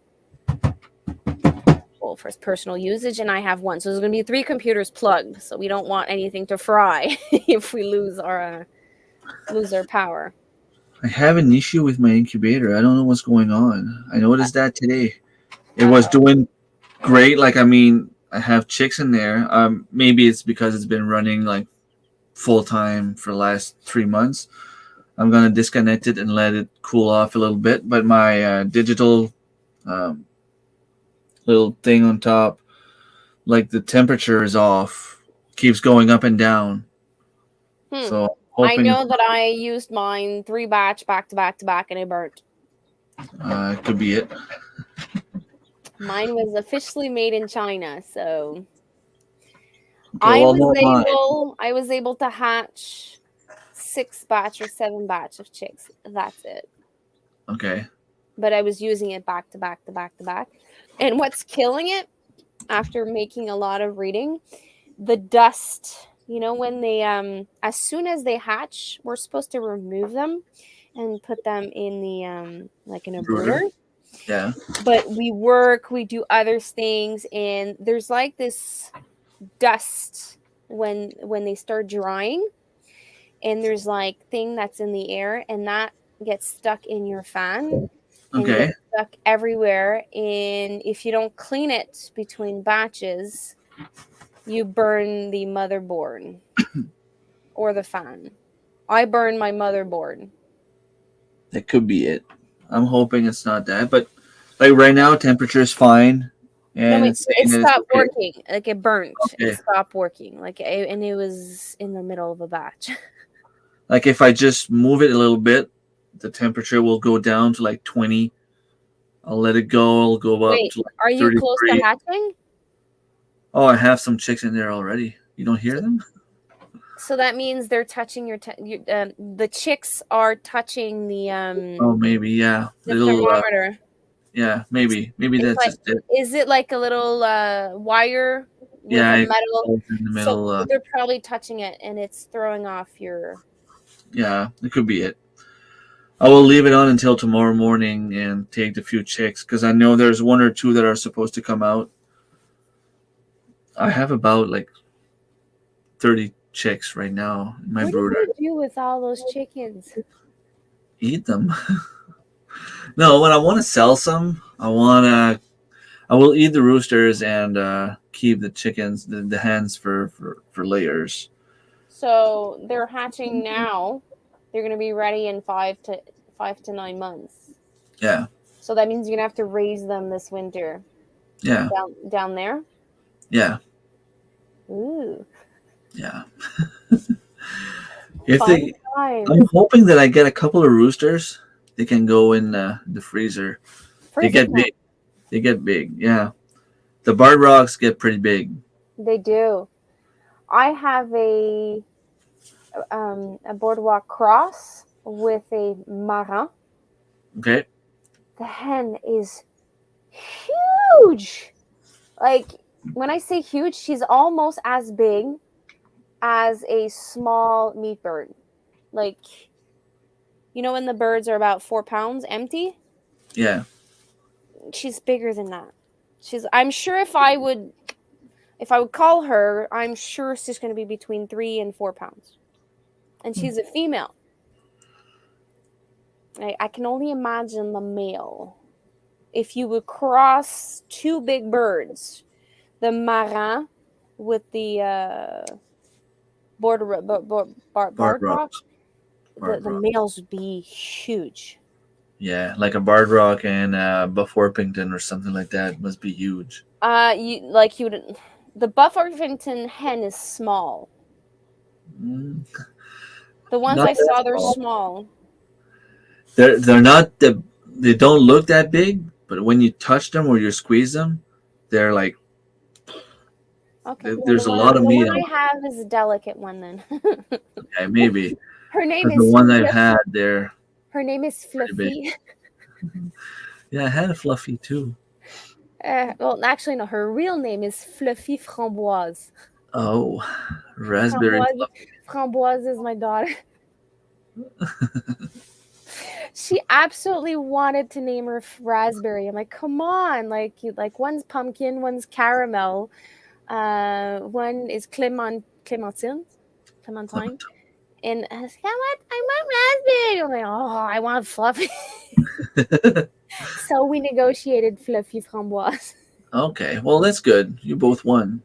his personal usage, and I have one. So there's going to be 3 computers plugged. So we don't want anything to fry if we lose our power.
I have an issue with my incubator. I don't know what's going on. I noticed that today. It was doing great. Like, I mean, I have chicks in there. Maybe it's because it's been running like full time for the last 3 months. I'm gonna disconnect it and let it cool off a little bit. But my digital little thing on top, like the temperature is off, keeps going up and down. So
I know that I used mine 3 batch back to back and it burnt.
Could be it.
Mine was officially made in China, so
okay,
I was able to hatch 6 batch or 7 batch of chicks. That's it.
Okay.
But I was using it back to back. And what's killing it, after making a lot of reading, the dust You know, when they as soon as they hatch, we're supposed to remove them and put them in the like in a brooder.
Brooder. Yeah.
But we work, we do other things, and there's like this dust when they start drying, and there's like thing that's in the air, and that gets stuck in your fan and
Okay.
gets stuck everywhere. And if you don't clean it between batches, you burn the motherboard or the fan. I burn my motherboard.
That could be it. I'm hoping it's not that, but like right now, temperature is fine,
No,
and it's
it
saying that it's
stopped
okay.
working. Like it burnt. It
Okay.
stopped working. And it was in the middle of a batch.
Like if I just move it a little bit, the temperature will go down to like 20. I'll let it go. It'll go up
Wait,
to like
are you close to
33.
hatching?
Oh, I have some chicks in there already. You don't hear them?
So that means they're touching the chicks are touching
Oh, maybe. Yeah.
the
Little.
thermometer.
Yeah. Maybe
It's
that's
like,
just it.
is it like a little wire with
Yeah.
a
It
metal?
goes in the
So
middle.
they're probably touching it, and it's throwing off your.
Yeah. It could be it. I will leave it on until tomorrow morning and take the few chicks because I know there's one or two that are supposed to come out. I have about like 30 chicks right now in my
What do
brooder.
you do with all those chickens?
Eat them. No, when I want to sell some, I will eat the roosters and keep the chickens, the hens for layers.
So they're hatching now. They're going to be ready in 5 to 9 months.
Yeah,
So that means you're going to have to raise them this winter
yeah,
down there.
yeah,
Ooh,
yeah. If
fun
they,
times.
I'm hoping that I get a couple of roosters. They can go in the freezer. They
Freezing
get
them.
big. They get big. Yeah, the barred rocks get pretty big.
They do. I have a boardwalk cross with a marin.
Okay.
The hen is huge. Like when I say huge, she's almost as big as a small meat bird. Like you know when the birds are about 4 pounds empty,
Yeah.
she's bigger than that. I'm sure if I would call her, I'm sure she's going to be between 3 and 4 pounds, and she's a female. I can only imagine the male. If you would cross two big birds, the marin with the
Barred
barred rock,
rocks. Barred
the
rock.
males would be huge.
Yeah, like a barred rock and Buff Orpington or something like that must be huge.
The Buff Orpington hen is small.
Mm,
The ones
not
I
that
saw, they're
small.
small.
They're not they don't look that big, but when you touch them or you squeeze them, they're like
Okay, well,
there's a lot of
the
meat
one
on
I have is a delicate one then.
them. Okay, maybe
Her name
because the
is
ones I've had, they're
Her name is
pretty big.
Fluffy.
Yeah, I had a fluffy too.
Well, actually, no. Her real name is Fluffy Framboise.
Oh, raspberry fluffy.
Framboise is my daughter. She absolutely wanted to name her Raspberry. I'm like, come on, like one's pumpkin, one's caramel, one is clementine, and I was like, I want raspberry. I'm like, oh, I want Fluffy. So we negotiated Fluffy Framboise.
Okay, well that's good. You both won.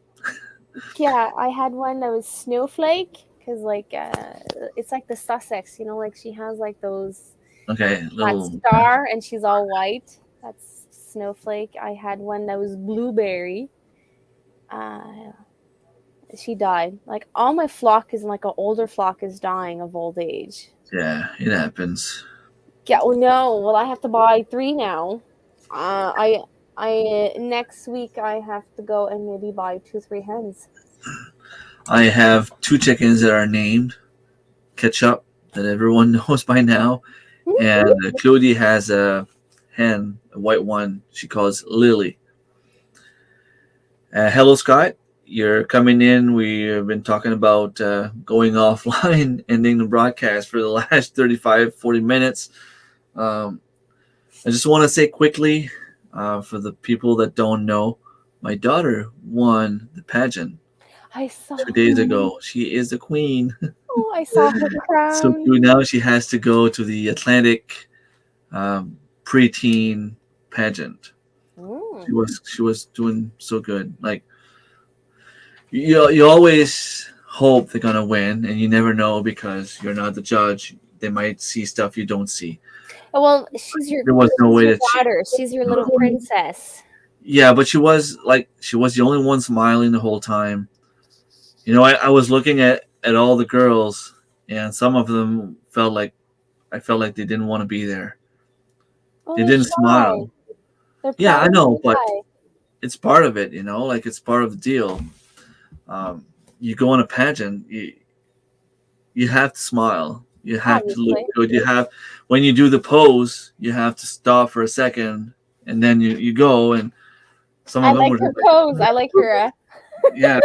Yeah, I had one that was Snowflake because it's like the Sussex, like she has like
Okay,
that
little.
star and she's all white. That's Snowflake. I had one that was Blueberry. Uh, she died. Like all my flock is like an older flock is dying of old age.
Yeah, it happens.
Yeah. Oh no. Well, I have to buy 3 now. I next week I have to go and maybe buy 2-3 hens.
I have 2 chickens that are named Ketchup that everyone knows by now, and Claudie has a hen, a white one. She calls Lily. Hello, Scott. you're coming in. We have been talking about going offline, ending the broadcast for the last 35, 40 minutes. Um, I just want to say quickly, for the people that don't know, my daughter won the pageant
I saw.
2 days ago. She is the queen.
Oh, I saw her
So
crown.
now she has to go to the Atlantic um, preteen pageant.
Mm.
She was doing so good. Like you always hope they're gonna win, and you never know because you're not the judge. They might see stuff you don't see.
Oh, well,
There was no
she's
way
your
that she.
daughter. She's your little princess.
Yeah, but she was the only one smiling the whole time. I was looking at all the girls, and some of them felt like I felt like they didn't want to be there.
Oh,
They
they're
didn't
shy.
smile.
They're
Yeah, I
probably
know, but
shy.
it's part of it. Like it's part of the deal. Um, you go on a pageant, you have to smile. You have to look
Obviously.
good. When you do the pose, you have to stop for a second, and then you go. And some
I
of them
like
were
her
just
pose. I like her.
yeah.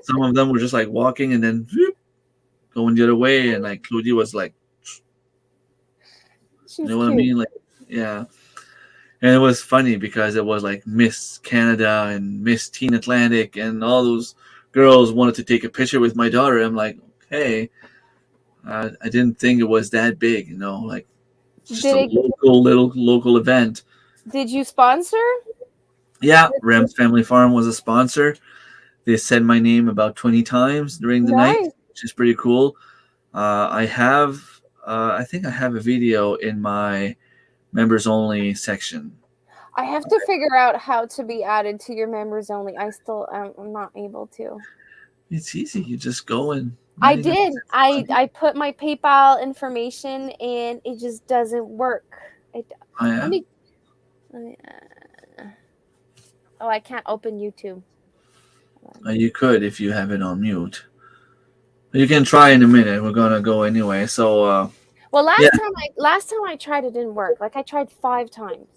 Some of them were just like walking and then whoop, going the other way, and like Claudia was like, you
She's
know what I
cute.
mean? Like, yeah. And it was funny because it was like Miss Canada and Miss Teen Atlantic, and all those girls wanted to take a picture with my daughter. I'm like, okay, I didn't think it was that big, like it's just
Did
a
it?
local event.
Did you sponsor?
Yeah, Rams Family Farm was a sponsor. They said my name about 20 times during the night,
Nice.
which is pretty cool. I think I have a video in my members only section.
I have to figure out how to be added to your members only. I still I'm not able to.
It's easy. You just go and
I
99
did.
cents a month.
I put my PayPal information and it just doesn't work. It,
Oh,
let
yeah.
me. Oh, I can't open YouTube.
You could if you have it on mute. You can try in a minute. We're gonna go anyway. So
Well,
yeah,
last time I tried, it didn't work. Like I tried 5 times,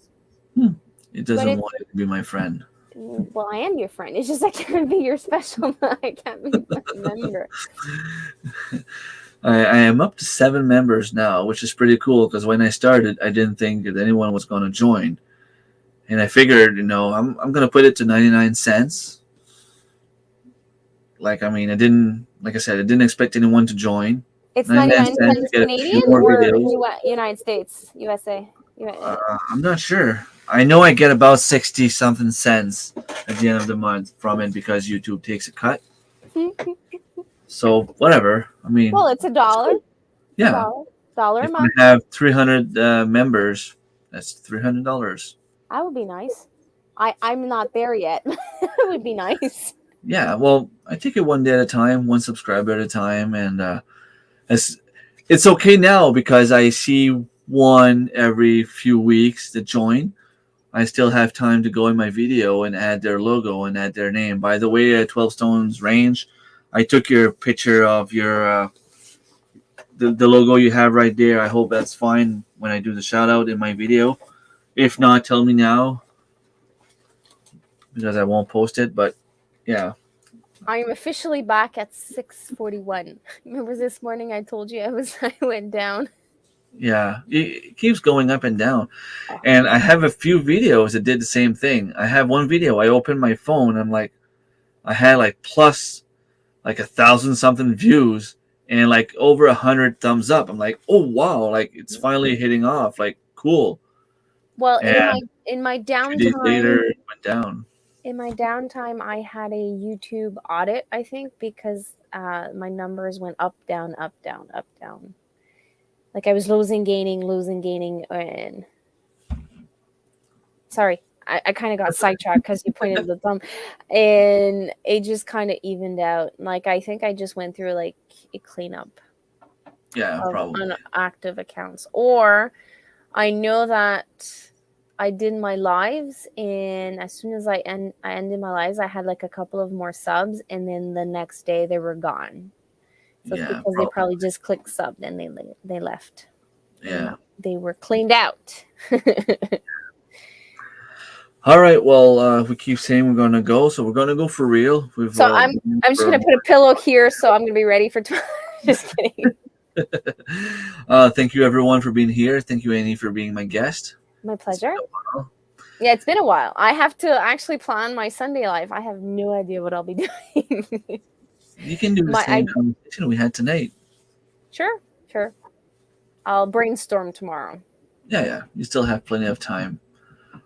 it
but
doesn't
it's
want you to be my friend.
well, I am your friend. It's just I can't be your special. I can't be my member.
I am up to 7 members now, which is pretty cool because when I started, I didn't think that anyone was going to join, and I figured, I'm going to put it to 99 cents. Like, I mean, like I said, I didn't expect anyone to join.
It's
99
99
cents to
cents
get a few
Canadian
more
or
videos.
United States, USA.
I'm not sure. I know I get about 60 something cents at the end of the month from it because YouTube takes a cut. So whatever. I mean,
Well, it's a dollar.
yeah.
Dollar a
If
month.
I have 300 members, that's $300.
That would be nice. I'm not there yet. It would be nice.
Yeah. Well, I take it one day at a time, one subscriber at a time, and it's it's okay now because I see one every few weeks to join. I still have time to go in my video and add their logo and add their name. By the way, 12 Stones Range, I took your picture of your the logo you have right there. I hope that's fine when I do the shout out in my video. If not, tell me now because I won't post it. But yeah,
I am officially back at 6:41. Remember this morning I told you I went down.
yeah, it keeps going up and down.
Oh,
And I have a few videos that did the same thing. I have one video. I opened my phone. I'm like, I had like plus like 1,000 something views and like over 100 thumbs up. I'm like, oh wow, like it's finally hitting off. Like cool.
well,
And
in my
2 days
downtime,
later, it went down.
I had a YouTube audit, I think, because my numbers went up, down, up, down, up, down. Like I was losing, gaining, and sorry, I kind of got sidetracked because you pointed the thumb, and it just kind of evened out. Like I think I just went through like a cleanup
Yeah,
of
probably.
unactive accounts, or I know that I did my lives, and as soon as I ended my lives, I had like a couple of more subs, and then the next day they were gone. So it's
Yeah,
because they
probably.
probably just clicked sub and they left, and
Yeah.
they were cleaned out.
All right. Well, we keep saying we're gonna go, so we're gonna go for real. We've
So I'm
been
I'm just
for
gonna put a pillow here, so I'm gonna be ready for tomorrow. Just kidding.
Thank you everyone for being here. Thank you, Annie, for being my guest.
My
It's been
pleasure.
a while.
Yeah, it's been a while. I have to actually plan my Sunday life. I have no idea what I'll be doing.
You can do the
my
same
I
conversation we had tonight.
Sure, sure. I'll brainstorm tomorrow.
Yeah, yeah. You still have plenty of time.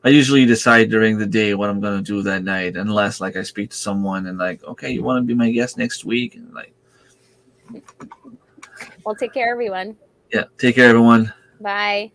I usually decide during the day what I'm gonna do that night, unless like I speak to someone and like, okay, you want to be my guest next week, and like,
Well, take care, everyone.
yeah. Take care, everyone.
Bye.